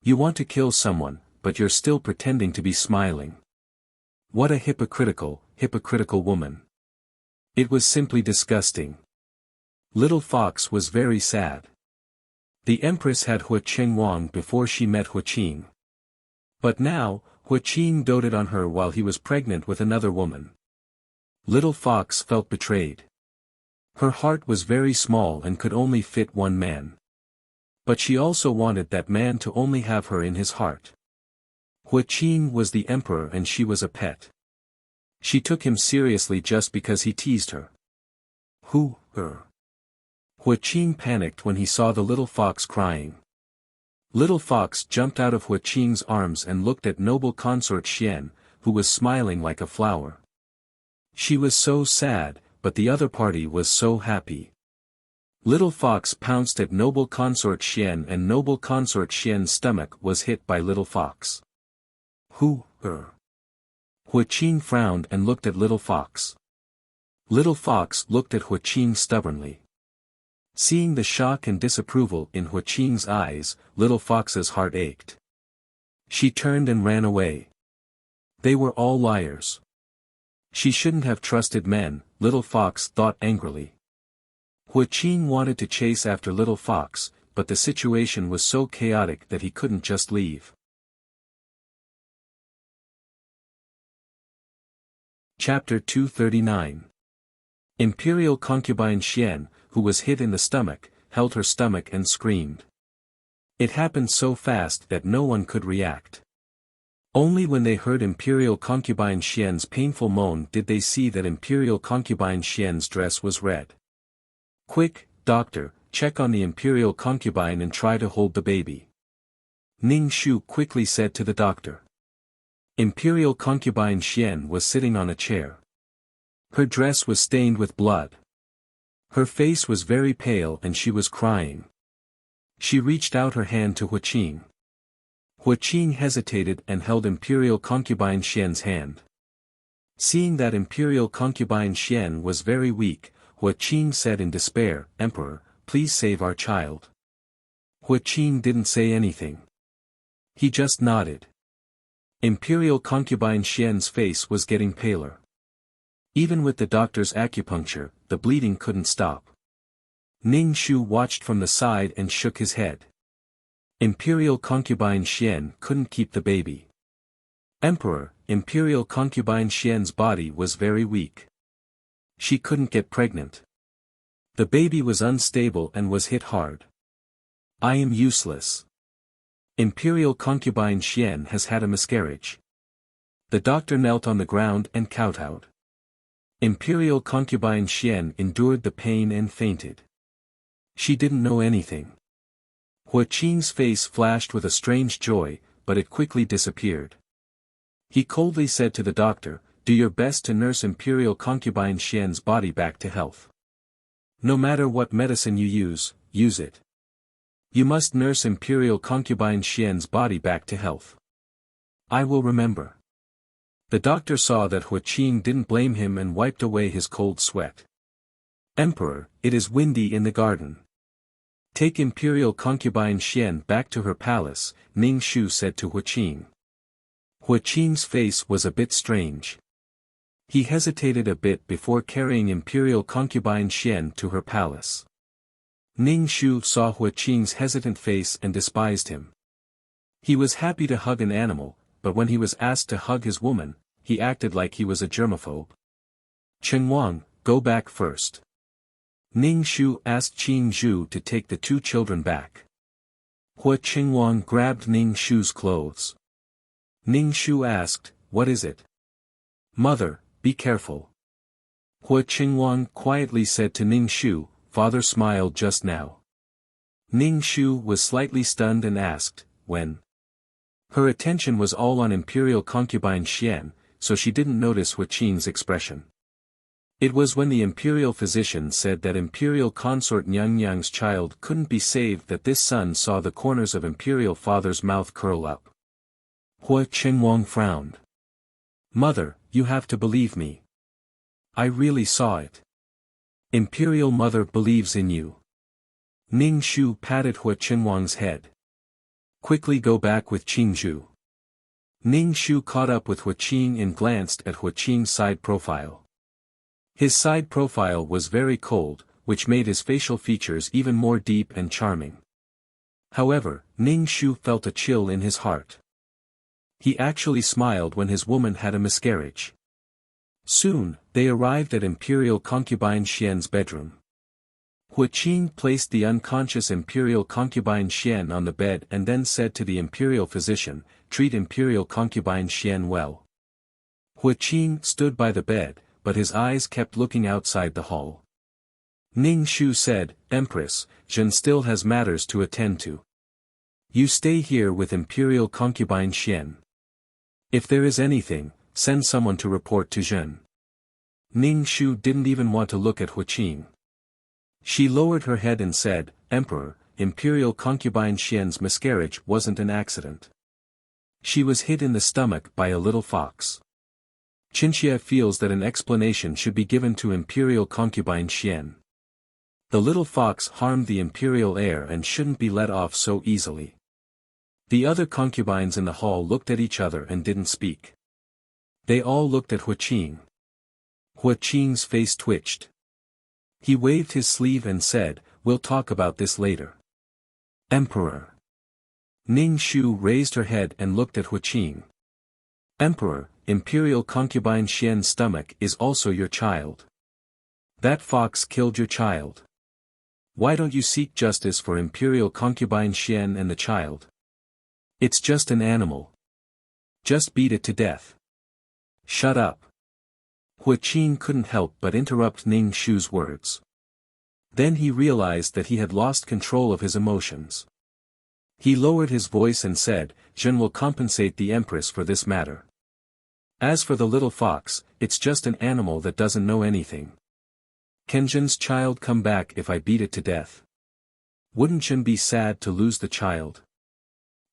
You want to kill someone, but you're still pretending to be smiling. What a hypocritical woman. It was simply disgusting. Little Fox was very sad. The Empress had Hua Chengwang before she met Hua Qing. But now, Hua Qing doted on her while he was pregnant with another woman. Little Fox felt betrayed. Her heart was very small and could only fit one man. But she also wanted that man to only have her in his heart. Hua Qing was the emperor and she was a pet. She took him seriously just because he teased her. Hua Qing panicked when he saw the little fox crying. Little Fox jumped out of Hua Qing's arms and looked at noble consort Xian, who was smiling like a flower. She was so sad, but the other party was so happy. Little Fox pounced at noble consort Xian and noble consort Xian's stomach was hit by Little Fox. Hua Qing frowned and looked at Little Fox. Little Fox looked at Hua Qing stubbornly. Seeing the shock and disapproval in Hua Qing's eyes, Little Fox's heart ached. She turned and ran away. They were all liars. She shouldn't have trusted men, Little Fox thought angrily. Hua Qing wanted to chase after Little Fox, but the situation was so chaotic that he couldn't just leave. Chapter 239. Imperial concubine Xian, who was hit in the stomach, held her stomach and screamed. It happened so fast that no one could react. Only when they heard Imperial concubine Xian's painful moan did they see that Imperial concubine Xian's dress was red. "Quick, doctor, check on the Imperial concubine and try to hold the baby," Ning Shu quickly said to the doctor. Imperial concubine Xian was sitting on a chair. Her dress was stained with blood. Her face was very pale and she was crying. She reached out her hand to Hua Qing. Hua Qing hesitated and held Imperial concubine Xian's hand. Seeing that Imperial concubine Xian was very weak, Hua Qing said in despair, "Emperor, please save our child." Hua Qing didn't say anything. He just nodded. Imperial concubine Xian's face was getting paler. Even with the doctor's acupuncture, the bleeding couldn't stop. Ning Shu watched from the side and shook his head. Imperial concubine Xian couldn't keep the baby. Emperor, Imperial concubine Xian's body was very weak. She couldn't get pregnant. The baby was unstable and was hit hard. I am useless. Imperial concubine Xian has had a miscarriage. The doctor knelt on the ground and kowtowed. Imperial concubine Xian endured the pain and fainted. She didn't know anything. Hua Qing's face flashed with a strange joy, but it quickly disappeared. He coldly said to the doctor, "Do your best to nurse Imperial concubine Xian's body back to health. No matter what medicine you use it. You must nurse Imperial concubine Xian's body back to health." "I will remember." The doctor saw that Hua Qing didn't blame him and wiped away his cold sweat. "Emperor, it is windy in the garden. Take Imperial concubine Xian back to her palace," Ning Shu said to Hua Qing. Hua Qing's face was a bit strange. He hesitated a bit before carrying Imperial concubine Xian to her palace. Ning Shu saw Hua Qing's hesitant face and despised him. He was happy to hug an animal, but when he was asked to hug his woman, he acted like he was a germaphobe. "Chen Wang, go back first." Ning Shu asked Qing Zhu to take the two children back. Hua Qingwang grabbed Ning Shu's clothes. Ning Shu asked, "What is it?" "Mother, be careful." Hua Qingwang quietly said to Ning Shu, "Father smiled just now." Ning Shu was slightly stunned and asked, "When?" Her attention was all on Imperial concubine Xian, so she didn't notice Hua Qing's expression. It was when the imperial physician said that imperial consort Nyang's child couldn't be saved that this son saw the corners of imperial father's mouth curl up. Hua Qingwang frowned. "Mother, you have to believe me. I really saw it. Imperial mother believes in you." Ning Shu patted Hua Qingwang's head. "Quickly go back with Qing Zhu." Ning Shu caught up with Hua Qing and glanced at Hua Qing's side profile. His side profile was very cold, which made his facial features even more deep and charming. However, Ning Shu felt a chill in his heart. He actually smiled when his woman had a miscarriage. Soon, they arrived at Imperial concubine Xian's bedroom. Hua Qing placed the unconscious Imperial concubine Xian on the bed and then said to the Imperial physician, "Treat Imperial concubine Xian well." Hua Qing stood by the bed, but his eyes kept looking outside the hall. Ning Shu said, "Empress, Zhen still has matters to attend to. You stay here with Imperial concubine Xian. If there is anything, send someone to report to Zhen." Ning Shu didn't even want to look at Hua Qing. She lowered her head and said, "Emperor, Imperial concubine Xian's miscarriage wasn't an accident. She was hit in the stomach by a little fox. Qinxia feels that an explanation should be given to Imperial concubine Xian. The little fox harmed the Imperial heir and shouldn't be let off so easily." The other concubines in the hall looked at each other and didn't speak. They all looked at Hua Qing. Hua Qing's face twitched. He waved his sleeve and said, "We'll talk about this later." "Emperor." Ning Shu raised her head and looked at Hua Qing. "Emperor, Imperial concubine Xian's stomach is also your child. That fox killed your child. Why don't you seek justice for Imperial concubine Xian and the child? It's just an animal. Just beat it to death." "Shut up." Hua Qing couldn't help but interrupt Ning Shu's words. Then he realized that he had lost control of his emotions. He lowered his voice and said, "Zhen will compensate the Empress for this matter. As for the little fox, it's just an animal that doesn't know anything. Can Zhen's child come back if I beat it to death? Wouldn't Zhen be sad to lose the child?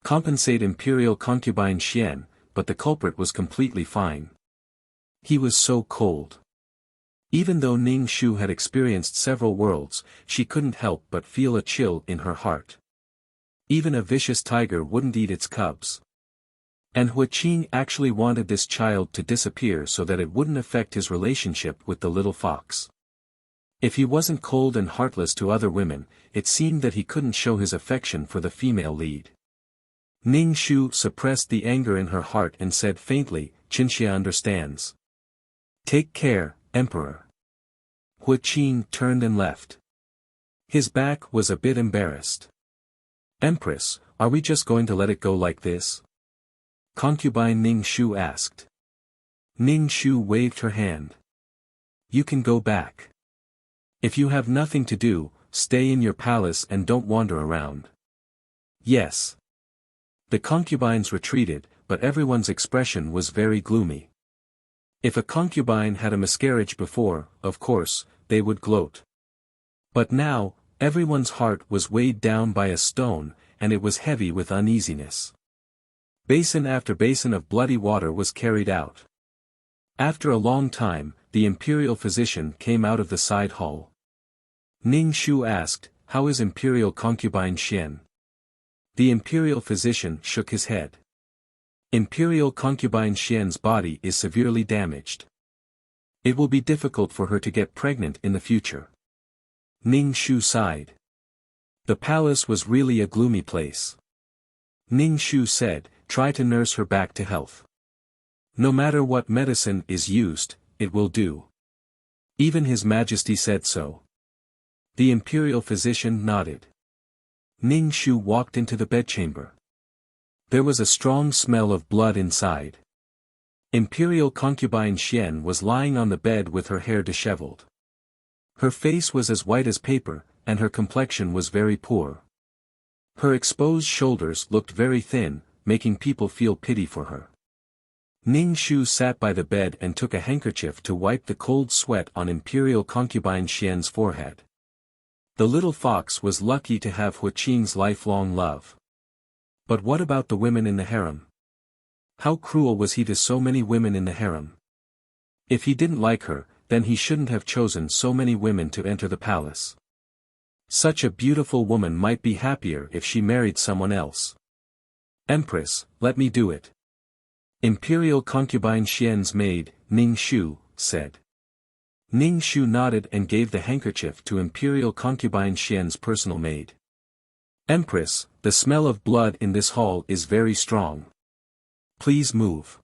Compensate Imperial concubine Xian," but the culprit was completely fine. He was so cold. Even though Ning Shu had experienced several worlds, she couldn't help but feel a chill in her heart. Even a vicious tiger wouldn't eat its cubs. And Hua Qing actually wanted this child to disappear so that it wouldn't affect his relationship with the little fox. If he wasn't cold and heartless to other women, it seemed that he couldn't show his affection for the female lead. Ning Shu suppressed the anger in her heart and said faintly, "Qinxia understands. Take care, Emperor." Hua Qing turned and left. His back was a bit embarrassed. "Empress, are we just going to let it go like this?" Concubine Ning Shu asked. Ning Shu waved her hand. "You can go back. If you have nothing to do, stay in your palace and don't wander around." "Yes." The concubines retreated, but everyone's expression was very gloomy. If a concubine had a miscarriage before, of course, they would gloat. But now, everyone's heart was weighed down by a stone, and it was heavy with uneasiness. Basin after basin of bloody water was carried out. After a long time, the imperial physician came out of the side hall. Ning Shu asked, "How is imperial concubine Xian?" The imperial physician shook his head. "Imperial concubine Xian's body is severely damaged. It will be difficult for her to get pregnant in the future." Ning Shu sighed. The palace was really a gloomy place. Ning Shu said, "Try to nurse her back to health. No matter what medicine is used, it will do. Even His Majesty said so." The imperial physician nodded. Ning Shu walked into the bedchamber. There was a strong smell of blood inside. Imperial concubine Xian was lying on the bed with her hair disheveled. Her face was as white as paper, and her complexion was very poor. Her exposed shoulders looked very thin, making people feel pity for her. Ning Shu sat by the bed and took a handkerchief to wipe the cold sweat on imperial concubine Xian's forehead. The little fox was lucky to have Hua Qing's lifelong love. But what about the women in the harem? How cruel was he to so many women in the harem? If he didn't like her, then he shouldn't have chosen so many women to enter the palace. Such a beautiful woman might be happier if she married someone else. "Empress, let me do it." Imperial concubine Xian's maid, Ning Shu, said. Ning Shu nodded and gave the handkerchief to imperial concubine Xian's personal maid. "Empress, the smell of blood in this hall is very strong. Please move."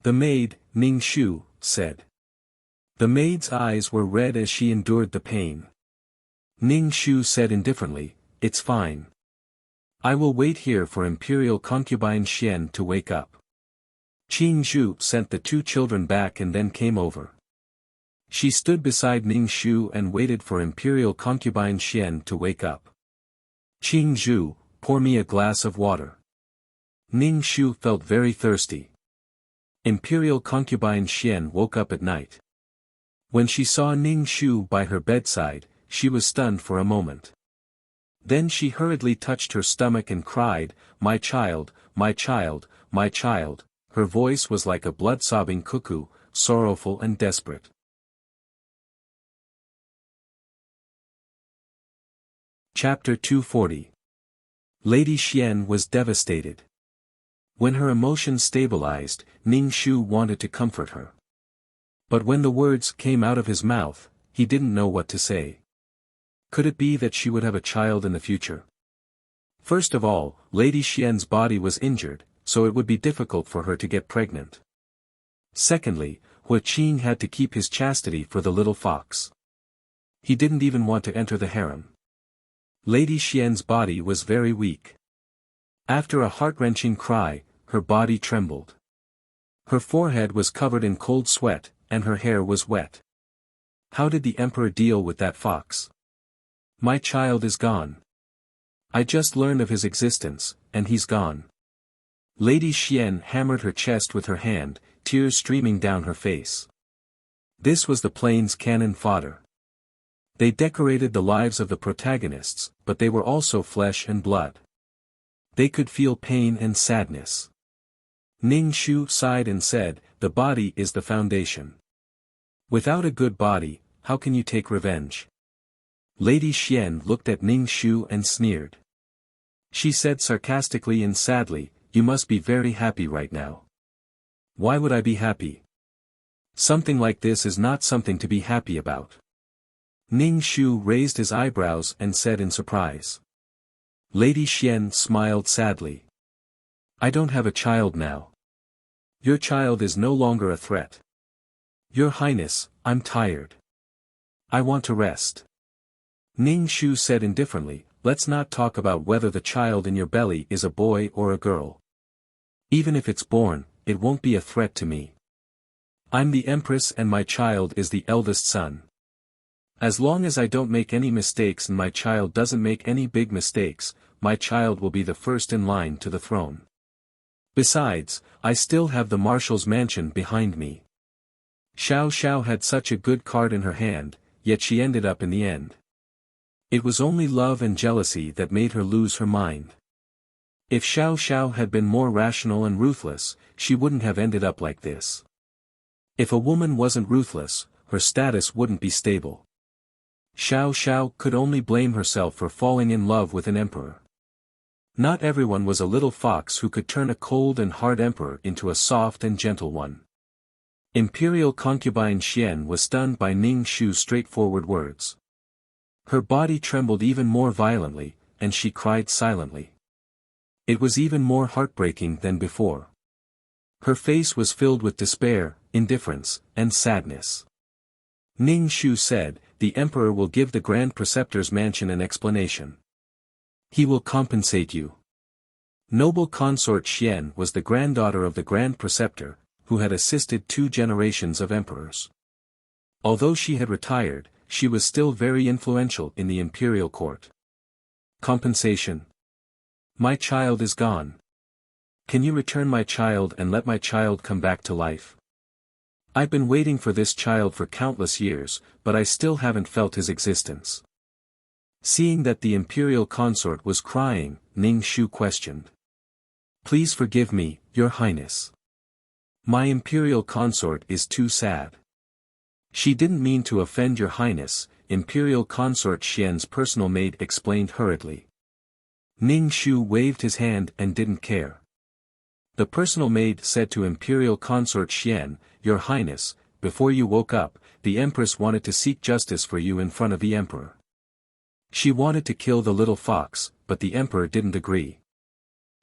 The maid, Ning Shu, said. The maid's eyes were red as she endured the pain. Ning Shu said indifferently, "It's fine. I will wait here for imperial concubine Xian to wake up." Qing Zhu sent the two children back and then came over. She stood beside Ning Shu and waited for imperial concubine Xian to wake up. "Qing Zhu, pour me a glass of water." Ning Shu felt very thirsty. Imperial concubine Xian woke up at night. When she saw Ning Shu by her bedside, she was stunned for a moment. Then she hurriedly touched her stomach and cried, "My child, my child, my child." Her voice was like a blood-sobbing cuckoo, sorrowful and desperate. Chapter 240. Lady Xian was devastated. When her emotions stabilized, Ning Shu wanted to comfort her. But when the words came out of his mouth, he didn't know what to say. Could it be that she would have a child in the future? First of all, Lady Xian's body was injured, so it would be difficult for her to get pregnant. Secondly, Hua Qing had to keep his chastity for the little fox. He didn't even want to enter the harem. Lady Xian's body was very weak. After a heart-wrenching cry, her body trembled. Her forehead was covered in cold sweat, and her hair was wet. How did the emperor deal with that fox? "My child is gone. I just learned of his existence, and he's gone." Lady Xian hammered her chest with her hand, tears streaming down her face. This was the plane's cannon fodder. They decorated the lives of the protagonists, but they were also flesh and blood. They could feel pain and sadness. Ning Shu sighed and said, "The body is the foundation. Without a good body, how can you take revenge?" Lady Xian looked at Ning Shu and sneered. She said sarcastically and sadly, "You must be very happy right now." "Why would I be happy? Something like this is not something to be happy about." Ning Shu raised his eyebrows and said in surprise. Lady Xian smiled sadly. "I don't have a child now. Your child is no longer a threat. Your Highness, I'm tired. I want to rest. Ning Shu said indifferently, let's not talk about whether the child in your belly is a boy or a girl. Even if it's born, it won't be a threat to me. I'm the Empress and my child is the eldest son. As long as I don't make any mistakes and my child doesn't make any big mistakes, my child will be the first in line to the throne. Besides, I still have the marshal's mansion behind me. Xiao Xiao had such a good card in her hand, yet she ended up in the end. It was only love and jealousy that made her lose her mind. If Xiao Xiao had been more rational and ruthless, she wouldn't have ended up like this. If a woman wasn't ruthless, her status wouldn't be stable. Xiao Xiao could only blame herself for falling in love with an emperor. Not everyone was a little fox who could turn a cold and hard emperor into a soft and gentle one. Imperial concubine Xian was stunned by Ning Shu's straightforward words. Her body trembled even more violently, and she cried silently. It was even more heartbreaking than before. Her face was filled with despair, indifference, and sadness. Ning Shu said, the emperor will give the Grand Preceptor's mansion an explanation. He will compensate you. Noble consort Xian was the granddaughter of the Grand Preceptor, who had assisted 2 generations of emperors. Although she had retired, she was still very influential in the imperial court. Compensation. My child is gone. Can you return my child and let my child come back to life? I've been waiting for this child for countless years, but I still haven't felt his existence. Seeing that the imperial consort was crying, Ning Shu questioned. Please forgive me, Your Highness. My imperial consort is too sad. She didn't mean to offend Your Highness, Imperial consort Xian's personal maid explained hurriedly. Ning Shu waved his hand and didn't care. The personal maid said to Imperial consort Xian, Your Highness, before you woke up, the Empress wanted to seek justice for you in front of the Emperor. She wanted to kill the little fox, but the Emperor didn't agree.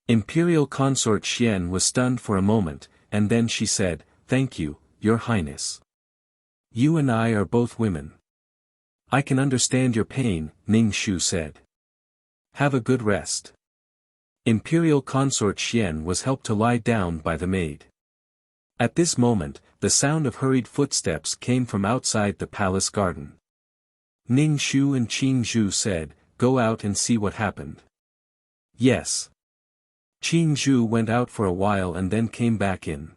Imperial consort Xian was stunned for a moment, and then she said, Thank you, Your Highness. You and I are both women. I can understand your pain, Ning Shu said. Have a good rest. Imperial consort Xian was helped to lie down by the maid. At this moment, the sound of hurried footsteps came from outside the palace garden. Ning Shu and Qing Zhu said, Go out and see what happened. Yes. Qing Zhu went out for a while and then came back in.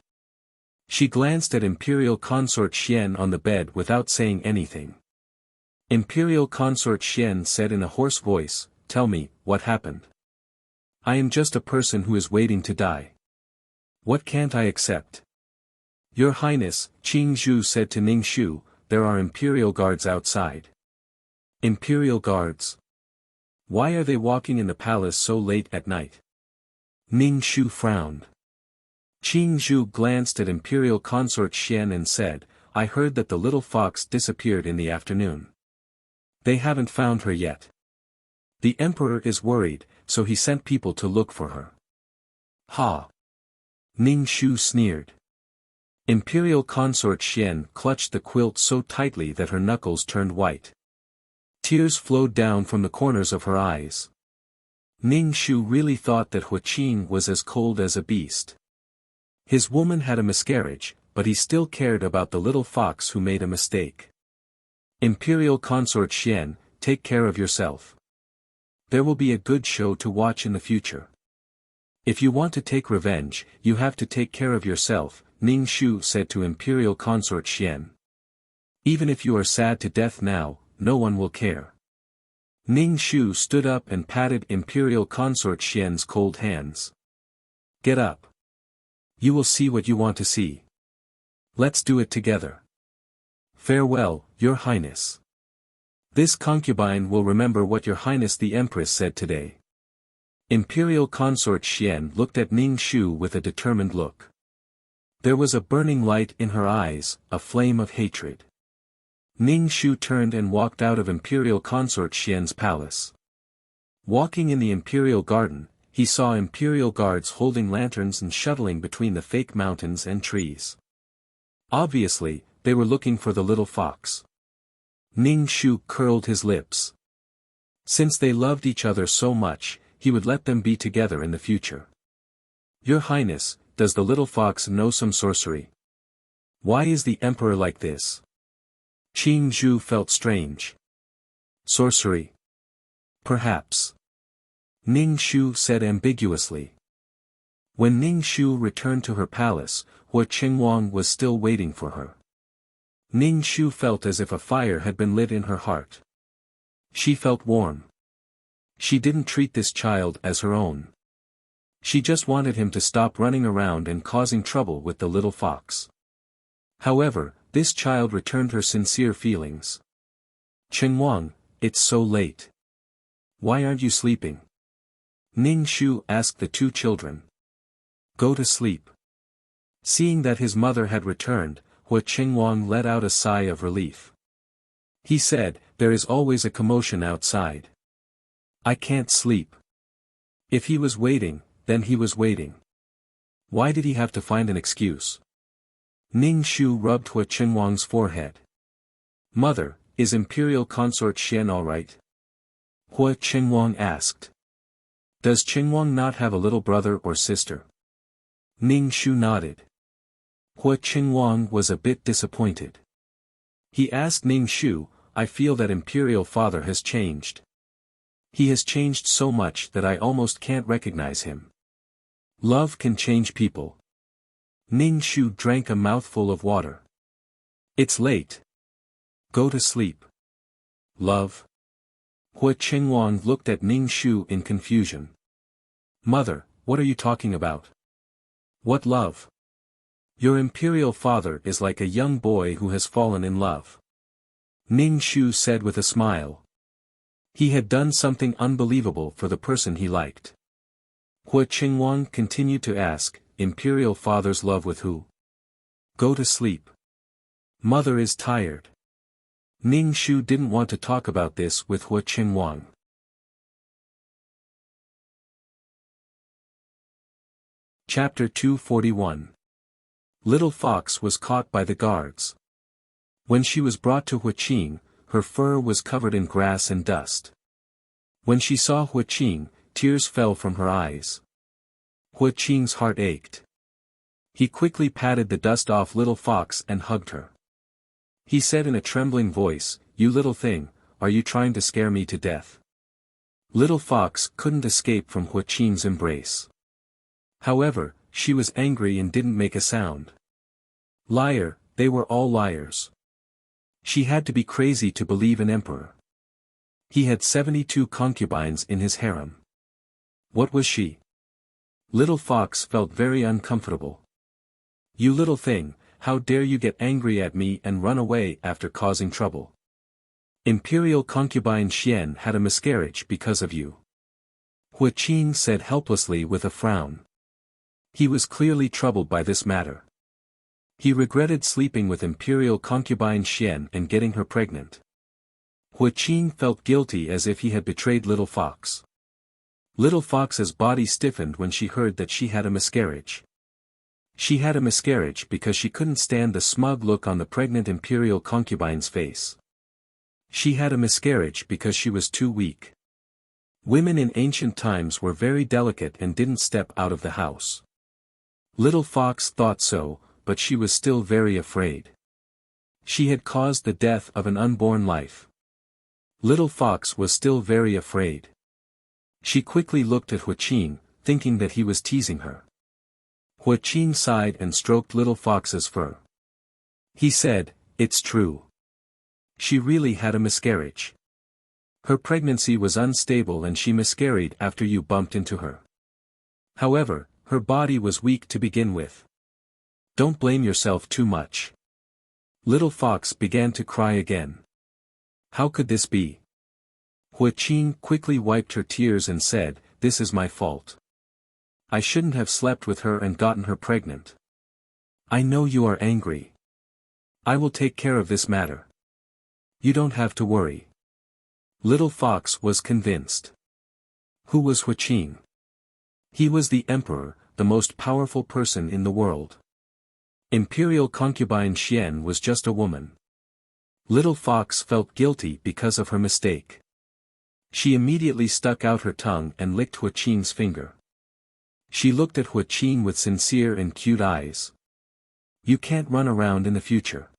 She glanced at Imperial consort Xian on the bed without saying anything. Imperial consort Xian said in a hoarse voice, Tell me, what happened? I am just a person who is waiting to die. What can't I accept? Your Highness, Qing Zhu said to Ning Shu, there are Imperial guards outside. Imperial guards? Why are they walking in the palace so late at night? Ning Shu frowned. Qing Zhu glanced at Imperial consort Xian and said, I heard that the little fox disappeared in the afternoon. They haven't found her yet. The Emperor is worried, so he sent people to look for her. Ha! Ning Shu sneered. Imperial consort Xian clutched the quilt so tightly that her knuckles turned white. Tears flowed down from the corners of her eyes. Ning Shu really thought that Huaqin was as cold as a beast. His woman had a miscarriage, but he still cared about the little fox who made a mistake. Imperial consort Xian, take care of yourself. There will be a good show to watch in the future. If you want to take revenge, you have to take care of yourself, Ning Shu said to Imperial consort Xian. Even if you are sad to death now, no one will care. Ning Shu stood up and patted Imperial consort Xian's cold hands. Get up. You will see what you want to see. Let's do it together. Farewell, Your Highness. This concubine will remember what Your Highness the Empress said today. Imperial consort Xian looked at Ning Shu with a determined look. There was a burning light in her eyes, a flame of hatred. Ning Shu turned and walked out of Imperial consort Xian's palace. Walking in the Imperial garden, he saw Imperial guards holding lanterns and shuttling between the fake mountains and trees. Obviously, they were looking for the little fox. Ning Shu curled his lips. Since they loved each other so much, he would let them be together in the future. Your Highness, does the little fox know some sorcery? Why is the emperor like this? Qing Zhu felt strange. Sorcery? Perhaps. Ning Shu said ambiguously. When Ning Shu returned to her palace, Hua Qingwang was still waiting for her. Ning Shu felt as if a fire had been lit in her heart. She felt warm. She didn't treat this child as her own. She just wanted him to stop running around and causing trouble with the little fox. However, this child returned her sincere feelings. Qingwang, it's so late. Why aren't you sleeping? Ning Shu asked the two children. Go to sleep. Seeing that his mother had returned, Hua Qingwang let out a sigh of relief. He said, there is always a commotion outside. I can't sleep. If he was waiting, then he was waiting. Why did he have to find an excuse? Ning Shu rubbed Hua Qingwang's forehead. Mother, is Imperial Consort Xian alright? Hua Qingwang asked. Does Qingwang not have a little brother or sister? Ning Shu nodded. Hua Qingwang was a bit disappointed. He asked Ning Shu, I feel that Imperial Father has changed. He has changed so much that I almost can't recognize him. Love can change people. Ning Shu drank a mouthful of water. It's late. Go to sleep. Love? Hua Qingwang looked at Ning Shu in confusion. Mother, what are you talking about? What love? Your Imperial Father is like a young boy who has fallen in love. Ning Shu said with a smile. He had done something unbelievable for the person he liked. Hua Qingwang continued to ask, Imperial Father's love with who? Go to sleep. Mother is tired. Ning Shu didn't want to talk about this with Hua Qingwang. Chapter 241. Little Fox was caught by the guards. When she was brought to Hua Qing, her fur was covered in grass and dust. When she saw Hua Qing, tears fell from her eyes. Hua Qing's heart ached. He quickly patted the dust off Little Fox and hugged her. He said in a trembling voice, You little thing, are you trying to scare me to death? Little Fox couldn't escape from Hua Qing's embrace. However, she was angry and didn't make a sound. Liar, they were all liars. She had to be crazy to believe an emperor. He had 72 concubines in his harem. What was she? Little Fox felt very uncomfortable. You little thing, how dare you get angry at me and run away after causing trouble? Imperial concubine Xian had a miscarriage because of you. Hua Qing said helplessly with a frown. He was clearly troubled by this matter. He regretted sleeping with Imperial concubine Xian and getting her pregnant. Hua Qing felt guilty as if he had betrayed Little Fox. Little Fox's body stiffened when she heard that she had a miscarriage. She had a miscarriage because she couldn't stand the smug look on the pregnant Imperial concubine's face. She had a miscarriage because she was too weak. Women in ancient times were very delicate and didn't step out of the house. Little Fox thought so, but she was still very afraid. She had caused the death of an unborn life. Little Fox was still very afraid. She quickly looked at Hua Qing, thinking that he was teasing her. Hua Qing sighed and stroked Little Fox's fur. He said, It's true. She really had a miscarriage. Her pregnancy was unstable and she miscarried after you bumped into her. However, her body was weak to begin with. Don't blame yourself too much. Little Fox began to cry again. How could this be? Hua Qing quickly wiped her tears and said, This is my fault. I shouldn't have slept with her and gotten her pregnant. I know you are angry. I will take care of this matter. You don't have to worry. Little Fox was convinced. Who was Hua Qing? He was the emperor, the most powerful person in the world. Imperial concubine Xian was just a woman. Little Fox felt guilty because of her mistake. She immediately stuck out her tongue and licked Hua Qing's finger. She looked at Hua Qing with sincere and cute eyes. You can't run around in the future.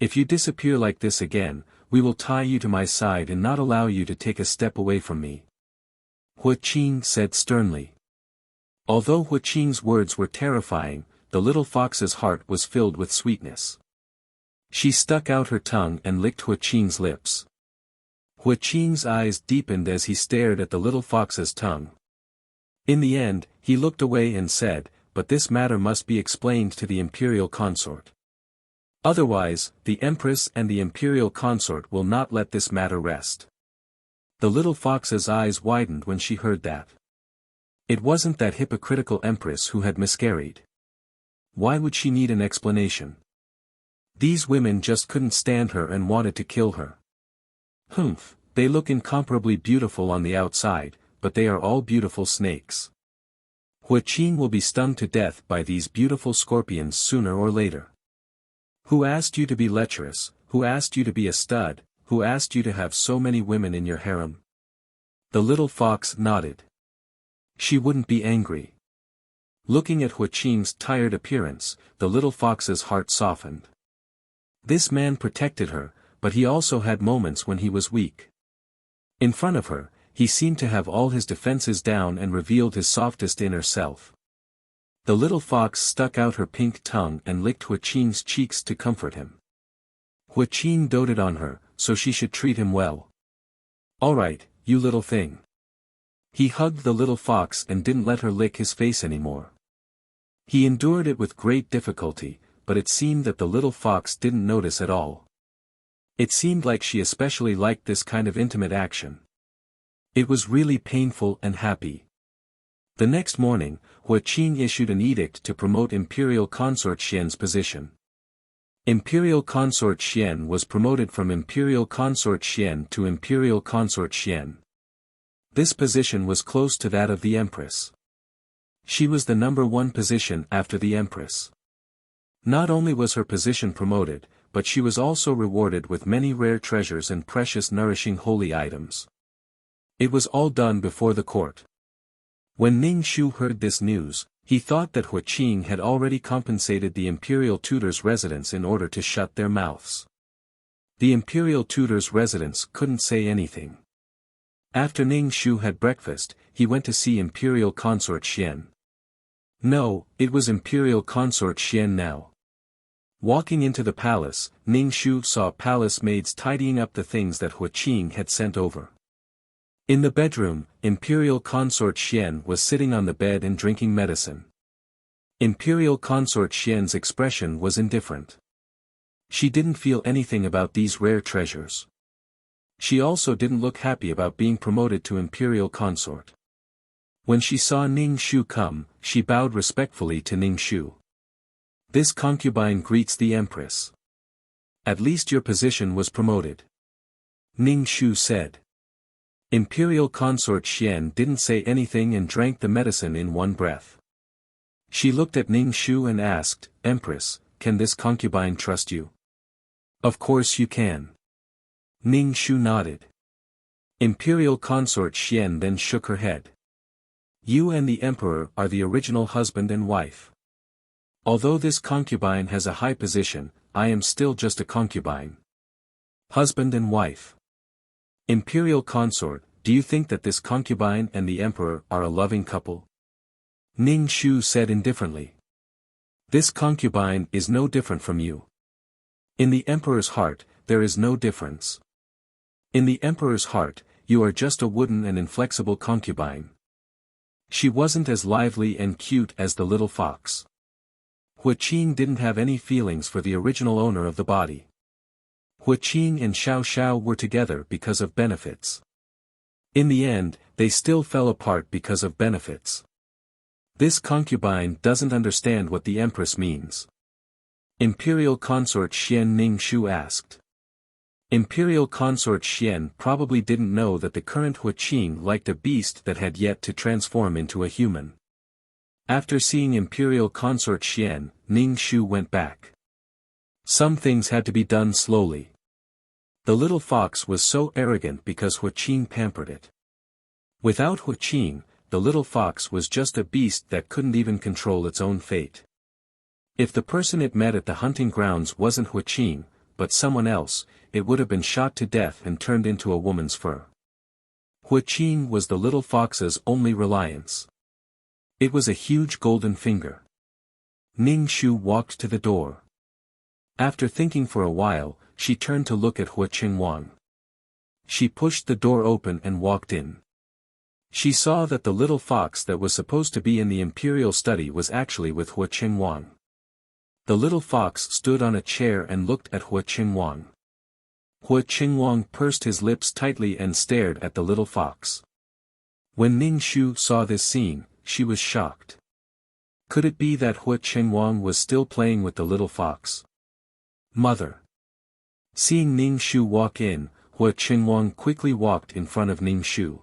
If you disappear like this again, we will tie you to my side and not allow you to take a step away from me. Hua Qing said sternly. Although Hua Qing's words were terrifying, the little fox's heart was filled with sweetness. She stuck out her tongue and licked Hua Qing's lips. Hua Qing's eyes deepened as he stared at the little fox's tongue. In the end, he looked away and said, "But this matter must be explained to the imperial consort. Otherwise, the empress and the imperial consort will not let this matter rest." The little fox's eyes widened when she heard that. It wasn't that hypocritical empress who had miscarried. Why would she need an explanation? These women just couldn't stand her and wanted to kill her. Humph, they look incomparably beautiful on the outside, but they are all beautiful snakes. Hua Qing will be stung to death by these beautiful scorpions sooner or later. Who asked you to be lecherous? Who asked you to be a stud? Who asked you to have so many women in your harem? The little fox nodded. She wouldn't be angry. Looking at Hua Qing's tired appearance, the little fox's heart softened. This man protected her, but he also had moments when he was weak. In front of her, he seemed to have all his defenses down and revealed his softest inner self. The little fox stuck out her pink tongue and licked Hua Qing's cheeks to comfort him. Hua Qing doted on her, so she should treat him well. All right, you little thing. He hugged the little fox and didn't let her lick his face anymore. He endured it with great difficulty, but it seemed that the little fox didn't notice at all. It seemed like she especially liked this kind of intimate action. It was really painful and happy. The next morning, Hua Qing issued an edict to promote Imperial Consort Xian's position. Imperial Consort Xian was promoted from Imperial Consort Xian to Imperial Consort Xian. This position was close to that of the Empress. She was the number one position after the Empress. Not only was her position promoted, but she was also rewarded with many rare treasures and precious nourishing holy items. It was all done before the court. When Ning Shu heard this news, he thought that Hua Qing had already compensated the imperial tutor's residents in order to shut their mouths. The imperial tutor's residents couldn't say anything. After Ning Shu had breakfast, he went to see Imperial Consort Xian. No, it was Imperial Consort Xian now. Walking into the palace, Ning Shu saw palace maids tidying up the things that Hua Qing had sent over. In the bedroom, Imperial Consort Xian was sitting on the bed and drinking medicine. Imperial Consort Xian's expression was indifferent. She didn't feel anything about these rare treasures. She also didn't look happy about being promoted to Imperial Consort. When she saw Ning Shu come, she bowed respectfully to Ning Shu. This concubine greets the Empress. At least your position was promoted. Ning Shu said. Imperial Consort Xian didn't say anything and drank the medicine in one breath. She looked at Ning Shu and asked, Empress, can this concubine trust you? Of course you can. Ning Shu nodded. Imperial Consort Xian then shook her head. You and the Emperor are the original husband and wife. Although this concubine has a high position, I am still just a concubine. Husband and wife. Imperial Consort, do you think that this concubine and the Emperor are a loving couple? Ning Shu said indifferently. This concubine is no different from you. In the Emperor's heart, there is no difference. In the Emperor's heart, you are just a wooden and inflexible concubine. She wasn't as lively and cute as the little fox. Hua Qing didn't have any feelings for the original owner of the body. Hua Qing and Xiao Xiao were together because of benefits. In the end, they still fell apart because of benefits. This concubine doesn't understand what the Empress means. Imperial Consort Xian Ning Shu asked. Imperial Consort Xian probably didn't know that the current Hua Qing liked a beast that had yet to transform into a human. After seeing Imperial Consort Xian, Ning Shu went back. Some things had to be done slowly. The little fox was so arrogant because Wuxia pampered it. Without Wuxia, the little fox was just a beast that couldn't even control its own fate. If the person it met at the hunting grounds wasn't Wuxia, but someone else, it would have been shot to death and turned into a woman's fur. Wuxia was the little fox's only reliance. It was a huge golden finger. Ningxu walked to the door. After thinking for a while, she turned to look at Wuxia. She pushed the door open and walked in. She saw that the little fox that was supposed to be in the imperial study was actually with Wuxia. The little fox stood on a chair and looked at Wuxia. Wuxia pursed his lips tightly and stared at the little fox. When Ningxu saw this scene, she was shocked. Could it be that Wuxia was still playing with the little fox? Mother. Seeing Ningxu walk in, Wuxia quickly walked in front of Ningxu.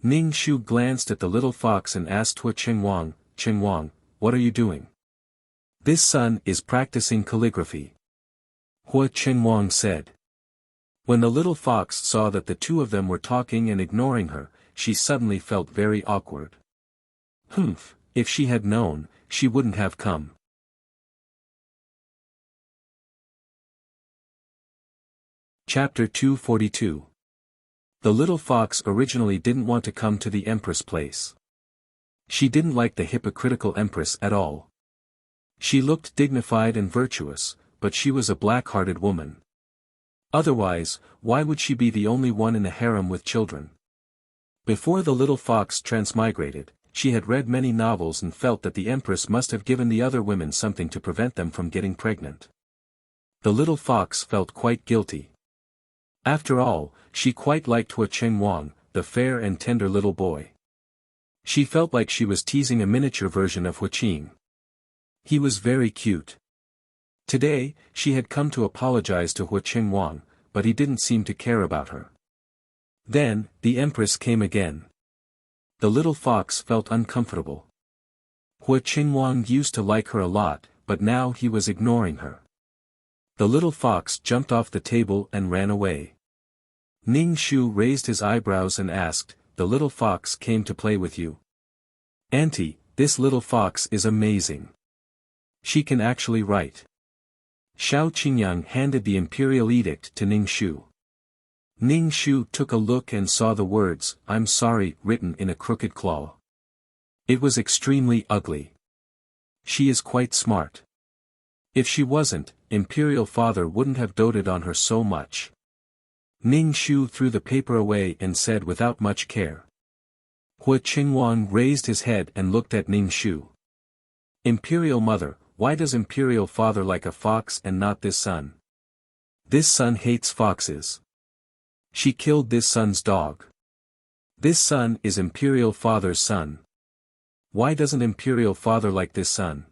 Ningxu glanced at the little fox and asked Wuxia, "Qingwang, what are you doing?" "This son is practicing calligraphy," Wuxia said. When the little fox saw that the two of them were talking and ignoring her, she suddenly felt very awkward. Humph, if she had known, she wouldn't have come. Chapter 242. The little fox originally didn't want to come to the Empress' place. She didn't like the hypocritical Empress at all. She looked dignified and virtuous, but she was a black-hearted woman. Otherwise, why would she be the only one in the harem with children? Before the little fox transmigrated, she had read many novels and felt that the Empress must have given the other women something to prevent them from getting pregnant. The little fox felt quite guilty. After all, she quite liked Wuxia, the fair and tender little boy. She felt like she was teasing a miniature version of Wuxia. He was very cute. Today, she had come to apologize to Wuxia, but he didn't seem to care about her. Then, the Empress came again. The little fox felt uncomfortable. Wuxia used to like her a lot, but now he was ignoring her. The little fox jumped off the table and ran away. Ningxu raised his eyebrows and asked, "The little fox came to play with you?" "Auntie, this little fox is amazing. She can actually write." Xiao Qingyang handed the imperial edict to Ningxu. Ningxu took a look and saw the words, "I'm sorry," written in a crooked claw. It was extremely ugly. She is quite smart. If she wasn't, Imperial Father wouldn't have doted on her so much. Ningxu threw the paper away and said without much care. Wuxia raised his head and looked at Ningxu. "Imperial Mother, why does Imperial Father like a fox and not this son? This son hates foxes. She killed this son's dog. This son is Imperial Father's son. Why doesn't Imperial Father like this son?"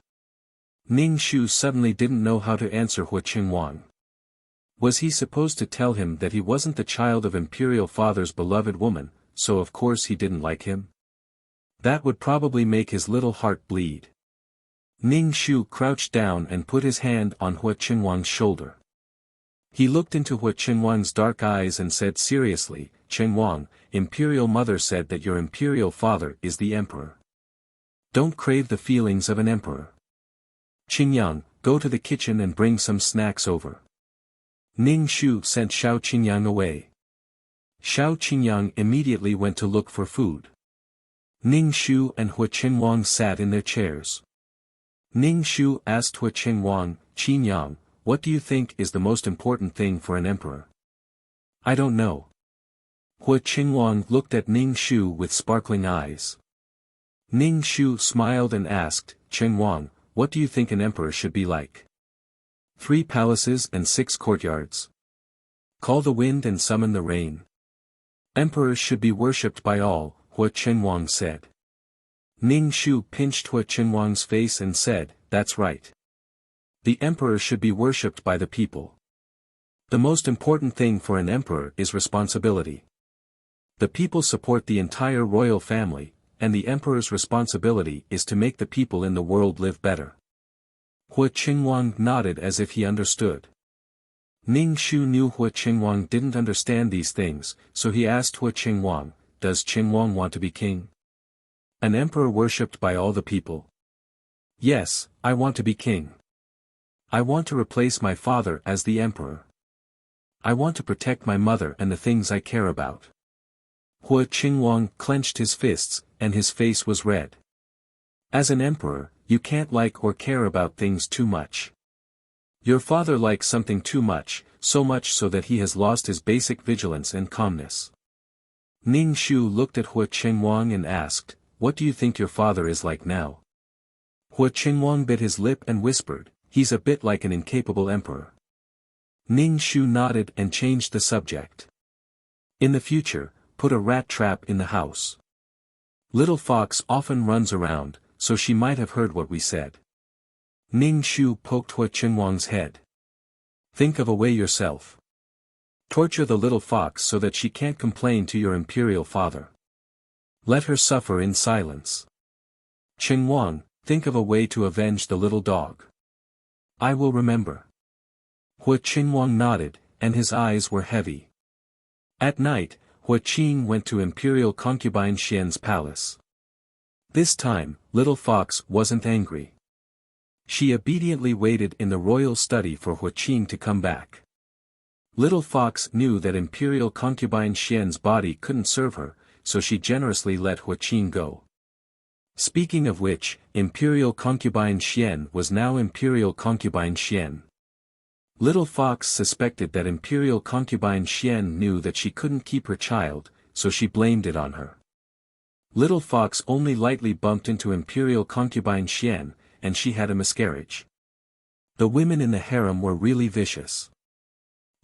Ningxu suddenly didn't know how to answer Wuxia. Was he supposed to tell him that he wasn't the child of Imperial Father's beloved woman, so of course he didn't like him? That would probably make his little heart bleed. Ningxu crouched down and put his hand on Wuxia's shoulder. He looked into Wuxia's dark eyes and said seriously, "Qingwang, Imperial Mother said that your Imperial Father is the Emperor. Don't crave the feelings of an emperor. Qingyang, go to the kitchen and bring some snacks over." Ningxu sent Xiao Qingyang away. Xiao Qingyang immediately went to look for food. Ningxu and Wuxia sat in their chairs. Ningxu asked Wuxia, "Qingyang, what do you think is the most important thing for an emperor?" "I don't know." Wuxia looked at Ningxu with sparkling eyes. Ningxu smiled and asked, "Qingyang, what do you think an emperor should be like?" 3 palaces and 6 courtyards. Call the wind and summon the rain. Emperors should be worshipped by all, Wuxia said. Ningxu pinched Wuxia's face and said, "That's right. The emperor should be worshipped by the people. The most important thing for an emperor is responsibility. The people support the entire royal family, and the emperor's responsibility is to make the people in the world live better." Wuxia nodded as if he understood. Ning Shu knew Hua Qingwang didn't understand these things, so he asked Hua Qingwang, "Does Qingwang want to be king? An emperor worshipped by all the people?" "Yes, I want to be king. I want to replace my father as the emperor. I want to protect my mother and the things I care about." Hua Qingwang clenched his fists, and his face was red. "As an emperor, you can't like or care about things too much. Your father likes something too much, so much so that he has lost his basic vigilance and calmness." Ning Shu looked at Hua Qingwang and asked, "What do you think your father is like now?" Hua Qingwang bit his lip and whispered, "He's a bit like an incapable emperor." Ning Shu nodded and changed the subject. "In the future, put a rat trap in the house. Little Fox often runs around, so she might have heard what we said." Ning Shu poked Hua Qingwang's head. "Think of a way yourself. Torture the little fox so that she can't complain to your imperial father. Let her suffer in silence. Qingwang, think of a way to avenge the little dog." "I will remember." Hua Qingwang nodded, and his eyes were heavy. At night, Hua Qing went to Imperial concubine Xian's palace. This time, little fox wasn't angry. She obediently waited in the royal study for Hua Qing to come back. Little fox knew that Imperial concubine Xian's body couldn't serve her, so she generously let Hua Qing go. Speaking of which, Imperial concubine Xian was now Imperial concubine Xian. Little Fox suspected that Imperial concubine Xian knew that she couldn't keep her child, so she blamed it on her. Little Fox only lightly bumped into Imperial concubine Xian, and she had a miscarriage. The women in the harem were really vicious.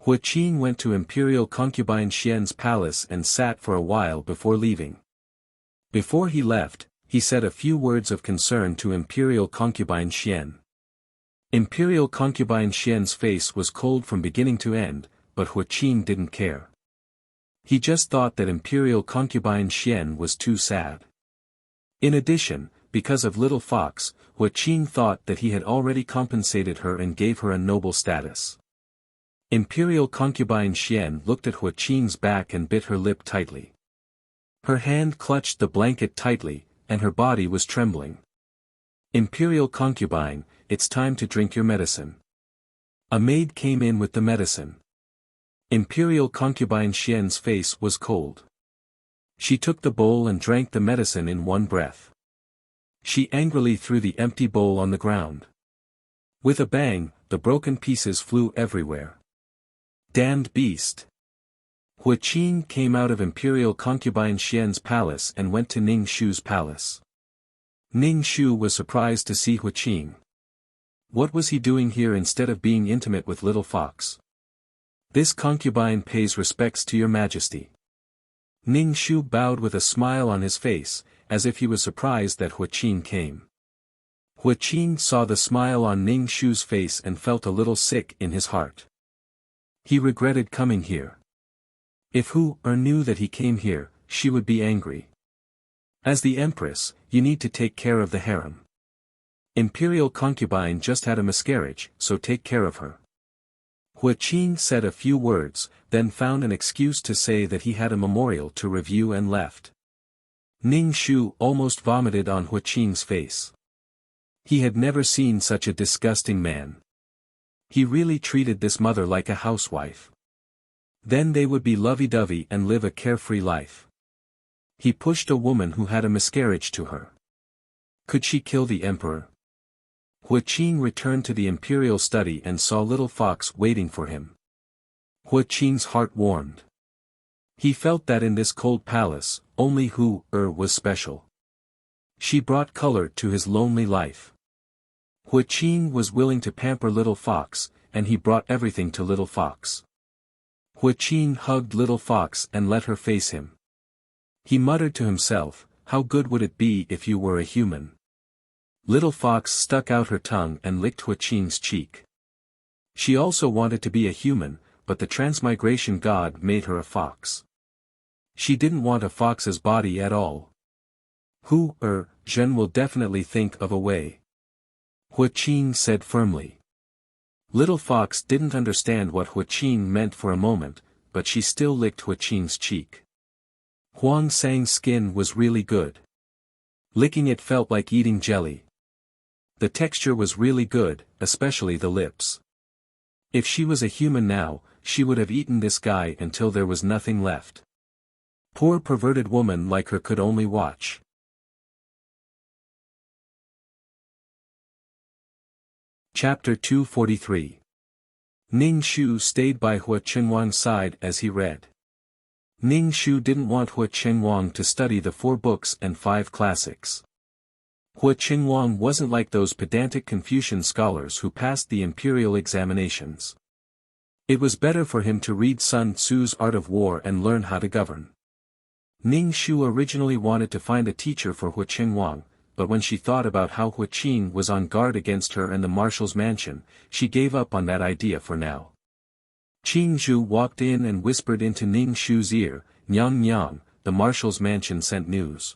Hua Qing went to Imperial concubine Xian's palace and sat for a while before leaving. Before he left, he said a few words of concern to Imperial concubine Xian. Imperial concubine Xian's face was cold from beginning to end, but Hua Qing didn't care. He just thought that Imperial concubine Xian was too sad. In addition, because of Little Fox, Hua Qing thought that he had already compensated her and gave her a noble status. Imperial concubine Xian looked at Hua Qing's back and bit her lip tightly. Her hand clutched the blanket tightly, and her body was trembling. "Imperial concubine, it's time to drink your medicine." A maid came in with the medicine. Imperial concubine Xian's face was cold. She took the bowl and drank the medicine in one breath. She angrily threw the empty bowl on the ground. With a bang, the broken pieces flew everywhere. "Damned beast!" Hua Qing came out of Imperial concubine Xian's palace and went to Ning Shu's palace. Ning Shu was surprised to see Hua Qing. What was he doing here instead of being intimate with Little Fox? "This concubine pays respects to your majesty." Ning Shu bowed with a smile on his face, as if he was surprised that Hua Qing came. Hua Qing saw the smile on Ning Shu's face and felt a little sick in his heart. He regretted coming here. If Hu knew that he came here, she would be angry. As the empress, you need to take care of the harem. Imperial concubine just had a miscarriage, so take care of her. Hua Qing said a few words, then found an excuse to say that he had a memorial to review and left. Ning Shu almost vomited on Hua Qing's face. He had never seen such a disgusting man. He really treated this mother like a housewife. Then they would be lovey-dovey and live a carefree life. He pushed a woman who had a miscarriage to her. Could she kill the emperor? Hua Qing returned to the imperial study and saw Little Fox waiting for him. Hua Qing's heart warmed. He felt that in this cold palace, only Hu was special. She brought color to his lonely life. Hua Qing was willing to pamper Little Fox, and he brought everything to Little Fox. Hua Qing hugged Little Fox and let her face him. He muttered to himself, "How good would it be if you were a human?" Little Fox stuck out her tongue and licked Hua Qing's cheek. She also wanted to be a human, but the Transmigration god made her a fox. She didn't want a fox's body at all. Hu Zhen will definitely think of a way," Hua Qing said firmly. Little Fox didn't understand what Huaqing meant for a moment, but she still licked Huaqing's cheek. Huang Sang's skin was really good. Licking it felt like eating jelly. The texture was really good, especially the lips. If she was a human now, she would have eaten this guy until there was nothing left. Poor perverted woman like her could only watch. Chapter 243. Ning Shu stayed by Hua Qinhuang's side as he read. Ning Shu didn't want Hua Qinhuang to study the 4 books and 5 classics. Hua Qinhuang wasn't like those pedantic Confucian scholars who passed the imperial examinations. It was better for him to read Sun Tzu's Art of War and learn how to govern. Ning Shu originally wanted to find a teacher for Hua Qinhuang, but when she thought about how Huaqing was on guard against her and the marshal's mansion, she gave up on that idea for now. Qing Zhu walked in and whispered into Ning Shu's ear, "Nyang Nyang, the marshal's mansion sent news."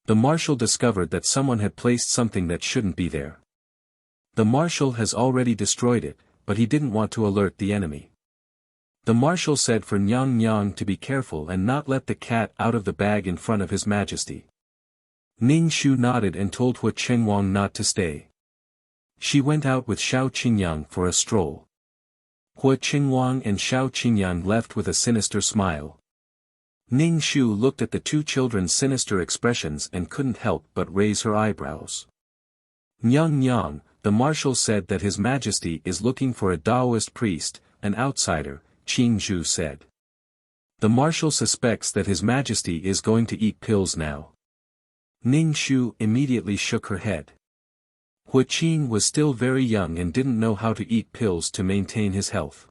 The marshal discovered that someone had placed something that shouldn't be there. The marshal has already destroyed it, but he didn't want to alert the enemy. The marshal said for Nyang Nyang to be careful and not let the cat out of the bag in front of His Majesty. Ning Shu nodded and told Hua Qinhuang not to stay. She went out with Xiao Qingyang for a stroll. Hua Qinhuang and Xiao Qingyang left with a sinister smile. Ning Shu looked at the 2 children's sinister expressions and couldn't help but raise her eyebrows. Nyang Nyang, the marshal said that His Majesty is looking for a Taoist priest, an outsider, Qing Zhu said. The marshal suspects that His Majesty is going to eat pills now. Ning Shu immediately shook her head. Huaqing was still very young and didn't know how to eat pills to maintain his health.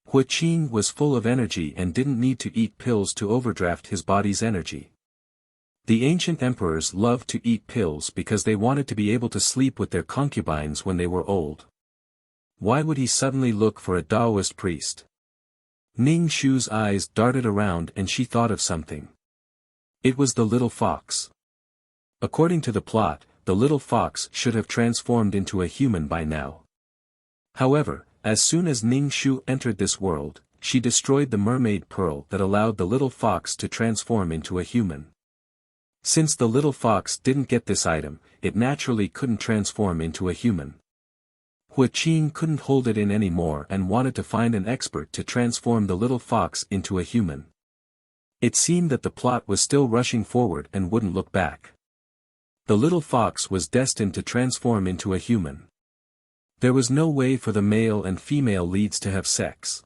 Huaqing was full of energy and didn't need to eat pills to overdraft his body's energy. The ancient emperors loved to eat pills because they wanted to be able to sleep with their concubines when they were old. Why would he suddenly look for a Taoist priest? Ning Shu's eyes darted around and she thought of something. It was the little fox. According to the plot, the little fox should have transformed into a human by now. However, as soon as Ning Shu entered this world, she destroyed the mermaid pearl that allowed the little fox to transform into a human. Since the little fox didn't get this item, it naturally couldn't transform into a human. Huaqing couldn't hold it in anymore and wanted to find an expert to transform the little fox into a human. It seemed that the plot was still rushing forward and wouldn't look back. The little fox was destined to transform into a human. There was no way for the male and female leads to have sex.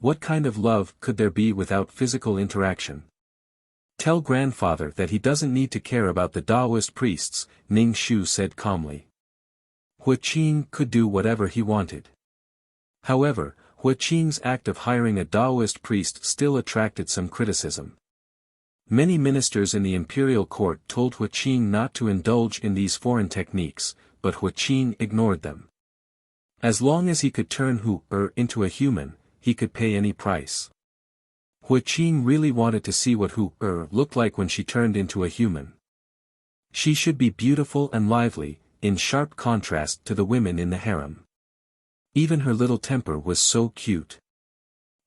What kind of love could there be without physical interaction? Tell grandfather that he doesn't need to care about the Taoist priests, Ning Shu said calmly. Huaqing could do whatever he wanted. However, Huaqing's act of hiring a Taoist priest still attracted some criticism. Many ministers in the imperial court told Huaqing not to indulge in these foreign techniques, but Huaqing ignored them. As long as he could turn Hu-Er into a human, he could pay any price. Huaqing really wanted to see what Hu-Er looked like when she turned into a human. She should be beautiful and lively, in sharp contrast to the women in the harem. Even her little temper was so cute.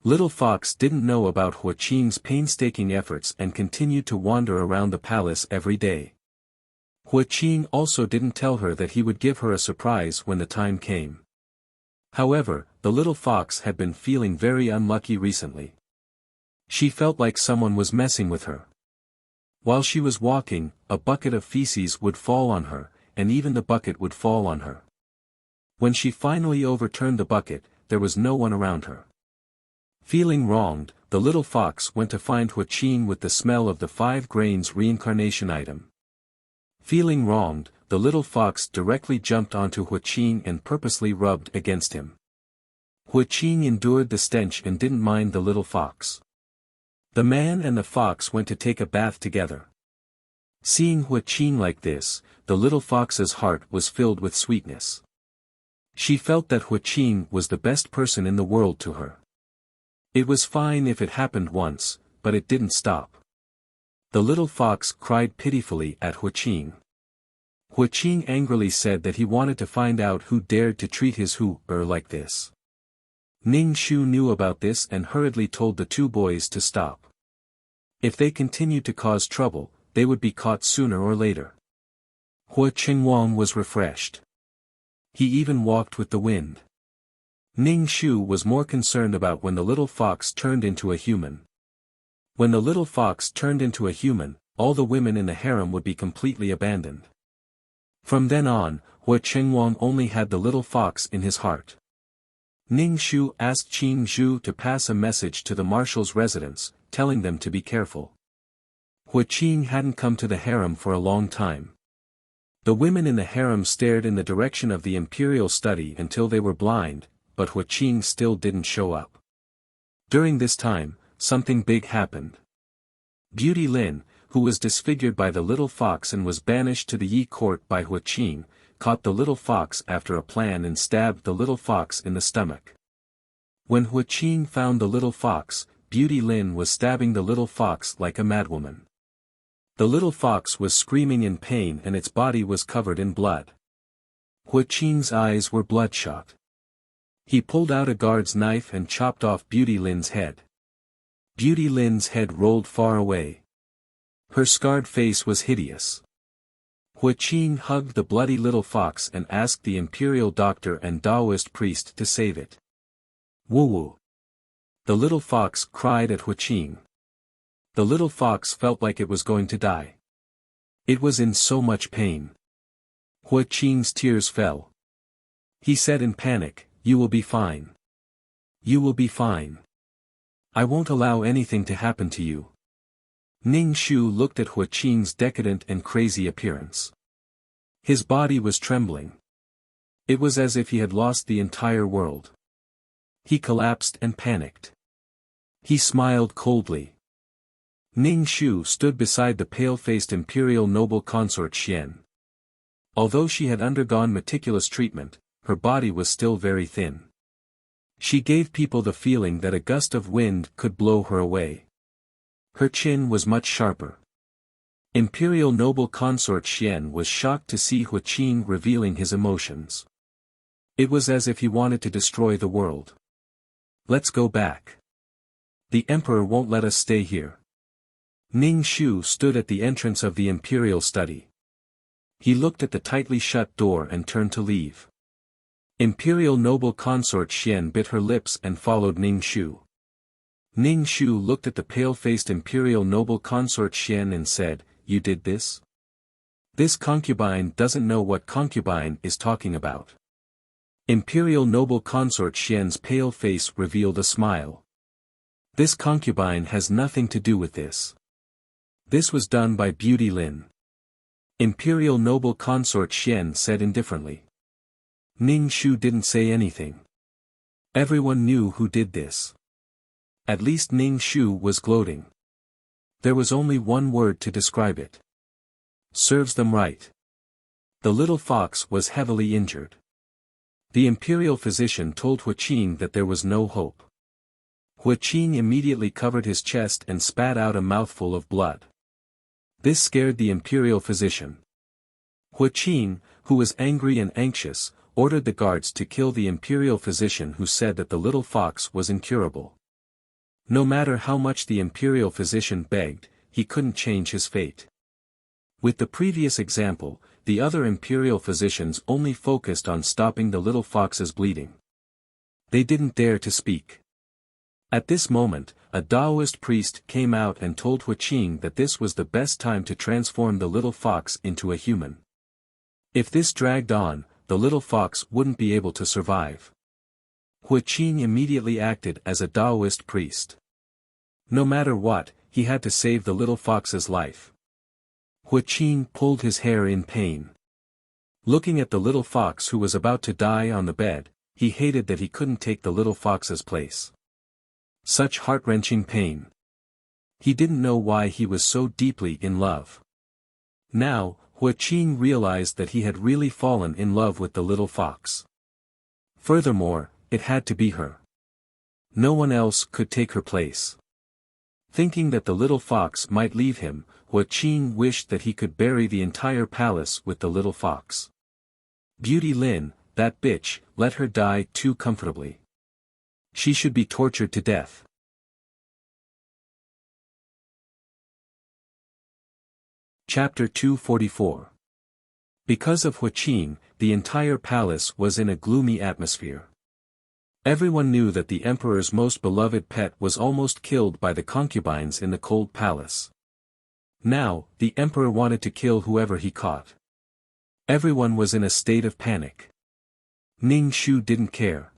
Little Fox didn't know about Huaqing's painstaking efforts and continued to wander around the palace every day. Huaqing also didn't tell her that he would give her a surprise when the time came. However, the little fox had been feeling very unlucky recently. She felt like someone was messing with her. While she was walking, a bucket of feces would fall on her, and even the bucket would fall on her. When she finally overturned the bucket, there was no one around her. Feeling wronged, the little fox went to find Huaqing with the smell of the 5 grains reincarnation item. Feeling wronged, the little fox directly jumped onto Huaqing and purposely rubbed against him. Huaqing endured the stench and didn't mind the little fox. The man and the fox went to take a bath together. Seeing Huaqing like this, the little fox's heart was filled with sweetness. She felt that Huaqing was the best person in the world to her. It was fine if it happened once, but it didn't stop. The little fox cried pitifully at Huaqing. Huaqing angrily said that he wanted to find out who dared to treat his Hu-er like this. Ning Shu knew about this and hurriedly told the two boys to stop. If they continued to cause trouble, they would be caught sooner or later. Hua Qingwang was refreshed. He even walked with the wind. Ning Shu was more concerned about when the little fox turned into a human. When the little fox turned into a human, all the women in the harem would be completely abandoned. From then on, Hua Qingwang only had the little fox in his heart. Ning Shu asked Qing Zhu to pass a message to the marshal's residence, telling them to be careful. Huaqing hadn't come to the harem for a long time. The women in the harem stared in the direction of the imperial study until they were blind, but Huaqing still didn't show up. During this time, something big happened. Beauty Lin, who was disfigured by the little fox and was banished to the Yi court by Huaqing, caught the little fox after a plan and stabbed the little fox in the stomach. When Huaqing found the little fox, Beauty Lin was stabbing the little fox like a madwoman. The little fox was screaming in pain and its body was covered in blood. Huaqing's eyes were bloodshot. He pulled out a guard's knife and chopped off Beauty Lin's head. Beauty Lin's head rolled far away. Her scarred face was hideous. Huaqing hugged the bloody little fox and asked the imperial doctor and Taoist priest to save it. Woo-woo. The little fox cried at Huaqing. The little fox felt like it was going to die. It was in so much pain. Huaqing's tears fell. He said in panic, "You will be fine. You will be fine. I won't allow anything to happen to you." Ning Shu looked at Huaqing's decadent and crazy appearance. His body was trembling. It was as if he had lost the entire world. He collapsed and panicked. He smiled coldly. Ning Shu stood beside the pale-faced imperial noble consort Xian. Although she had undergone meticulous treatment, her body was still very thin. She gave people the feeling that a gust of wind could blow her away. Her chin was much sharper. Imperial noble consort Xian was shocked to see Huaqing revealing his emotions. It was as if he wanted to destroy the world. "Let's go back. The emperor won't let us stay here." Ning Shu stood at the entrance of the imperial study. He looked at the tightly shut door and turned to leave. Imperial noble consort Xian bit her lips and followed Ning Shu. Ning Shu looked at the pale-faced imperial noble consort Xian and said, "You did this? This concubine doesn't know what concubine is talking about." Imperial noble consort Xian's pale face revealed a smile. "This concubine has nothing to do with this. This was done by Beauty Lin." Imperial noble consort Xian said indifferently. Ning Shu didn't say anything. Everyone knew who did this. At least Ning Shu was gloating. There was only one word to describe it. Serves them right. The little fox was heavily injured. The imperial physician told Huaqing that there was no hope. Huaqing immediately covered his chest and spat out a mouthful of blood. This scared the imperial physician. Huaqing, who was angry and anxious, ordered the guards to kill the imperial physician who said that the little fox was incurable. No matter how much the imperial physician begged, he couldn't change his fate. With the previous example, the other imperial physicians only focused on stopping the little fox's bleeding. They didn't dare to speak. At this moment, a Taoist priest came out and told Huaqing that this was the best time to transform the little fox into a human. If this dragged on, the little fox wouldn't be able to survive. Huaqing immediately acted as a Taoist priest. No matter what, he had to save the little fox's life. Huaqing pulled his hair in pain. Looking at the little fox who was about to die on the bed, he hated that he couldn't take the little fox's place. Such heart-wrenching pain. He didn't know why he was so deeply in love. Now, Huaqing realized that he had really fallen in love with the little fox. Furthermore, it had to be her. No one else could take her place. Thinking that the little fox might leave him, Hua Qing wished that he could bury the entire palace with the little fox. Beauty Lin, that bitch, let her die too comfortably. She should be tortured to death. Chapter 244. Because of Hua Qing, the entire palace was in a gloomy atmosphere. Everyone knew that the emperor's most beloved pet was almost killed by the concubines in the cold palace. Now, the emperor wanted to kill whoever he caught. Everyone was in a state of panic. Ning Shu didn't care.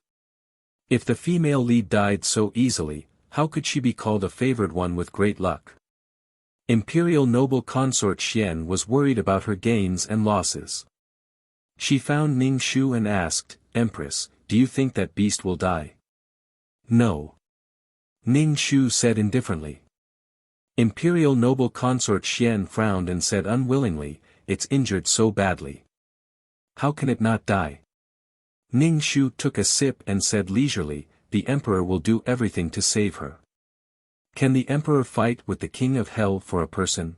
If the female lead died so easily, how could she be called a favored one with great luck? Imperial noble consort Xian was worried about her gains and losses. She found Ning Shu and asked, "Empress, do you think that beast will die?" "No." Ning Shu said indifferently. Imperial noble consort Xian frowned and said unwillingly, "It's injured so badly. How can it not die?" Ning Shu took a sip and said leisurely, "The emperor will do everything to save her." Can the emperor fight with the king of hell for a person?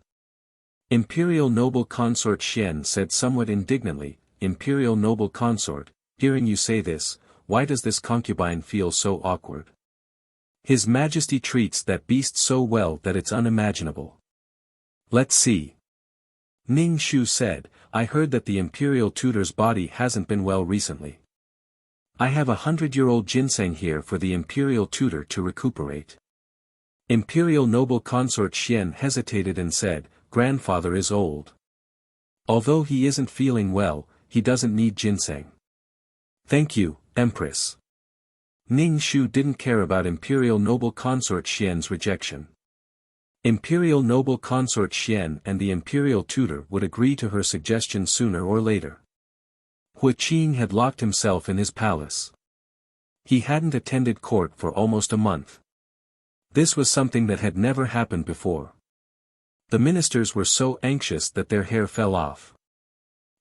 Imperial noble consort Xian said somewhat indignantly, "Imperial noble consort, hearing you say this, why does this concubine feel so awkward? His Majesty treats that beast so well that it's unimaginable." "Let's see." Ning Shu said, "I heard that the imperial tutor's body hasn't been well recently. I have 100-year-old ginseng here for the imperial tutor to recuperate." Imperial noble consort Xian hesitated and said, "Grandfather is old. Although he isn't feeling well, he doesn't need ginseng." "Thank you, Empress." Ning Shu didn't care about Imperial noble consort Xian's rejection. Imperial noble consort Xian and the imperial tutor would agree to her suggestion sooner or later. Hua Qing had locked himself in his palace. He hadn't attended court for almost a month. This was something that had never happened before. The ministers were so anxious that their hair fell off.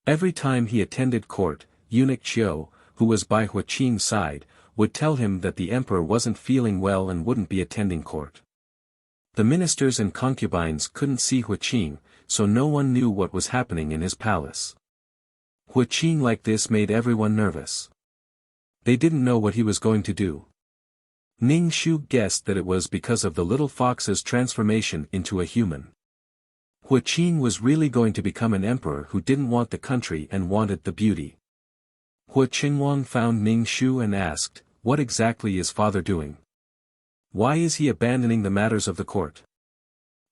Every time he attended court, eunuch Chiu, who was by Hua Qing's side, would tell him that the emperor wasn't feeling well and wouldn't be attending court. The ministers and concubines couldn't see Hua Qing, so no one knew what was happening in his palace. Hua Qing like this made everyone nervous. They didn't know what he was going to do. Ning Shu guessed that it was because of the little fox's transformation into a human. Hua Qing was really going to become an emperor who didn't want the country and wanted the beauty. Hua Qingwang found Ning Shu and asked, "What exactly is father doing? Why is he abandoning the matters of the court?"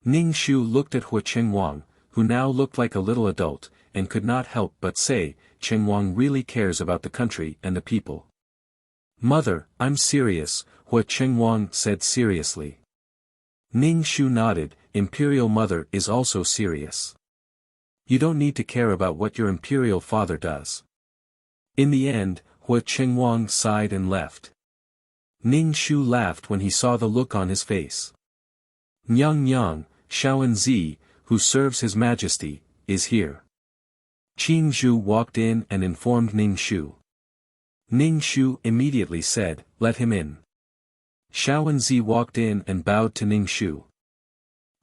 Ning Shu looked at Hua Qingwang, who now looked like a little adult, and could not help but say, "Qingwang really cares about the country and the people." "Mother, I'm serious," Hua Qingwang said seriously. Ning Shu nodded, "Imperial mother is also serious. You don't need to care about what your imperial father does." In the end, Hua Qingwang sighed and left. Ning Shu laughed when he saw the look on his face. "Nyang Nyang, Shaoanzi, who serves His Majesty, is here." Qing Zhu walked in and informed Ning Shu. Ning Shu immediately said, "Let him in." Shaoanzi walked in and bowed to Ning Shu.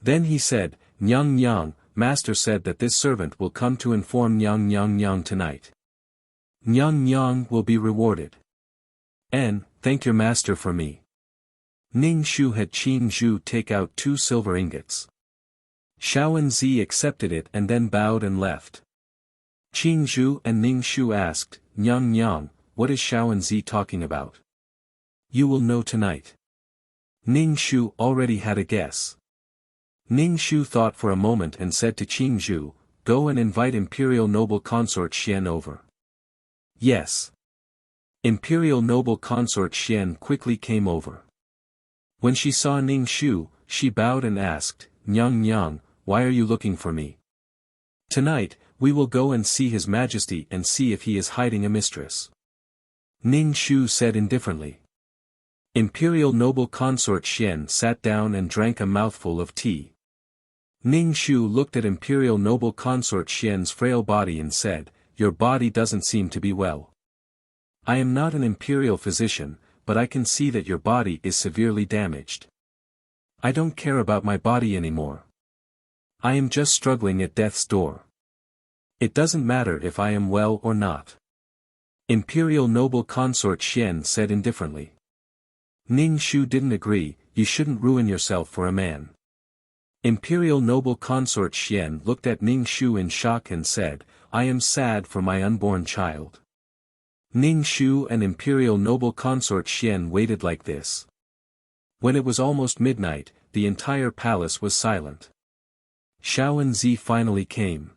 Then he said, "Nyang Nyang, master said that this servant will come to inform Nyang Nyang Nyang tonight. Nyang Nyang will be rewarded. And, thank your master for me." Ning Shu had Qing Zhu take out 2 silver ingots. Shaoanzi accepted it and then bowed and left. Qing Zhu and Ning Shu asked, "Nyang Nyang, what is Shaoanzi talking about?" "You will know tonight." Ning Shu already had a guess. Ning Shu thought for a moment and said to Qing Zhu, "Go and invite Imperial noble consort Xian over." "Yes." Imperial noble consort Xian quickly came over. When she saw Ning Shu, she bowed and asked, "Nyang Nyang, why are you looking for me?" "Tonight, we will go and see His Majesty and see if he is hiding a mistress." Ning Shu said indifferently. Imperial noble consort Xian sat down and drank a mouthful of tea. Ning Shu looked at Imperial noble consort Xian's frail body and said, "Your body doesn't seem to be well. I am not an imperial physician, but I can see that your body is severely damaged." "I don't care about my body anymore." I am just struggling at death's door. It doesn't matter if I am well or not. Imperial Noble Consort Xian said indifferently. Ning Shu didn't agree, you shouldn't ruin yourself for a man. Imperial Noble Consort Xian looked at Ning Shu in shock and said, I am sad for my unborn child. Ning Shu and Imperial Noble Consort Xian waited like this. When it was almost midnight, the entire palace was silent. Shaoan Zi finally came.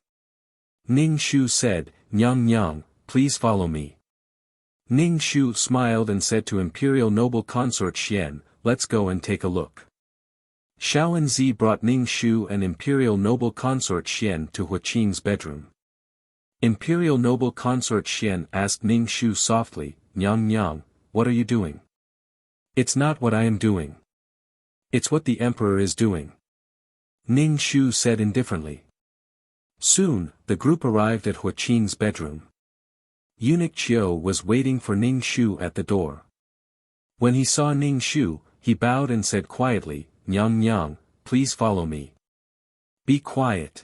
Ning Shu said, Nyang Nyang, please follow me. Ning Shu smiled and said to Imperial Noble Consort Xian, let's go and take a look. Shaoan Zi brought Ning Shu and Imperial Noble Consort Xian to Huaqing's bedroom. Imperial Noble Consort Xian asked Ning Shu softly, Nyang Nyang, what are you doing? It's not what I am doing. It's what the Emperor is doing. Ning Shu said indifferently. Soon, the group arrived at Huaqing's bedroom. Eunuch Qiu was waiting for Ning Shu at the door. When he saw Ning Shu, he bowed and said quietly, Nyang Nyang, please follow me. Be quiet.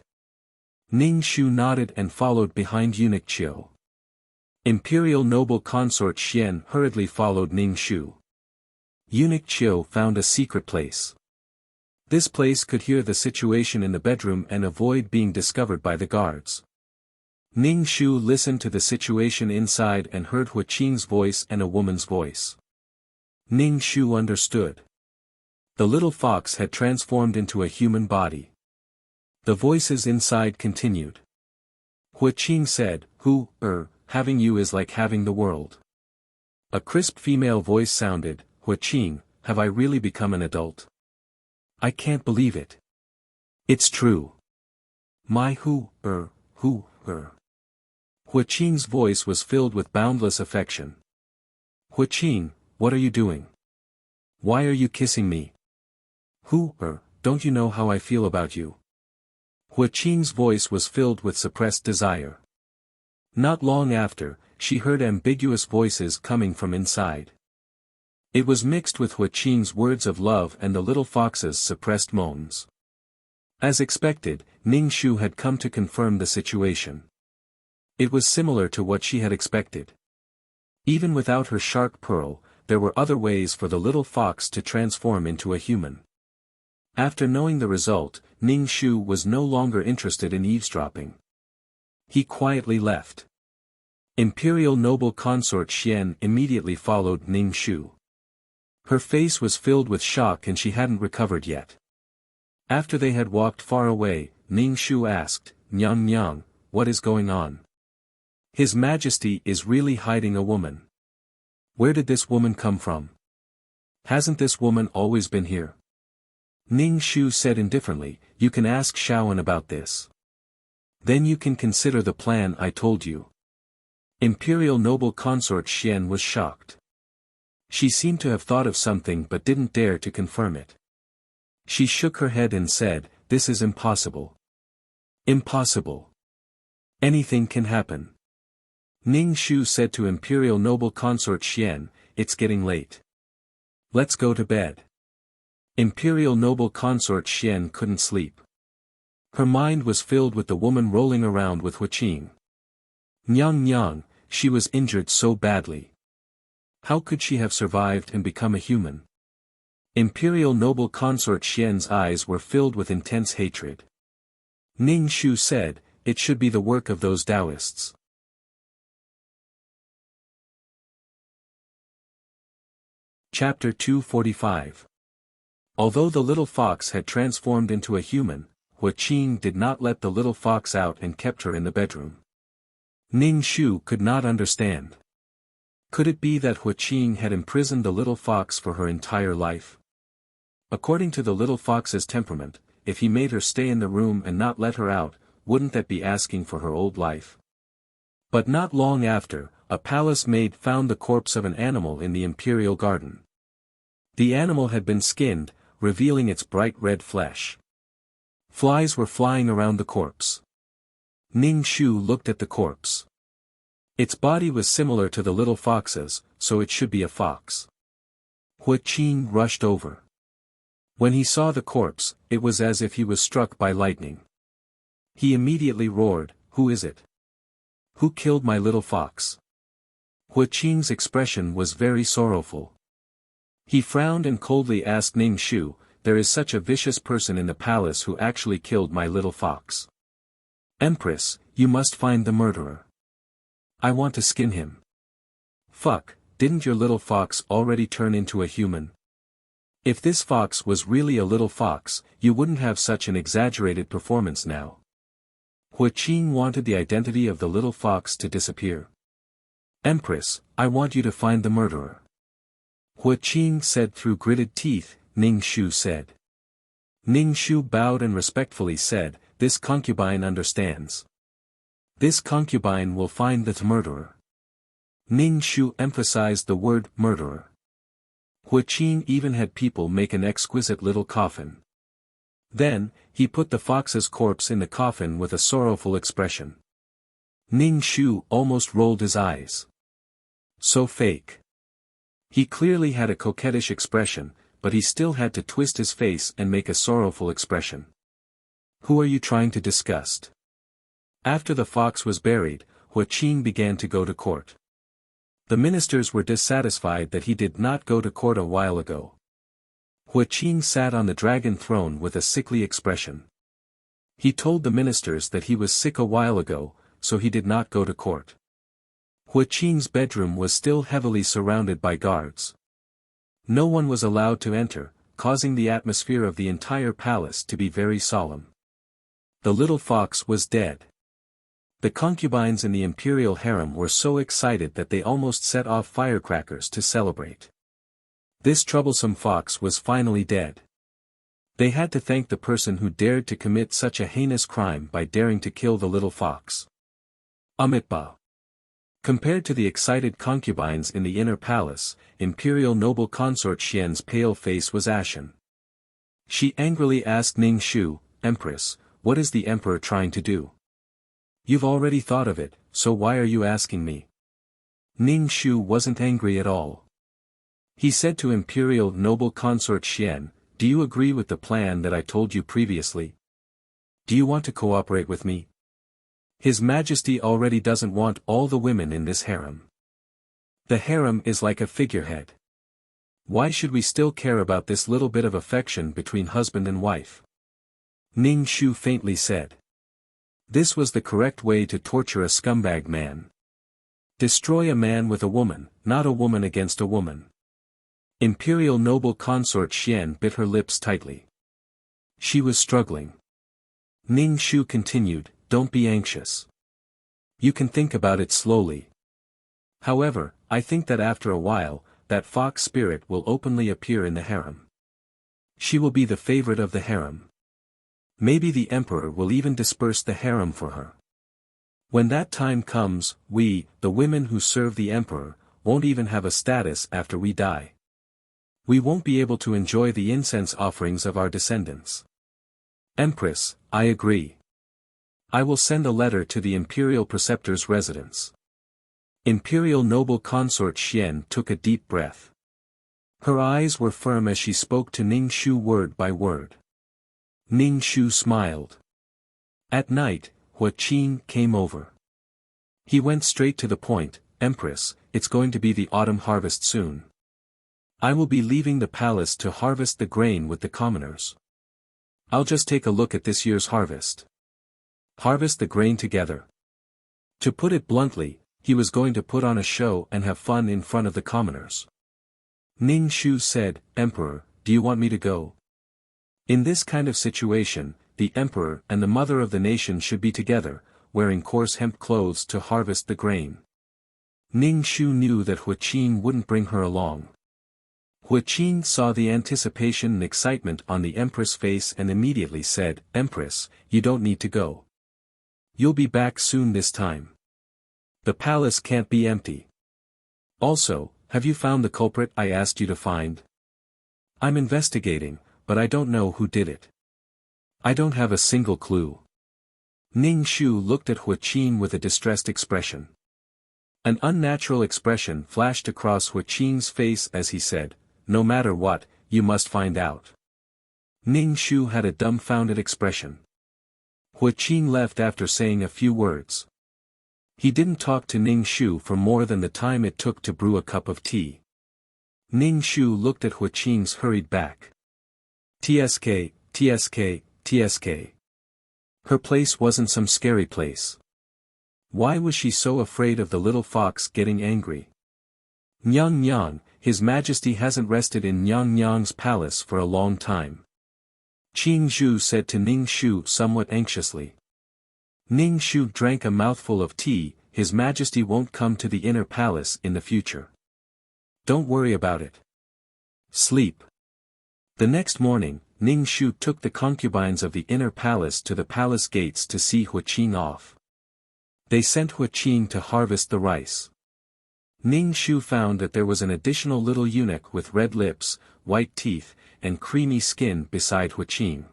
Ning Shu nodded and followed behind Eunuch Qiu. Imperial Noble Consort Xian hurriedly followed Ning Shu. Eunuch Qiu found a secret place. This place could hear the situation in the bedroom and avoid being discovered by the guards. Ning Shu listened to the situation inside and heard Huaqing's voice and a woman's voice. Ning Shu understood. The little fox had transformed into a human body. The voices inside continued. Huaqing said, having you is like having the world. A crisp female voice sounded, Huaqing, have I really become an adult? I can't believe it. It's true. My Huaqing's voice was filled with boundless affection. Huaqing, what are you doing? Why are you kissing me? Don't you know how I feel about you? Huaqing's voice was filled with suppressed desire. Not long after, she heard ambiguous voices coming from inside. It was mixed with Huaqing's words of love and the little fox's suppressed moans. As expected, Ning Shu had come to confirm the situation. It was similar to what she had expected. Even without her shark pearl, there were other ways for the little fox to transform into a human. After knowing the result, Ning Shu was no longer interested in eavesdropping. He quietly left. Imperial Noble Consort Xian immediately followed Ning Shu. Her face was filled with shock and she hadn't recovered yet. After they had walked far away, Ning Shu asked, Nyang Nyang, what is going on? His Majesty is really hiding a woman. Where did this woman come from? Hasn't this woman always been here? Ning Shu said indifferently, you can ask Shaoan about this. Then you can consider the plan I told you. Imperial Noble Consort Xian was shocked. She seemed to have thought of something but didn't dare to confirm it. She shook her head and said, this is impossible. Impossible. Anything can happen. Ning Shu said to Imperial Noble Consort Xian, it's getting late. Let's go to bed. Imperial Noble Consort Xian couldn't sleep. Her mind was filled with the woman rolling around with Huaqing. Nyang Nyang, she was injured so badly. How could she have survived and become a human? Imperial Noble Consort Xian's eyes were filled with intense hatred. Ning Shu said, it should be the work of those Taoists. Chapter 245. Although the little fox had transformed into a human, Huaqing did not let the little fox out and kept her in the bedroom. Ning Shu could not understand. Could it be that Huaqing had imprisoned the little fox for her entire life? According to the little fox's temperament, if he made her stay in the room and not let her out, wouldn't that be asking for her old life? But not long after, a palace maid found the corpse of an animal in the imperial garden. The animal had been skinned, revealing its bright red flesh. Flies were flying around the corpse. Ning Shu looked at the corpse. Its body was similar to the little fox's, so it should be a fox. Huaqing rushed over. When he saw the corpse, it was as if he was struck by lightning. He immediately roared, "Who is it? Who killed my little fox?" Hua Qing's expression was very sorrowful. He frowned and coldly asked Ning Shu, "There is such a vicious person in the palace who actually killed my little fox. Empress, you must find the murderer. I want to skin him." "Fuck, didn't your little fox already turn into a human? If this fox was really a little fox, you wouldn't have such an exaggerated performance now." Hua Qing wanted the identity of the little fox to disappear. "Empress, I want you to find the murderer." Hua Qing said through gritted teeth. Ning Shu said. Ning Shu bowed and respectfully said, "This concubine understands. This concubine will find the murderer." Ning Shu emphasized the word murderer. Hua Qing even had people make an exquisite little coffin. Then, he put the fox's corpse in the coffin with a sorrowful expression. Ning Shu almost rolled his eyes. So fake. He clearly had a coquettish expression, but he still had to twist his face and make a sorrowful expression. "Who are you trying to disgust?" After the fox was buried, Hua Qing began to go to court. The ministers were dissatisfied that he did not go to court a while ago. Hua Qing sat on the dragon throne with a sickly expression. He told the ministers that he was sick a while ago, so he did not go to court. Hua Qing's bedroom was still heavily surrounded by guards. No one was allowed to enter, causing the atmosphere of the entire palace to be very solemn. The little fox was dead. The concubines in the imperial harem were so excited that they almost set off firecrackers to celebrate. This troublesome fox was finally dead. They had to thank the person who dared to commit such a heinous crime by daring to kill the little fox. Amitabha. Compared to the excited concubines in the inner palace, imperial noble consort Xian's pale face was ashen. She angrily asked Ning Shu, "Empress, what is the emperor trying to do? You've already thought of it, so why are you asking me?" Ning Shu wasn't angry at all. He said to imperial noble consort Xian, "Do you agree with the plan that I told you previously? Do you want to cooperate with me? His Majesty already doesn't want all the women in this harem. The harem is like a figurehead. Why should we still care about this little bit of affection between husband and wife?" Ning Shu faintly said. This was the correct way to torture a scumbag man. Destroy a man with a woman, not a woman against a woman. Imperial noble consort Xian bit her lips tightly. She was struggling. Ning Shu continued, "Don't be anxious. You can think about it slowly. However, I think that after a while, that fox spirit will openly appear in the harem. She will be the favorite of the harem. Maybe the emperor will even disperse the harem for her. When that time comes, we, the women who serve the emperor, won't even have a status after we die. We won't be able to enjoy the incense offerings of our descendants." "Empress, I agree. I will send a letter to the imperial preceptor's residence." Imperial noble consort Xian took a deep breath. Her eyes were firm as she spoke to Ning Shu word by word. Ning Shu smiled. At night, Hua Qing came over. He went straight to the point, "Empress, it's going to be the autumn harvest soon. I will be leaving the palace to harvest the grain with the commoners. I'll just take a look at this year's harvest. Harvest the grain together." To put it bluntly, he was going to put on a show and have fun in front of the commoners. Ning Shu said, "Emperor, do you want me to go?" In this kind of situation, the emperor and the mother of the nation should be together, wearing coarse hemp clothes to harvest the grain. Ning Shu knew that Hua Qing wouldn't bring her along. Hua Qing saw the anticipation and excitement on the empress' face and immediately said, "Empress, you don't need to go. You'll be back soon this time. The palace can't be empty. Also, have you found the culprit I asked you to find?" "I'm investigating, but I don't know who did it. I don't have a single clue." Ning Shu looked at Hua Qing with a distressed expression. An unnatural expression flashed across Hua Qing's face as he said, "No matter what, you must find out." Ning Shu had a dumbfounded expression. Hua Qing left after saying a few words. He didn't talk to Ning Shu for more than the time it took to brew a cup of tea. Ning Shu looked at Hua Qing's hurried back. TSK, TSK, TSK. Her place wasn't some scary place. Why was she so afraid of the little fox getting angry? Nyang Nyang, His Majesty hasn't rested in Nyang Nyang's palace for a long time. Qing Zhu said to Ning Shu somewhat anxiously. Ning Shu drank a mouthful of tea. His Majesty won't come to the inner palace in the future. Don't worry about it. Sleep. The next morning, Ning Shu took the concubines of the inner palace to the palace gates to see Hua Qing off. They sent Hua Qing to harvest the rice. Ning Shu found that there was an additional little eunuch with red lips, white teeth, and creamy skin beside Hua Qing.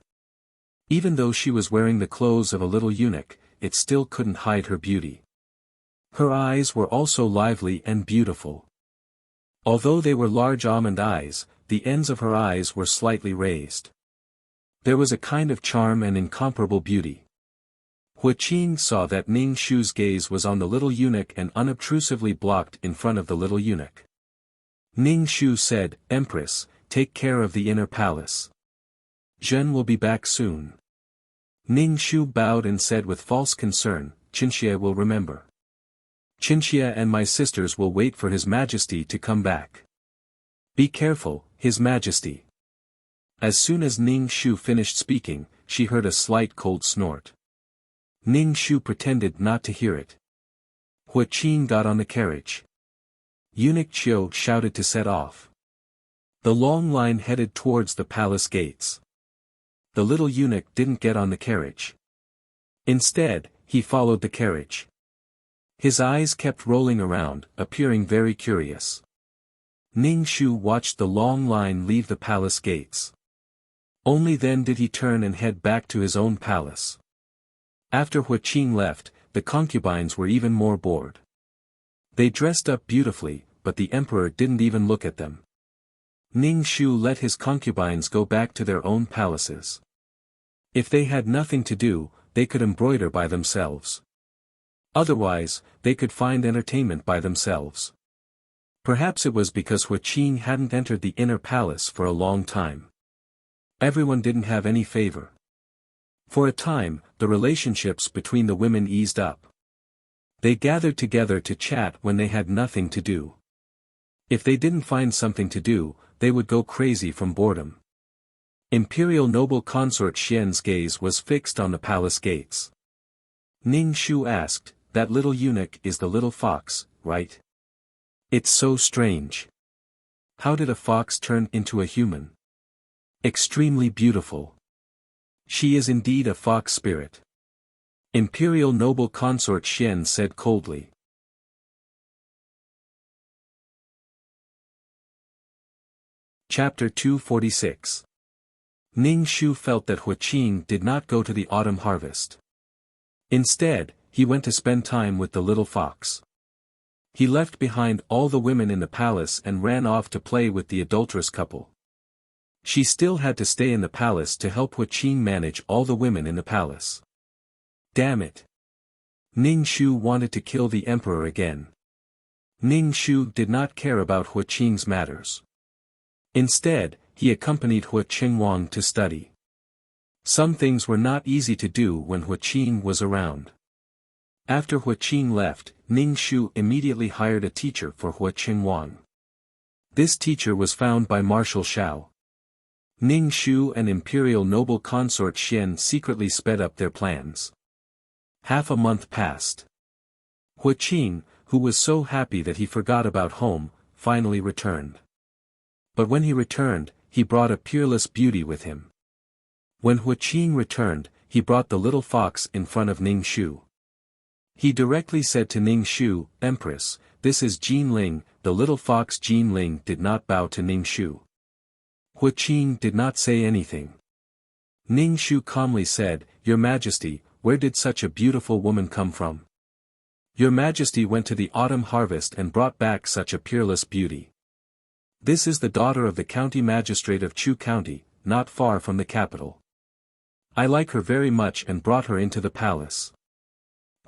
Even though she was wearing the clothes of a little eunuch, it still couldn't hide her beauty. Her eyes were also lively and beautiful. Although they were large almond eyes, the ends of her eyes were slightly raised. There was a kind of charm and incomparable beauty. Hua Qing saw that Ning Shu's gaze was on the little eunuch and unobtrusively blocked in front of the little eunuch. Ning Shu said, "Empress, take care of the inner palace. Zhen will be back soon." Ning Shu bowed and said with false concern, "Qinxie will remember. Qinxie and my sisters will wait for His Majesty to come back. Be careful, His Majesty." As soon as Ning Shu finished speaking, she heard a slight cold snort. Ning Shu pretended not to hear it. Hua Qing got on the carriage. Eunuch Qiu shouted to set off. The long line headed towards the palace gates. The little eunuch didn't get on the carriage. Instead, he followed the carriage. His eyes kept rolling around, appearing very curious. Ning Shu watched the long line leave the palace gates. Only then did he turn and head back to his own palace. After Hua Qing left, the concubines were even more bored. They dressed up beautifully, but the emperor didn't even look at them. Ning Shu let his concubines go back to their own palaces. If they had nothing to do, they could embroider by themselves. Otherwise, they could find entertainment by themselves. Perhaps it was because Hua Qing hadn't entered the inner palace for a long time. Everyone didn't have any favor. For a time, the relationships between the women eased up. They gathered together to chat when they had nothing to do. If they didn't find something to do, they would go crazy from boredom. Imperial noble consort Xian's gaze was fixed on the palace gates. Ning Shu asked, "That little eunuch is the little fox, right? It's so strange. How did a fox turn into a human? Extremely beautiful. She is indeed a fox spirit." Imperial noble consort Xian said coldly. Chapter 246. Ning Shu felt that Hua Qing did not go to the autumn harvest. Instead, he went to spend time with the little fox. He left behind all the women in the palace and ran off to play with the adulterous couple. She still had to stay in the palace to help Hua Qing manage all the women in the palace. Damn it! Ning Shu wanted to kill the emperor again. Ning Shu did not care about Hua Qing's matters. Instead, he accompanied Hua Qingwang to study. Some things were not easy to do when Hua Qing was around. After Hua Qing left, Ning Shu immediately hired a teacher for Hua Qingwang. This teacher was found by Marshal Shao. Ning Shu and imperial noble consort Xian secretly sped up their plans. Half a month passed. Hua Qing, who was so happy that he forgot about home, finally returned. But when he returned, he brought a peerless beauty with him. When Hua Qing returned, he brought the little fox in front of Ning Shu. He directly said to Ning Shu, "Empress, this is Jin Ling." The little fox Jin Ling did not bow to Ning Shu. Hua Qing did not say anything. Ning Shu calmly said, "Your Majesty, where did such a beautiful woman come from? Your Majesty went to the autumn harvest and brought back such a peerless beauty. This is the daughter of the county magistrate of Chu County, not far from the capital. I like her very much and brought her into the palace.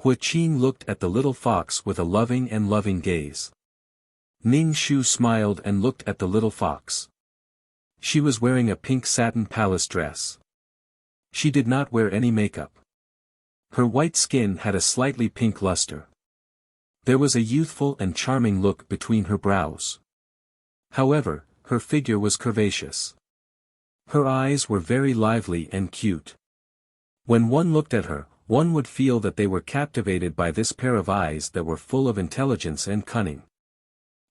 Huaqing looked at the little fox with a loving gaze. Ning Shu smiled and looked at the little fox. She was wearing a pink satin palace dress. She did not wear any makeup. Her white skin had a slightly pink luster. There was a youthful and charming look between her brows. However, her figure was curvaceous. Her eyes were very lively and cute. When one looked at her, one would feel that they were captivated by this pair of eyes that were full of intelligence and cunning.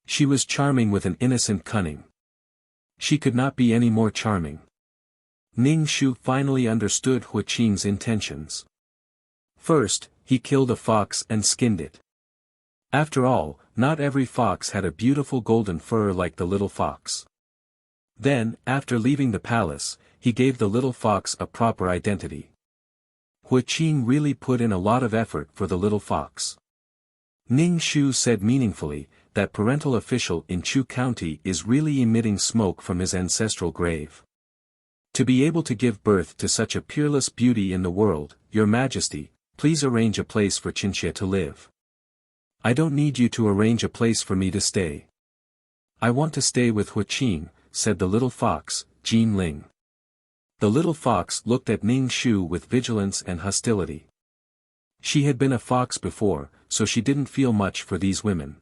She was charming with an innocent cunning. She could not be any more charming. Ning Shu finally understood Huaqing's intentions. First, he killed a fox and skinned it. After all, not every fox had a beautiful golden fur like the little fox. Then, after leaving the palace, he gave the little fox a proper identity. Huaqing really put in a lot of effort for the little fox. Ning Shu said meaningfully, that parental official in Chu County is really emitting smoke from his ancestral grave. To be able to give birth to such a peerless beauty in the world, Your Majesty, please arrange a place for Qinxie to live. I don't need you to arrange a place for me to stay. I want to stay with Huaqing, said the little fox, Jin Ling. The little fox looked at Ning Shu with vigilance and hostility. She had been a fox before, so she didn't feel much for these women.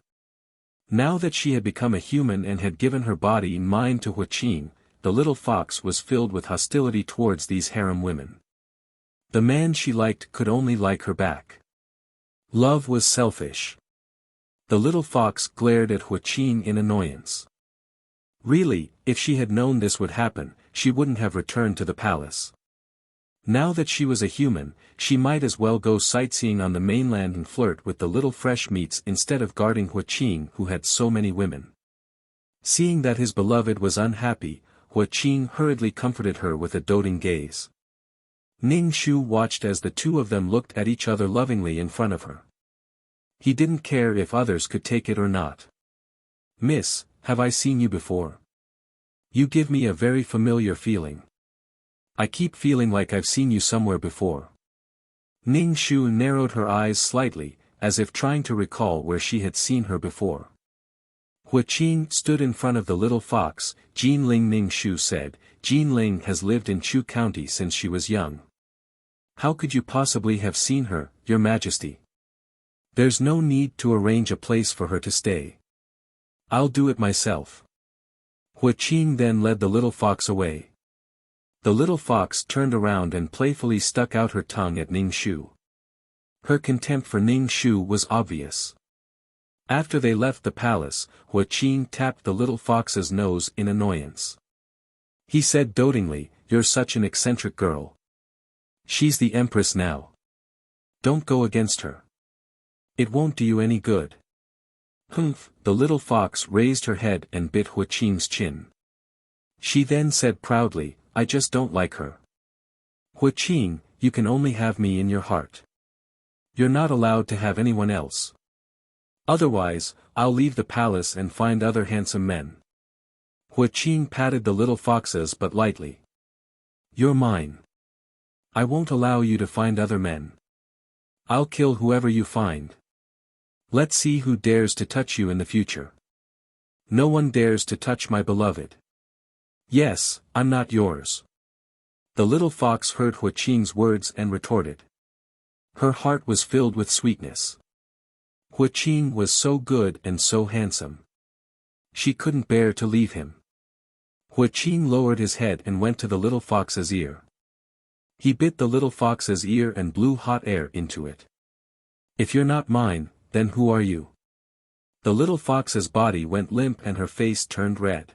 Now that she had become a human and had given her body and mind to Huaqing, the little fox was filled with hostility towards these harem women. The man she liked could only like her back. Love was selfish. The little fox glared at Huaqing in annoyance. Really, if she had known this would happen, she wouldn't have returned to the palace. Now that she was a human, she might as well go sightseeing on the mainland and flirt with the little fresh meats instead of guarding Huaqing who had so many women. Seeing that his beloved was unhappy, Huaqing hurriedly comforted her with a doting gaze. Ning Shu watched as the two of them looked at each other lovingly in front of her. He didn't care if others could take it or not. Miss, have I seen you before? You give me a very familiar feeling. I keep feeling like I've seen you somewhere before. Ning Shu narrowed her eyes slightly, as if trying to recall where she had seen her before. Huaqing stood in front of the little fox. Jin Ling. Ning Shu said, Jin Ling has lived in Chu County since she was young. How could you possibly have seen her, Your Majesty? There's no need to arrange a place for her to stay. I'll do it myself. Huaqing then led the little fox away. The little fox turned around and playfully stuck out her tongue at Ning Shu. Her contempt for Ning Shu was obvious. After they left the palace, Huaqing tapped the little fox's nose in annoyance. He said dotingly, You're such an eccentric girl. She's the empress now. Don't go against her. It won't do you any good. Humph, the little fox raised her head and bit Huaqing's chin. She then said proudly, I just don't like her. Huaqing, you can only have me in your heart. You're not allowed to have anyone else. Otherwise, I'll leave the palace and find other handsome men. Huaqing patted the little fox's butt lightly. You're mine. I won't allow you to find other men. I'll kill whoever you find. Let's see who dares to touch you in the future. No one dares to touch my beloved. Yes, I'm not yours. The little fox heard Huaqing's words and retorted. Her heart was filled with sweetness. Huaqing was so good and so handsome. She couldn't bear to leave him. Huaqing lowered his head and went to the little fox's ear. He bit the little fox's ear and blew hot air into it. If you're not mine, then who are you? The little fox's body went limp and her face turned red.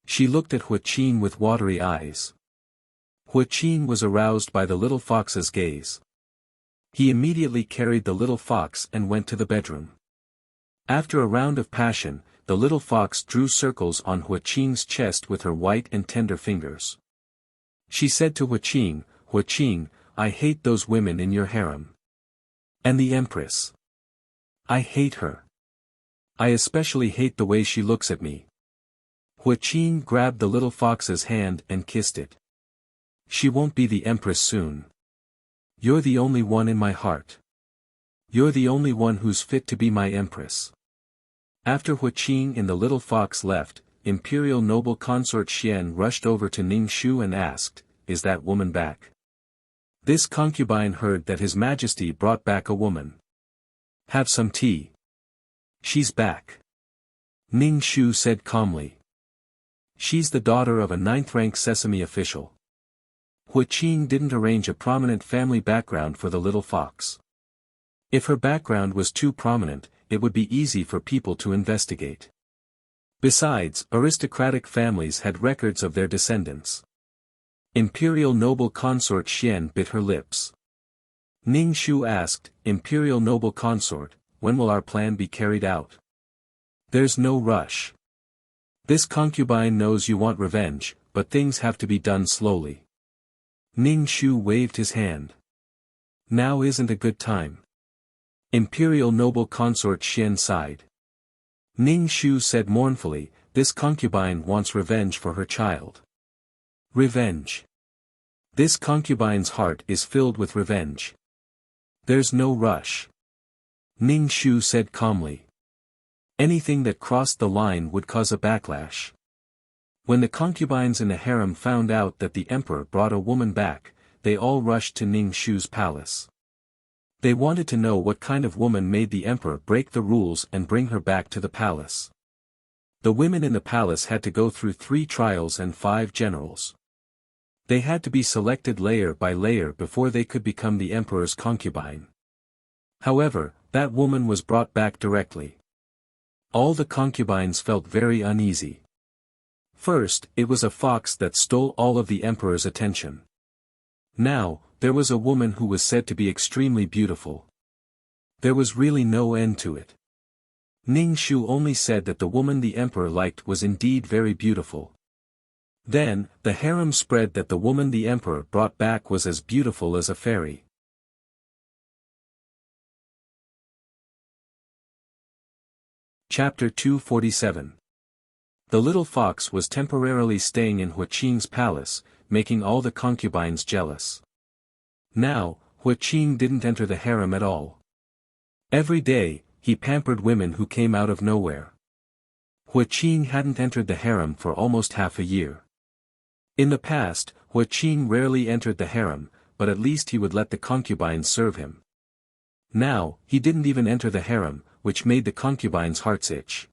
She looked at Huaqing with watery eyes. Huaqing was aroused by the little fox's gaze. He immediately carried the little fox and went to the bedroom. After a round of passion, the little fox drew circles on Huaqing's chest with her white and tender fingers. She said to Huaqing, Huaqing, I hate those women in your harem. And the empress. I hate her. I especially hate the way she looks at me. Huaqing grabbed the little fox's hand and kissed it. She won't be the empress soon. You're the only one in my heart. You're the only one who's fit to be my empress. After Huaqing and the little fox left, Imperial noble consort Xian rushed over to Ning Shu and asked, "Is that woman back?" This concubine heard that His Majesty brought back a woman. "Have some tea." "She's back," Ning Shu said calmly. "She's the daughter of a 9th-rank Sesame official." Huaqing didn't arrange a prominent family background for the little fox. If her background was too prominent, it would be easy for people to investigate. Besides, aristocratic families had records of their descendants. Imperial noble consort Xian bit her lips. Ning Shu asked, "Imperial noble consort, when will our plan be carried out?" "There's no rush. This concubine knows you want revenge, but things have to be done slowly." Ning Shu waved his hand. "Now isn't a good time." Imperial noble consort Xian sighed. Ning Shu said mournfully, "This concubine wants revenge for her child." Revenge. This concubine's heart is filled with revenge. "There's no rush," Ning Shu said calmly. Anything that crossed the line would cause a backlash. When the concubines in the harem found out that the emperor brought a woman back, they all rushed to Ning Shu's palace. They wanted to know what kind of woman made the emperor break the rules and bring her back to the palace. The women in the palace had to go through 3 trials and 5 generals. They had to be selected layer by layer before they could become the emperor's concubine. However, that woman was brought back directly. All the concubines felt very uneasy. First, it was a fox that stole all of the emperor's attention. Now, there was a woman who was said to be extremely beautiful. There was really no end to it. Ning Shu only said that the woman the emperor liked was indeed very beautiful. Then, the harem spread that the woman the emperor brought back was as beautiful as a fairy. Chapter 247. The little fox was temporarily staying in Huaqing's palace, making all the concubines jealous. Now, Huaqing didn't enter the harem at all. Every day, he pampered women who came out of nowhere. Huaqing hadn't entered the harem for almost half a year. In the past, Huaqing rarely entered the harem, but at least he would let the concubines serve him. Now, he didn't even enter the harem, which made the concubines' hearts itch.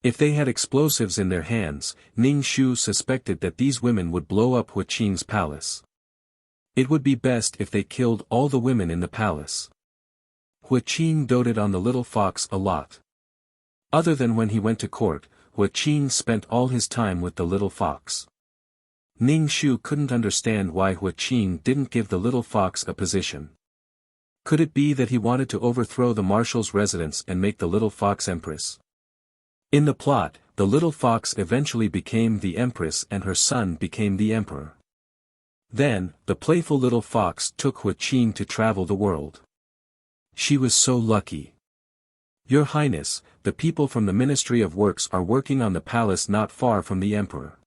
If they had explosives in their hands, Ning Shu suspected that these women would blow up Huaqing's palace. It would be best if they killed all the women in the palace. Huaqing doted on the little fox a lot. Other than when he went to court, Huaqing spent all his time with the little fox. Ning Shu couldn't understand why Huaqing didn't give the little fox a position. Could it be that he wanted to overthrow the marshal's residence and make the little fox empress? In the plot, the little fox eventually became the empress and her son became the emperor. Then, the playful little fox took Huaqing to travel the world. She was so lucky. "Your Highness, the people from the Ministry of Works are working on the palace not far from the emperor.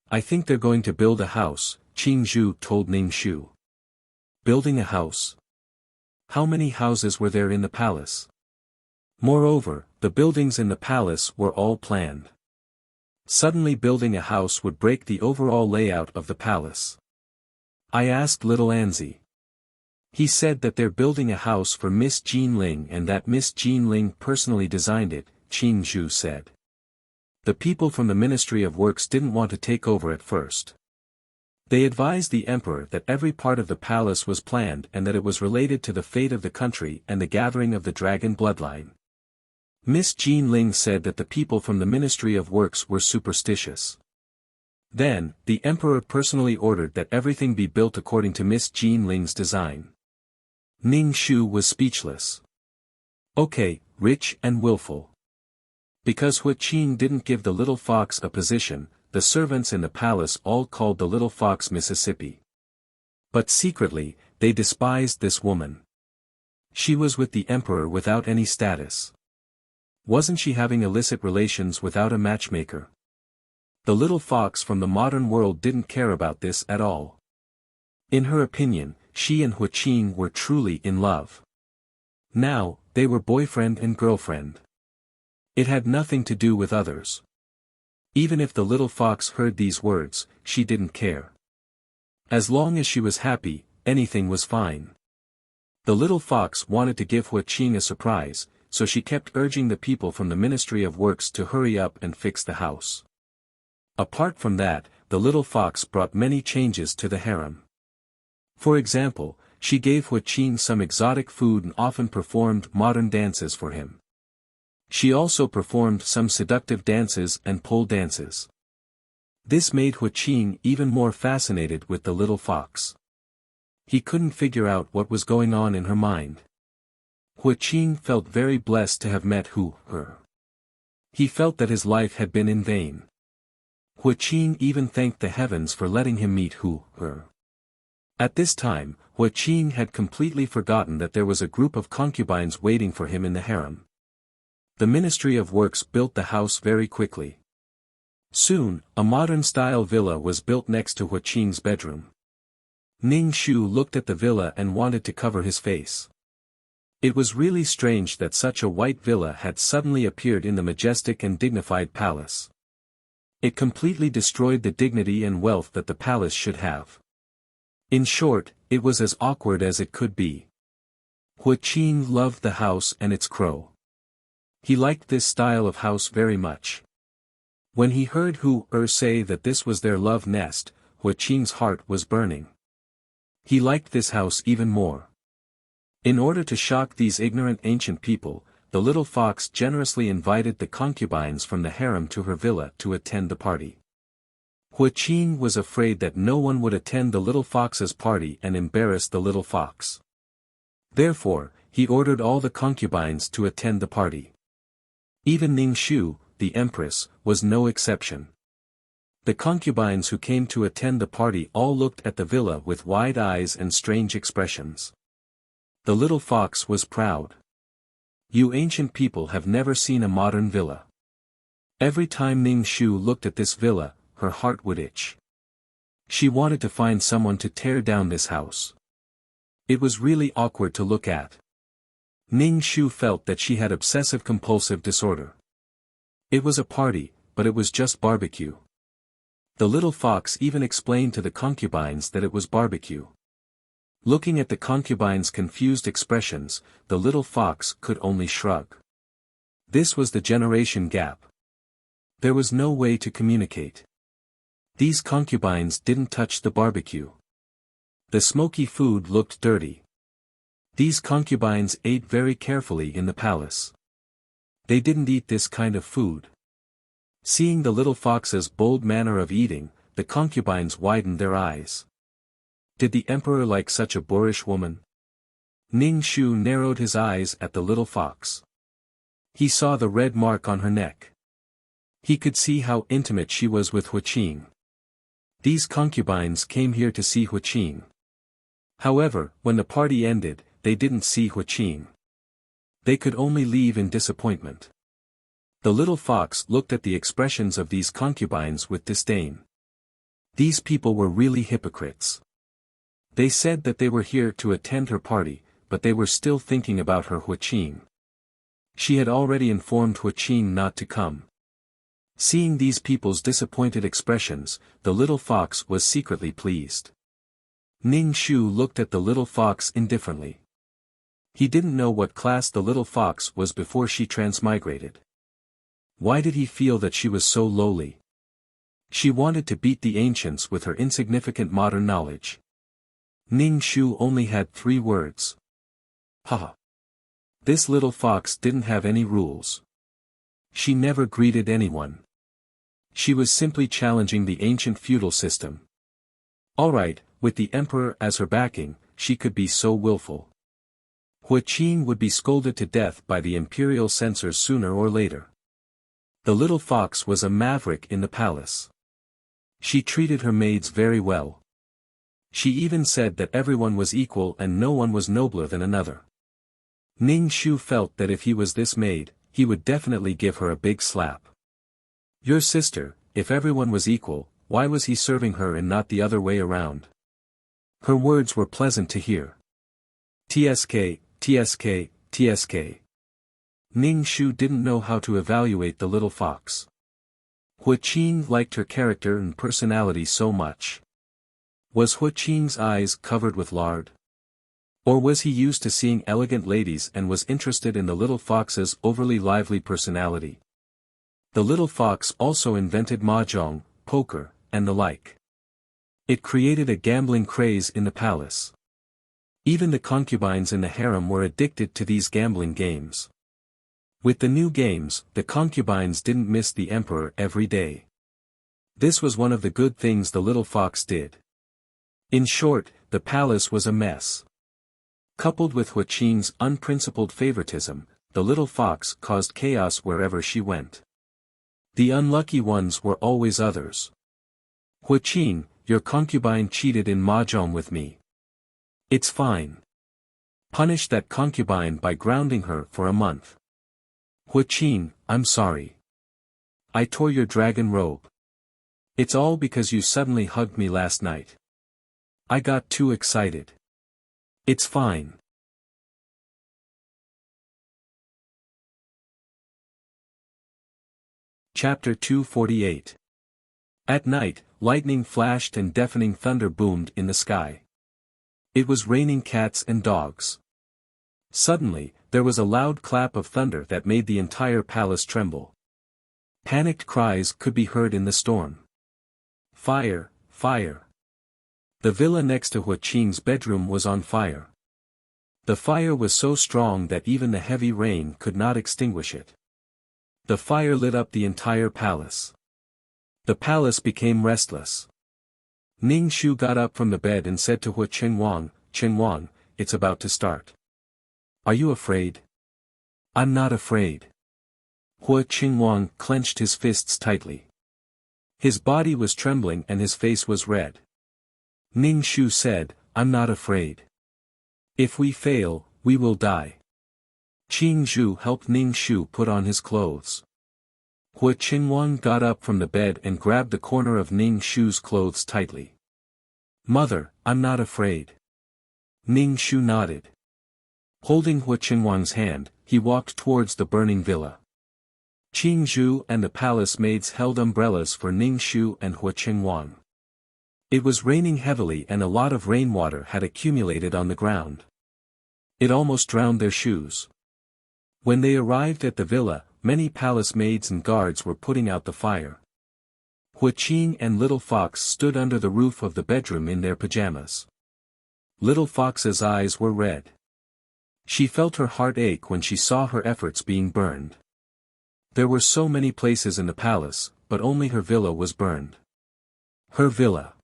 I think they're going to build a house," Qing Zhu told Ning Shu. Building a house? How many houses were there in the palace? Moreover, the buildings in the palace were all planned. Suddenly building a house would break the overall layout of the palace. I asked little Anzi. He said that they're building a house for Miss Jean Ling and that Miss Jean Ling personally designed it, Qing Zhu said. The people from the Ministry of Works didn't want to take over at first. They advised the emperor that every part of the palace was planned and that it was related to the fate of the country and the gathering of the dragon bloodline. Miss Jean Ling said that the people from the Ministry of Works were superstitious. Then, the emperor personally ordered that everything be built according to Miss Jean Ling's design. Ning Shu was speechless. Okay, rich and willful. Because Huaqing didn't give the little fox a position, the servants in the palace all called the little fox Mississippi. But secretly, they despised this woman. She was with the emperor without any status. Wasn't she having illicit relations without a matchmaker? The little fox from the modern world didn't care about this at all. In her opinion, she and Wuxia were truly in love. Now, they were boyfriend and girlfriend. It had nothing to do with others. Even if the little fox heard these words, she didn't care. As long as she was happy, anything was fine. The little fox wanted to give Wuxia a surprise, so she kept urging the people from the Ministry of Works to hurry up and fix the house. Apart from that, the little fox brought many changes to the harem. For example, she gave Wuxia some exotic food and often performed modern dances for him. She also performed some seductive dances and pole dances. This made Wuxia even more fascinated with the little fox. He couldn't figure out what was going on in her mind. Wuxia felt very blessed to have met her. He felt that his life had been in vain. Wuxia even thanked the heavens for letting him meet her. At this time, Wuxia had completely forgotten that there was a group of concubines waiting for him in the harem. The Ministry of Works built the house very quickly. Soon, a modern-style villa was built next to Wuxia's bedroom. Ning Shu looked at the villa and wanted to cover his face. It was really strange that such a white villa had suddenly appeared in the majestic and dignified palace. It completely destroyed the dignity and wealth that the palace should have. In short, it was as awkward as it could be. Wuxia loved the house and its crow. He liked this style of house very much. When he heard say that this was their love nest, Wuxia's heart was burning. He liked this house even more. In order to shock these ignorant ancient people, the little fox generously invited the concubines from the harem to her villa to attend the party. Wuxia was afraid that no one would attend the little fox's party and embarrass the little fox. Therefore, he ordered all the concubines to attend the party. Even Ning Shu, the empress, was no exception. The concubines who came to attend the party all looked at the villa with wide eyes and strange expressions. The little fox was proud. You ancient people have never seen a modern villa. Every time Ning Shu looked at this villa, her heart would itch. She wanted to find someone to tear down this house. It was really awkward to look at. Ning Shu felt that she had obsessive-compulsive disorder. It was a party, but it was just barbecue. The little fox even explained to the concubines that it was barbecue. Looking at the concubines' confused expressions, the little fox could only shrug. This was the generation gap. There was no way to communicate. These concubines didn't touch the barbecue. The smoky food looked dirty. These concubines ate very carefully in the palace. They didn't eat this kind of food. Seeing the little fox's bold manner of eating, the concubines widened their eyes. Did the emperor like such a boorish woman? Ning Shu narrowed his eyes at the little fox. He saw the red mark on her neck. He could see how intimate she was with Wuxia. These concubines came here to see Wuxia. However, when the party ended, they didn't see Wuxia. They could only leave in disappointment. The little fox looked at the expressions of these concubines with disdain. These people were really hypocrites. They said that they were here to attend her party, but they were still thinking about her Wuxia. She had already informed Wuxia not to come. Seeing these people's disappointed expressions, the little fox was secretly pleased. Ning Shu looked at the little fox indifferently. He didn't know what class the little fox was before she transmigrated. Why did he feel that she was so lowly? She wanted to beat the ancients with her insignificant modern knowledge. Ning Shu only had 3 words. Haha. This little fox didn't have any rules. She never greeted anyone. She was simply challenging the ancient feudal system. Alright, with the emperor as her backing, she could be so willful. Wuxia would be scolded to death by the imperial censors sooner or later. The little fox was a maverick in the palace. She treated her maids very well. She even said that everyone was equal and no one was nobler than another. Ning Shu felt that if he was this maid, he would definitely give her a big slap. Your sister, if everyone was equal, why was he serving her and not the other way around? Her words were pleasant to hear. TSK, TSK, TSK. Ning Shu didn't know how to evaluate the little fox. Hua Qing liked her character and personality so much. Was Hua Qing's eyes covered with lard? Or was he used to seeing elegant ladies and was interested in the little fox's overly lively personality? The little fox also invented mahjong, poker, and the like. It created a gambling craze in the palace. Even the concubines in the harem were addicted to these gambling games. With the new games, the concubines didn't miss the emperor every day. This was one of the good things the little fox did. In short, the palace was a mess. Coupled with Hua Qing's unprincipled favoritism, the little fox caused chaos wherever she went. The unlucky ones were always others. Hua Qing, your concubine cheated in mahjong with me. It's fine. Punish that concubine by grounding her for a month. Hua Qing, I'm sorry. I tore your dragon robe. It's all because you suddenly hugged me last night. I got too excited. It's fine. Chapter 248. At night, lightning flashed and deafening thunder boomed in the sky. It was raining cats and dogs. Suddenly, there was a loud clap of thunder that made the entire palace tremble. Panicked cries could be heard in the storm. Fire, fire. The villa next to Hua Qing's bedroom was on fire. The fire was so strong that even the heavy rain could not extinguish it. The fire lit up the entire palace. The palace became restless. Ning Shu got up from the bed and said to Hua Qinhuang, it's about to start. Are you afraid? I'm not afraid. Hua Qinhuang clenched his fists tightly. His body was trembling and his face was red. Ning Shu said, I'm not afraid. If we fail, we will die. Qing Zhu helped Ning Shu put on his clothes. Hua Qinhuang got up from the bed and grabbed the corner of Ning Shu's clothes tightly. Mother, I'm not afraid. Ning Shu nodded. Holding Hua Qinhuang's hand, he walked towards the burning villa. Qing Zhu and the palace maids held umbrellas for Ning Shu and Hua Qinhuang. It was raining heavily and a lot of rainwater had accumulated on the ground. It almost drowned their shoes. When they arrived at the villa, many palace maids and guards were putting out the fire. Hua Qing and Little Fox stood under the roof of the bedroom in their pajamas. Little Fox's eyes were red. She felt her heart ache when she saw her efforts being burned. There were so many places in the palace, but only her villa was burned. Her villa.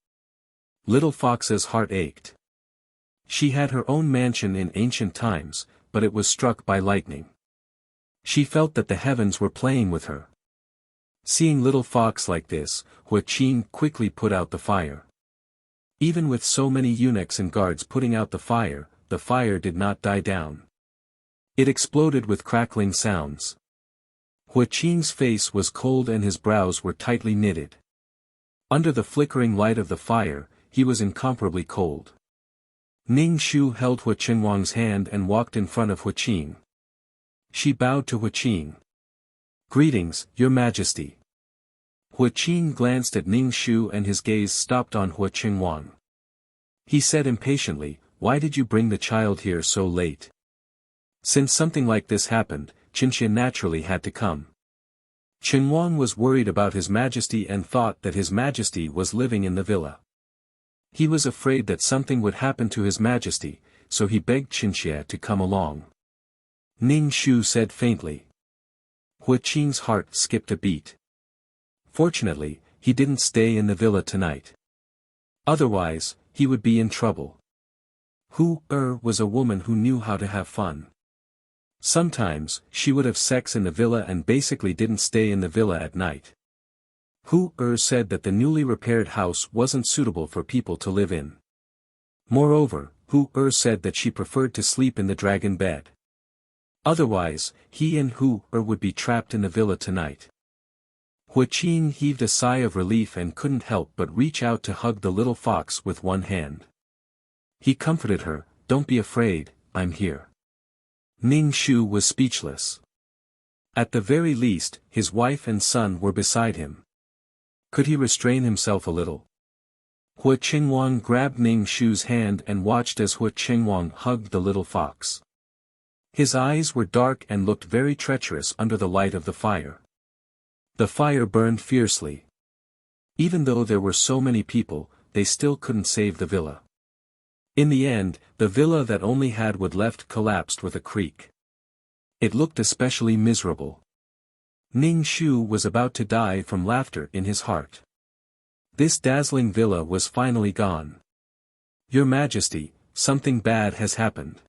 Little Fox's heart ached. She had her own mansion in ancient times, but it was struck by lightning. She felt that the heavens were playing with her. Seeing Little Fox like this, Hua Qing quickly put out the fire. Even with so many eunuchs and guards putting out the fire did not die down. It exploded with crackling sounds. Hua Qing's face was cold and his brows were tightly knitted. Under the flickering light of the fire, he was incomparably cold. Ning Shu held Hua Qinhuang's hand and walked in front of Hua Qing. She bowed to Hua Qing. Greetings, Your Majesty. Hua Qing glanced at Ning Shu and his gaze stopped on Hua Qinhuang. He said impatiently, why did you bring the child here so late? Since something like this happened, Qinxia naturally had to come. Qinhuang was worried about His Majesty and thought that His Majesty was living in the villa. He was afraid that something would happen to His Majesty, so he begged Qinxia to come along. Ning Shu said faintly. Hua Qing's heart skipped a beat. Fortunately, he didn't stay in the villa tonight. Otherwise, he would be in trouble. Hu was a woman who knew how to have fun. Sometimes, she would have sex in the villa and basically didn't stay in the villa at night. Hu said that the newly repaired house wasn't suitable for people to live in. Moreover, Hu said that she preferred to sleep in the dragon bed. Otherwise, he and Hu would be trapped in the villa tonight. Hua Qing heaved a sigh of relief and couldn't help but reach out to hug the little fox with one hand. He comforted her, "Don't be afraid, I'm here." Ning Shu was speechless. At the very least, his wife and son were beside him. Could he restrain himself a little? Hua Qingwang grabbed Ning Shu's hand and watched as Hua Qingwang hugged the little fox. His eyes were dark and looked very treacherous under the light of the fire. The fire burned fiercely. Even though there were so many people, they still couldn't save the villa. In the end, the villa that only had wood left collapsed with a creak. It looked especially miserable. Ning Shu was about to die from laughter in his heart. This dazzling villa was finally gone. "Your Majesty, something bad has happened."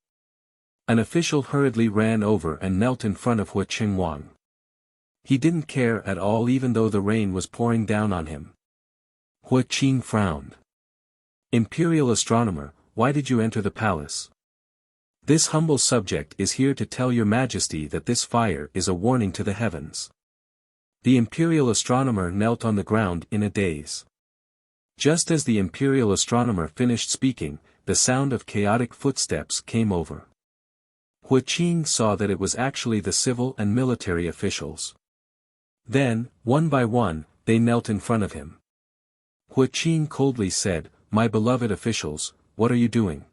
An official hurriedly ran over and knelt in front of Hua Qingwang. He didn't care at all even though the rain was pouring down on him. Hua Qing frowned. "Imperial astronomer, why did you enter the palace?" "This humble subject is here to tell your Majesty that this fire is a warning to the heavens." The imperial astronomer knelt on the ground in a daze. Just as the imperial astronomer finished speaking, the sound of chaotic footsteps came over. Hua Qing saw that it was actually the civil and military officials. Then, one by one, they knelt in front of him. Hua Qing coldly said, "My beloved officials, what are you doing?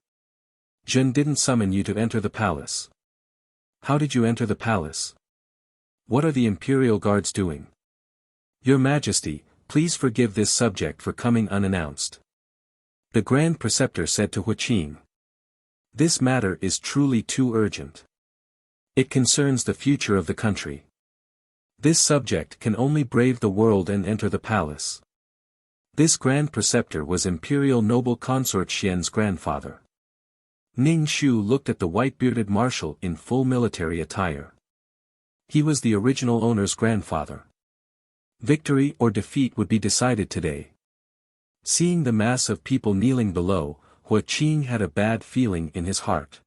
Zhen didn't summon you to enter the palace. How did you enter the palace? What are the imperial guards doing? Your Majesty, please forgive this subject for coming unannounced." The Grand Preceptor said to Hua Qing. "This matter is truly too urgent. It concerns the future of the country. This subject can only brave the world and enter the palace." This Grand Preceptor was Imperial Noble Consort Xian's grandfather. Ning Shu looked at the white-bearded marshal in full military attire. He was the original owner's grandfather. Victory or defeat would be decided today. Seeing the mass of people kneeling below, Hua Qing had a bad feeling in his heart.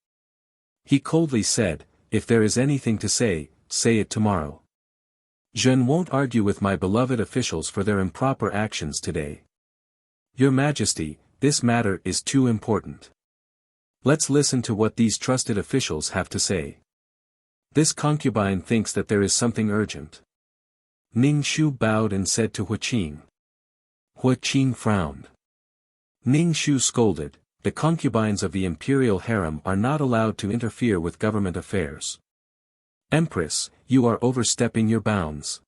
He coldly said, "If there is anything to say, say it tomorrow. Zhen won't argue with my beloved officials for their improper actions today. Your Majesty, this matter is too important. Let's listen to what these trusted officials have to say." This concubine thinks that there is something urgent. Ning Shu bowed and said to Hua Qing. Hua Qing frowned. Ning Shu scolded, "The concubines of the imperial harem are not allowed to interfere with government affairs. Empress, you are overstepping your bounds."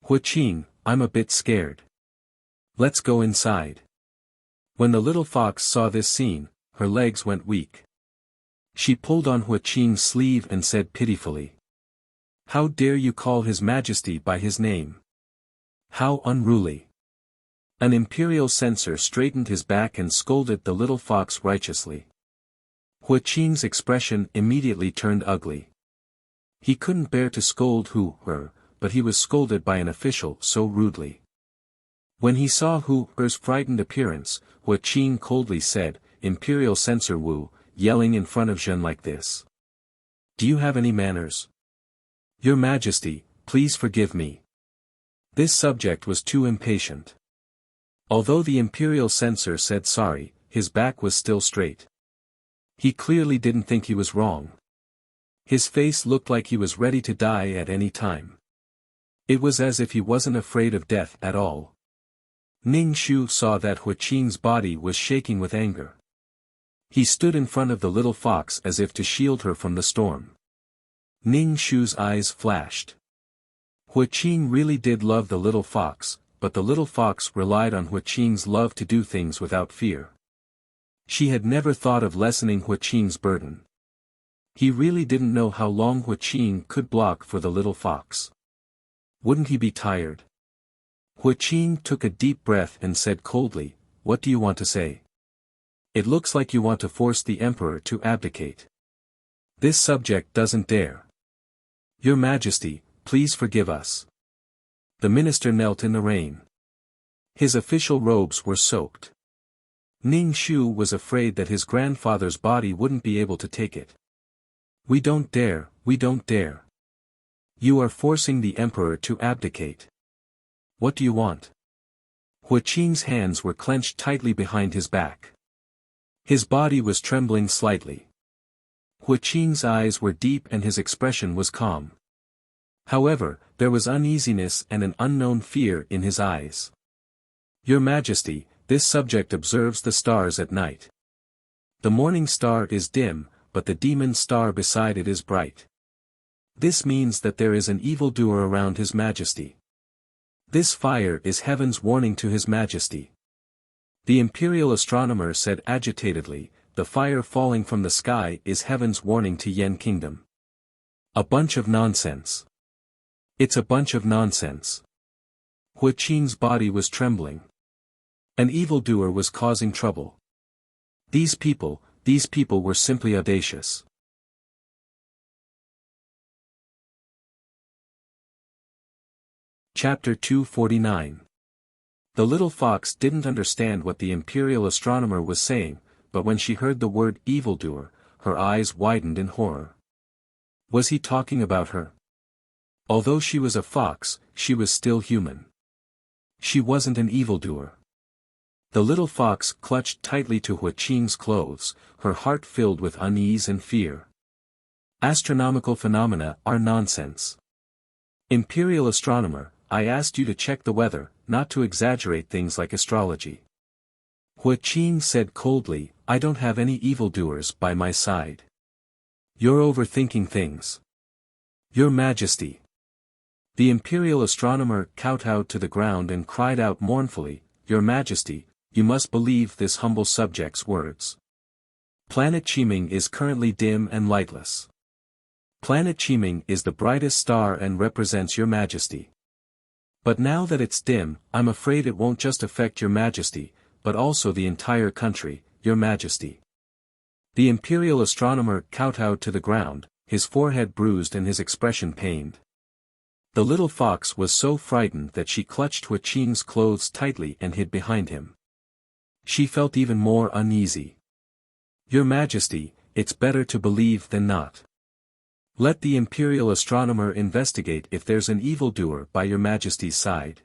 Hua Qing, "I'm a bit scared. Let's go inside." When the little fox saw this scene, her legs went weak. She pulled on Hua Qing's sleeve and said pitifully, "How dare you call His Majesty by his name? How unruly." An imperial censor straightened his back and scolded the little fox righteously. Hua Qing's expression immediately turned ugly. He couldn't bear to scold her, but he was scolded by an official so rudely. When he saw her's frightened appearance, Hua Qing coldly said, "Imperial censor Wu, yelling in front of Zhen like this. Do you have any manners? Your Majesty, please forgive me." This subject was too impatient. Although the imperial censor said sorry, his back was still straight. He clearly didn't think he was wrong. His face looked like he was ready to die at any time. It was as if he wasn't afraid of death at all. Ning Shu saw that Hua Qing's body was shaking with anger. He stood in front of the little fox as if to shield her from the storm. Ning Shu's eyes flashed. Hua Qing really did love the little fox, but the little fox relied on Hua Qing's love to do things without fear. She had never thought of lessening Hua Qing's burden. He really didn't know how long Hua Qing could block for the little fox. Wouldn't he be tired? Hua Qing took a deep breath and said coldly, "What do you want to say? It looks like you want to force the emperor to abdicate. This subject doesn't dare. Your Majesty, please forgive us." The minister knelt in the rain. His official robes were soaked. Ning Shu was afraid that his grandfather's body wouldn't be able to take it. "We don't dare, we don't dare. You are forcing the emperor to abdicate. What do you want?" Hua Qing's hands were clenched tightly behind his back. His body was trembling slightly. Hua Qing's eyes were deep and his expression was calm. However, there was uneasiness and an unknown fear in his eyes. Your Majesty, this subject observes the stars at night. The morning star is dim, but the demon star beside it is bright. This means that there is an evildoer around His Majesty. This fire is heaven's warning to His Majesty. The imperial astronomer said agitatedly, the fire falling from the sky is heaven's warning to Yen Kingdom. A bunch of nonsense. It's a bunch of nonsense. Hua Qing's body was trembling. An evildoer was causing trouble. These people were simply audacious. Chapter 249. The little fox didn't understand what the imperial astronomer was saying, but when she heard the word evildoer, her eyes widened in horror. Was he talking about her? Although she was a fox, she was still human. She wasn't an evildoer. The little fox clutched tightly to Hua Qing's clothes, her heart filled with unease and fear. Astronomical phenomena are nonsense. Imperial astronomer, I asked you to check the weather, not to exaggerate things like astrology. Hua Qing said coldly, I don't have any evildoers by my side. You're overthinking things. Your Majesty. The imperial astronomer kowtowed to the ground and cried out mournfully, Your Majesty, you must believe this humble subject's words. Planet Qiming is currently dim and lightless. Planet Qiming is the brightest star and represents Your Majesty. But now that it's dim, I'm afraid it won't just affect Your Majesty, but also the entire country, Your Majesty. The imperial astronomer kowtowed to the ground, his forehead bruised and his expression pained. The little fox was so frightened that she clutched Hua Qing's clothes tightly and hid behind him. She felt even more uneasy. Your Majesty, it's better to believe than not. Let the imperial astronomer investigate if there's an evildoer by Your Majesty's side.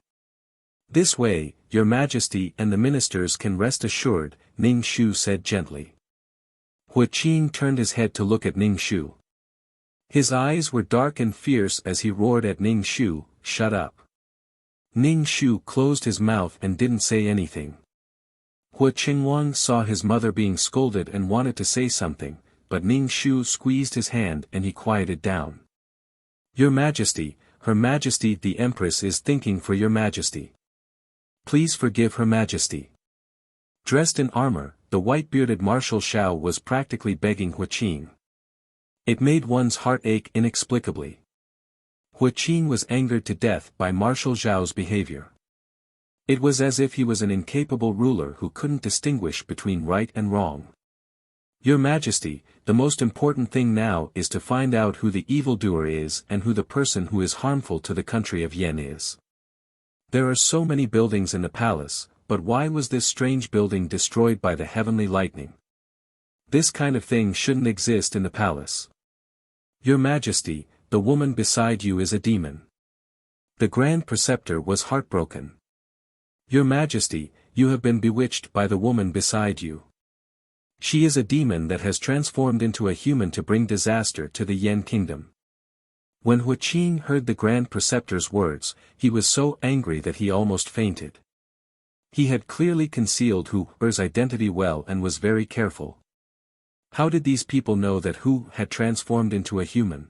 This way, Your Majesty and the ministers can rest assured, Ning Shu said gently. Hua Qing turned his head to look at Ning Shu. His eyes were dark and fierce as he roared at Ning Shu, shut up. Ning Shu closed his mouth and didn't say anything. Hua Qingwang saw his mother being scolded and wanted to say something, but Ning Shu squeezed his hand and he quieted down. Your Majesty, Her Majesty the Empress is thinking for Your Majesty. Please forgive Her Majesty. Dressed in armor, the white-bearded Marshal Shao was practically begging Hua Qing. It made one's heart ache inexplicably. Hua Qing was angered to death by Marshal Zhao's behavior. It was as if he was an incapable ruler who couldn't distinguish between right and wrong. Your Majesty, the most important thing now is to find out who the evildoer is and who the person who is harmful to the country of Yen is. There are so many buildings in the palace, but why was this strange building destroyed by the heavenly lightning? This kind of thing shouldn't exist in the palace. Your Majesty, the woman beside you is a demon. The Grand Preceptor was heartbroken. Your Majesty, you have been bewitched by the woman beside you. She is a demon that has transformed into a human to bring disaster to the Yen Kingdom. When Hua Qing heard the Grand Preceptor's words, he was so angry that he almost fainted. He had clearly concealed Hu's identity well and was very careful. How did these people know that Hu had transformed into a human?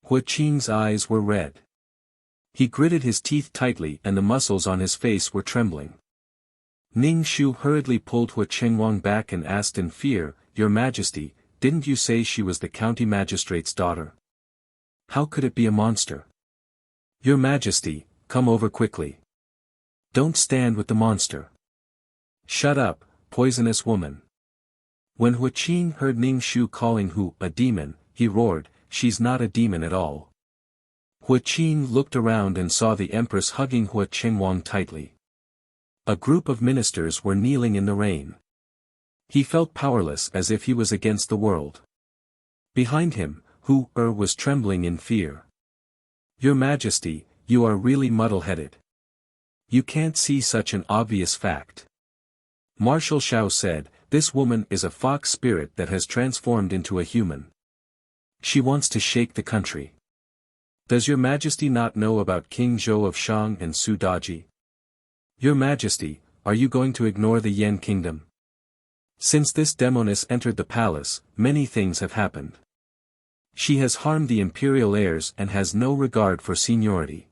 Hua Qing's eyes were red. He gritted his teeth tightly and the muscles on his face were trembling. Ning Shu hurriedly pulled Hua Qingwang back and asked in fear, Your Majesty, didn't you say she was the county magistrate's daughter? How could it be a monster? Your Majesty, come over quickly. Don't stand with the monster. Shut up, poisonous woman. When Hua Qing heard Ning Shu calling Hu a demon, he roared, She's not a demon at all. Hua Qing looked around and saw the Empress hugging Hua Qingwang tightly. A group of ministers were kneeling in the rain. He felt powerless as if he was against the world. Behind him, Hu was trembling in fear. Your Majesty, you are really muddle-headed. You can't see such an obvious fact. Marshal Shao said, this woman is a fox spirit that has transformed into a human. She wants to shake the country. Does your majesty not know about King Zhou of Shang and Su Daji? Your majesty, are you going to ignore the Yan kingdom? Since this demoness entered the palace, many things have happened. She has harmed the imperial heirs and has no regard for seniority.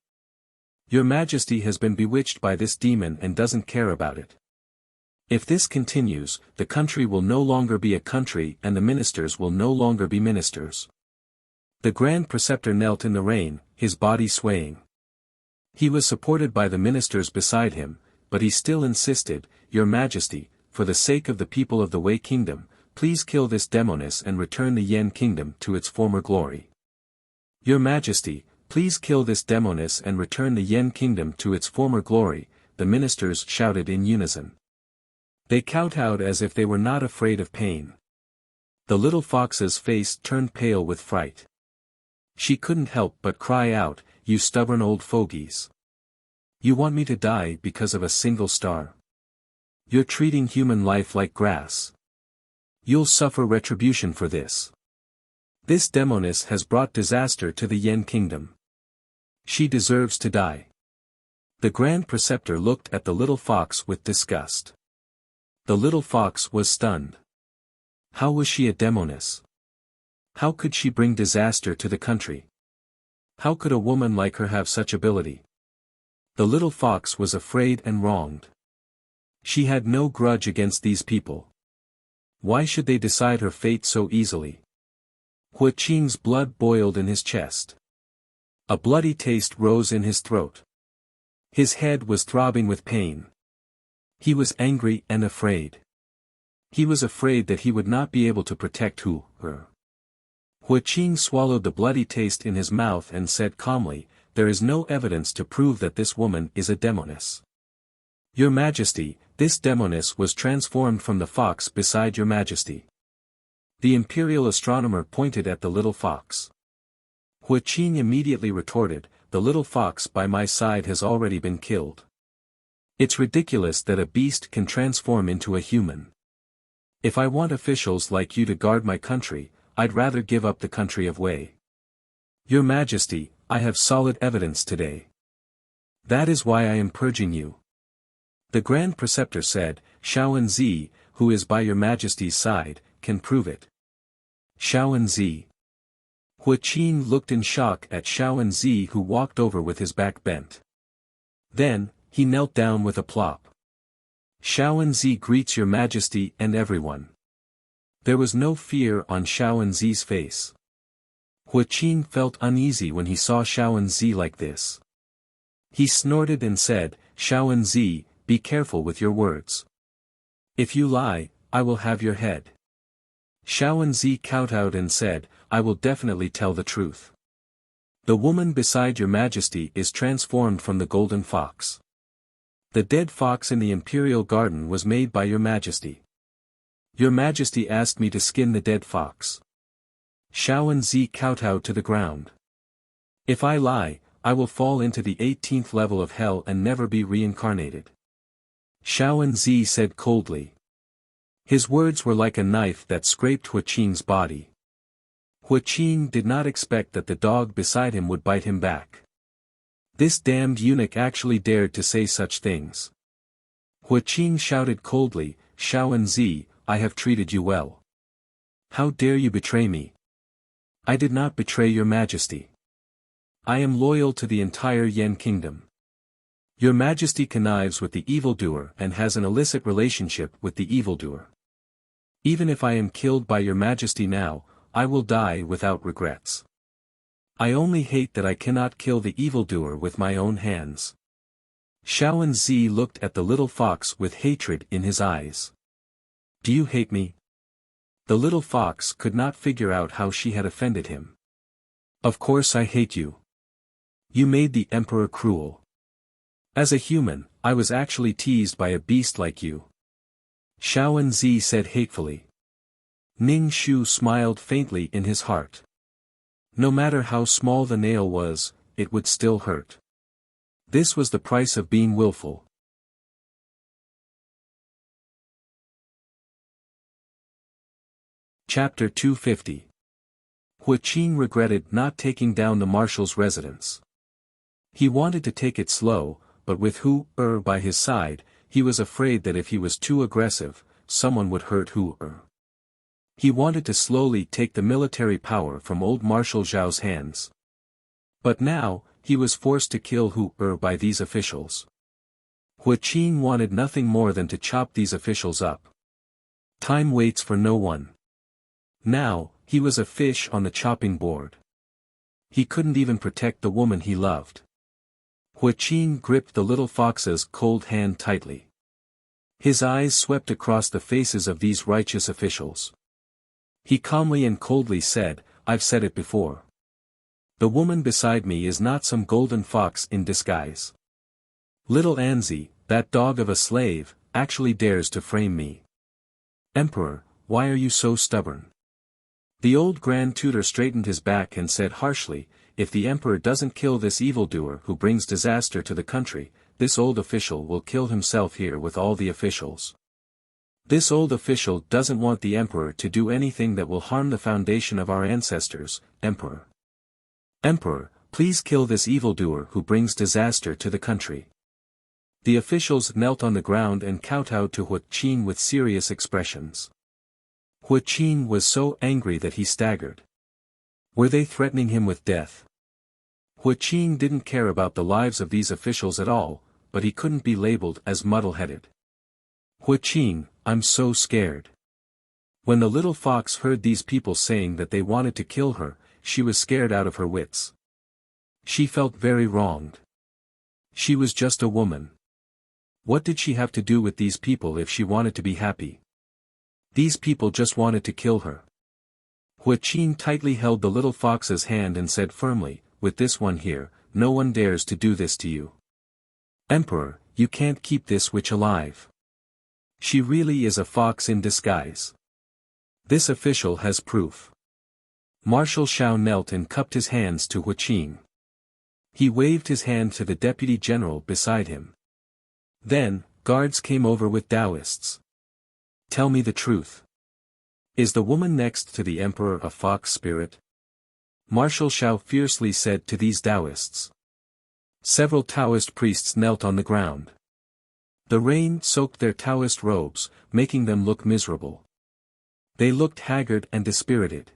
Your majesty has been bewitched by this demon and doesn't care about it. If this continues, the country will no longer be a country and the ministers will no longer be ministers. The Grand Preceptor knelt in the rain, his body swaying. He was supported by the ministers beside him, but he still insisted, Your Majesty, for the sake of the people of the Wei Kingdom, please kill this demoness and return the Yan Kingdom to its former glory. Your Majesty, please kill this demoness and return the Yan Kingdom to its former glory, the ministers shouted in unison. They kowtowed as if they were not afraid of pain. The little fox's face turned pale with fright. She couldn't help but cry out, You stubborn old fogies. You want me to die because of a single star? You're treating human life like grass. You'll suffer retribution for this. This demoness has brought disaster to the Yan Kingdom. She deserves to die. The Grand Preceptor looked at the little fox with disgust. The little fox was stunned. How was she a demoness? How could she bring disaster to the country? How could a woman like her have such ability? The little fox was afraid and wronged. She had no grudge against these people. Why should they decide her fate so easily? Hua Qing's blood boiled in his chest. A bloody taste rose in his throat. His head was throbbing with pain. He was angry and afraid. He was afraid that he would not be able to protect her. Hua Qing swallowed the bloody taste in his mouth and said calmly, There is no evidence to prove that this woman is a demoness. Your Majesty, this demoness was transformed from the fox beside Your Majesty. The imperial astronomer pointed at the little fox. Hua Qing immediately retorted, The little fox by my side has already been killed. It's ridiculous that a beast can transform into a human. If I want officials like you to guard my country, I'd rather give up the country of Wei. Your Majesty, I have solid evidence today. That is why I am purging you. The Grand Preceptor said, Shaoan Zi, who is by Your Majesty's side, can prove it. Shaoan Zi. Hua Qing looked in shock at Shaoan Zi, who walked over with his back bent. Then, he knelt down with a plop. Shaoan Zi greets Your Majesty and everyone. There was no fear on Shaoan Zi's face. Hua Qing felt uneasy when he saw Shaoan Zi like this. He snorted and said, Shaoan Zi, be careful with your words. If you lie, I will have your head. Shaoan Zi kowtowed and said, I will definitely tell the truth. The woman beside Your Majesty is transformed from the golden fox. The dead fox in the imperial garden was made by Your Majesty. Your Majesty asked me to skin the dead fox. Shaoan Zi kowtowed to the ground. If I lie, I will fall into the 18th level of hell and never be reincarnated. Shaoan Zi said coldly. His words were like a knife that scraped Hua Qing's body. Hua Qing did not expect that the dog beside him would bite him back. This damned eunuch actually dared to say such things. Hua Qing shouted coldly, Shaoan Zi, I have treated you well. How dare you betray me? I did not betray Your Majesty. I am loyal to the entire Yan Kingdom. Your Majesty connives with the evildoer and has an illicit relationship with the evildoer. Even if I am killed by Your Majesty now, I will die without regrets. I only hate that I cannot kill the evildoer with my own hands. Shaoan Zi looked at the little fox with hatred in his eyes. Do you hate me? The little fox could not figure out how she had offended him. Of course I hate you. You made the emperor cruel. As a human, I was actually teased by a beast like you. Shaoan Zi said hatefully. Ning Shu smiled faintly in his heart. No matter how small the nail was, it would still hurt. This was the price of being willful. Chapter 250. Wuxia regretted not taking down the marshal's residence. He wanted to take it slow, but with Hu by his side, he was afraid that if he was too aggressive, someone would hurt Hu. He wanted to slowly take the military power from old Marshal Zhao's hands. But now, he was forced to kill Hu by these officials. Wuxia wanted nothing more than to chop these officials up. Time waits for no one. Now, he was a fish on the chopping board. He couldn't even protect the woman he loved. Wuxia gripped the little fox's cold hand tightly. His eyes swept across the faces of these righteous officials. He calmly and coldly said, "I've said it before. The woman beside me is not some golden fox in disguise. Little Anzi, that dog of a slave, actually dares to frame me. Emperor, why are you so stubborn?" The old Grand Tutor straightened his back and said harshly, "If the emperor doesn't kill this evildoer who brings disaster to the country, this old official will kill himself here with all the officials. This old official doesn't want the emperor to do anything that will harm the foundation of our ancestors, Emperor. Emperor, please kill this evildoer who brings disaster to the country." The officials knelt on the ground and kowtowed to Wuxia with serious expressions. Wuxia was so angry that he staggered. Were they threatening him with death? Wuxia didn't care about the lives of these officials at all, but he couldn't be labeled as muddle-headed. "Wuxia, I'm so scared." When the little fox heard these people saying that they wanted to kill her, she was scared out of her wits. She felt very wronged. She was just a woman. What did she have to do with these people if she wanted to be happy? These people just wanted to kill her. Wuxia tightly held the little fox's hand and said firmly, "With this one here, no one dares to do this to you. Emperor, you can't keep this witch alive. She really is a fox in disguise. This official has proof." Marshal Zhao knelt and cupped his hands to Wuxia. He waved his hand to the deputy general beside him. Then, guards came over with Taoists. "Tell me the truth. Is the woman next to the emperor a fox spirit?" Marshal Zhao fiercely said to these Taoists. Several Taoist priests knelt on the ground. The rain soaked their Taoist robes, making them look miserable. They looked haggard and dispirited.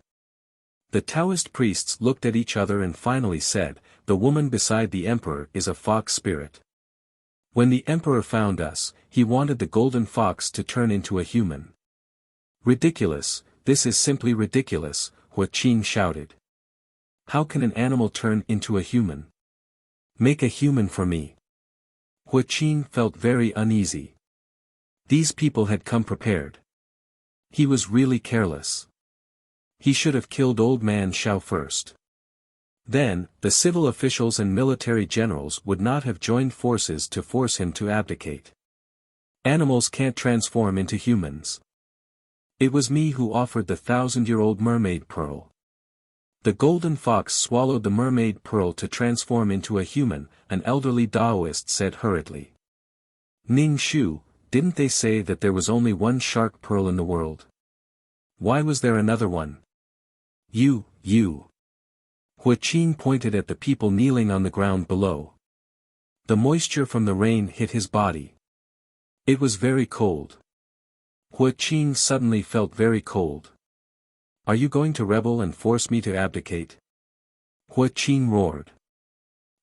The Taoist priests looked at each other and finally said, "The woman beside the emperor is a fox spirit. When the emperor found us, he wanted the golden fox to turn into a human." "Ridiculous, this is simply ridiculous," Wuxia shouted. "How can an animal turn into a human? Make a human for me." Wuxia felt very uneasy. These people had come prepared. He was really careless. He should have killed old man Zhao first. Then, the civil officials and military generals would not have joined forces to force him to abdicate. Animals can't transform into humans. It was me who offered the 1,000-year-old mermaid pearl. The golden fox swallowed the mermaid pearl to transform into a human, an elderly Taoist said hurriedly. "Ning Shu, didn't they say that there was only one shark pearl in the world? Why was there another one?" You. Wuxia pointed at the people kneeling on the ground below. The moisture from the rain hit his body. It was very cold. Wuxia suddenly felt very cold. "Are you going to rebel and force me to abdicate?" Wuxia roared.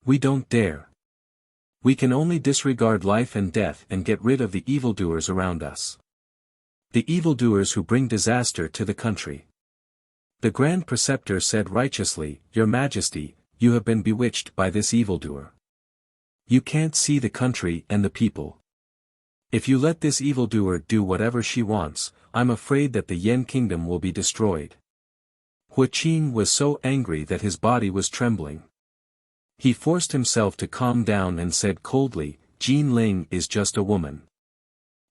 "We don't dare. We can only disregard life and death and get rid of the evildoers around us. The evildoers who bring disaster to the country." The Grand Preceptor said righteously, "Your Majesty, you have been bewitched by this evildoer. You can't see the country and the people. If you let this evildoer do whatever she wants, I'm afraid that the Yan kingdom will be destroyed." Wuxia was so angry that his body was trembling. He forced himself to calm down and said coldly, "Jin Ling is just a woman.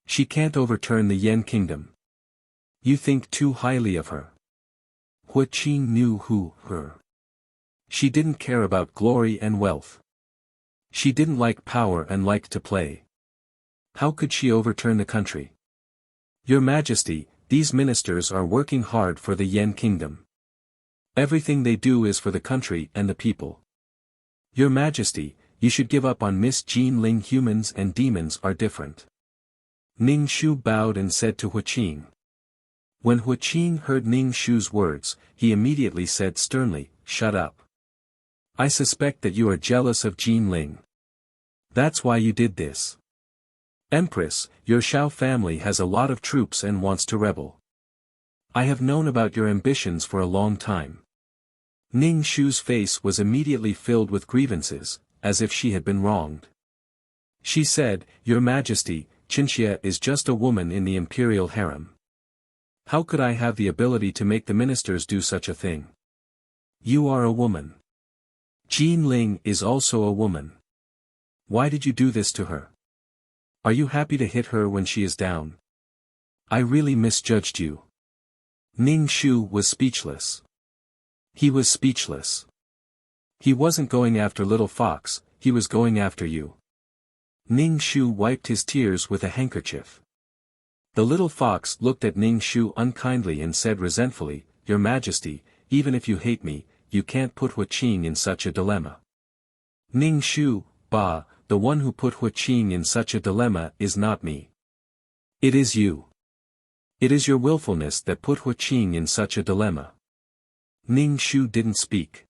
She can't overturn the Yan kingdom. You think too highly of her." Wuxia knew her. She didn't care about glory and wealth. She didn't like power and liked to play. How could she overturn the country? "Your Majesty, These ministers are working hard for the Yan kingdom. Everything they do is for the country and the people. Your Majesty, you should give up on Miss Jean Ling. Humans and demons are different. Ning Shu bowed and said to Huaqing. When Huaqing heard Ning Shu's words, he immediately said sternly, "Shut up. I suspect that you are jealous of Jean Ling. That's why you did this. Empress, your Shao family has a lot of troops and wants to rebel. I have known about your ambitions for a long time." Ning Shu's face was immediately filled with grievances, as if she had been wronged. She said, "Your Majesty, Qinxia is just a woman in the imperial harem. How could I have the ability to make the ministers do such a thing? You are a woman. Jean Ling is also a woman. Why did you do this to her? Are you happy to hit her when she is down? I really misjudged you." Ning Shu was speechless. He was speechless. He wasn't going after little fox, he was going after you. Ning Shu wiped his tears with a handkerchief. The little fox looked at Ning Shu unkindly and said resentfully, "Your Majesty, even if you hate me, you can't put Huaqing in such a dilemma." Ning Shu, "Bah, the one who put Huaqing in such a dilemma is not me. It is you. It is your willfulness that put Huaqing in such a dilemma." Ning Shu didn't speak.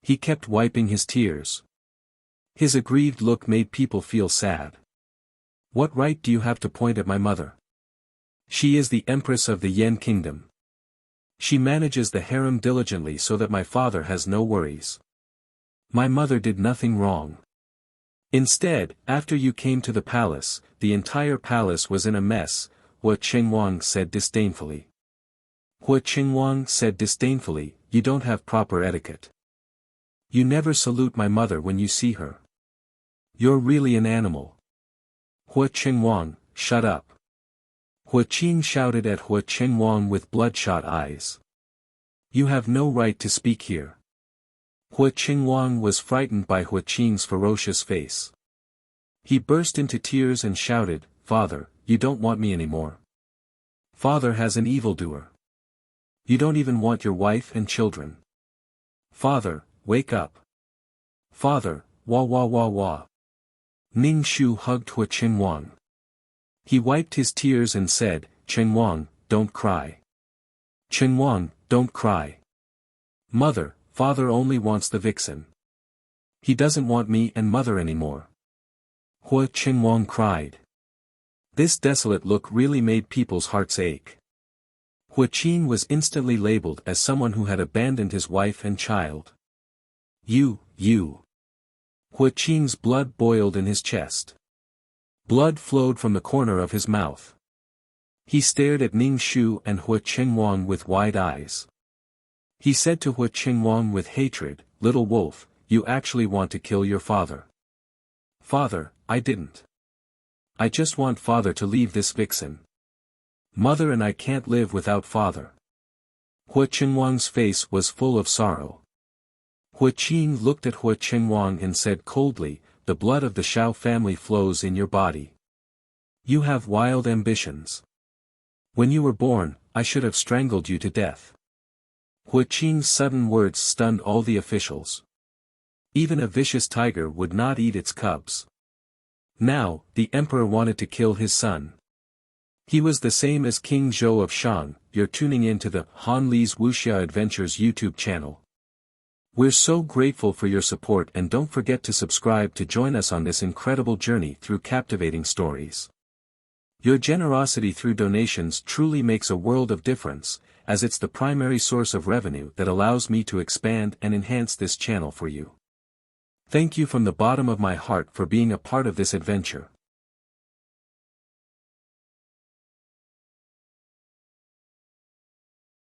He kept wiping his tears. His aggrieved look made people feel sad. "What right do you have to point at my mother? She is the empress of the Yan kingdom. She manages the harem diligently so that my father has no worries. My mother did nothing wrong. Instead, after you came to the palace, the entire palace was in a mess," Hua Qingwang said disdainfully. Hua Qingwang said disdainfully, "You don't have proper etiquette. You never salute my mother when you see her. You're really an animal." Hua Qingwang, "Shut up." Huaqing shouted at Hua Qingwang with bloodshot eyes. "You have no right to speak here." Hua Qingwang was frightened by Huaqing's ferocious face. He burst into tears and shouted, "Father, you don't want me anymore. Father has an evildoer. You don't even want your wife and children. Father, wake up. Father, wah wah wah wah." Ning Shu hugged Hua Qingwang. He wiped his tears and said, "Qingwang, don't cry. Qingwang, don't cry. Mother, father only wants the vixen. He doesn't want me and mother anymore." Hua Qingwang cried. This desolate look really made people's hearts ache. Huaqing was instantly labeled as someone who had abandoned his wife and child. You. Huaqing's blood boiled in his chest. Blood flowed from the corner of his mouth. He stared at Ning Shu and Hua Qingwang with wide eyes. He said to Hua Qingwang with hatred, "Little wolf, you actually want to kill your father." "Father, I didn't. I just want father to leave this vixen. Mother and I can't live without father." Hua Qingwang's face was full of sorrow. Huaqing looked at Hua Qingwang and said coldly, "The blood of the Shao family flows in your body. You have wild ambitions. When you were born, I should have strangled you to death." Huaqing's sudden words stunned all the officials. Even a vicious tiger would not eat its cubs. Now, the emperor wanted to kill his son. He was the same as King Zhou of Shang. You're tuning in to the Han Li's Wuxia Adventures YouTube channel. We're so grateful for your support, and don't forget to subscribe to join us on this incredible journey through captivating stories. Your generosity through donations truly makes a world of difference, as it's the primary source of revenue that allows me to expand and enhance this channel for you. Thank you from the bottom of my heart for being a part of this adventure.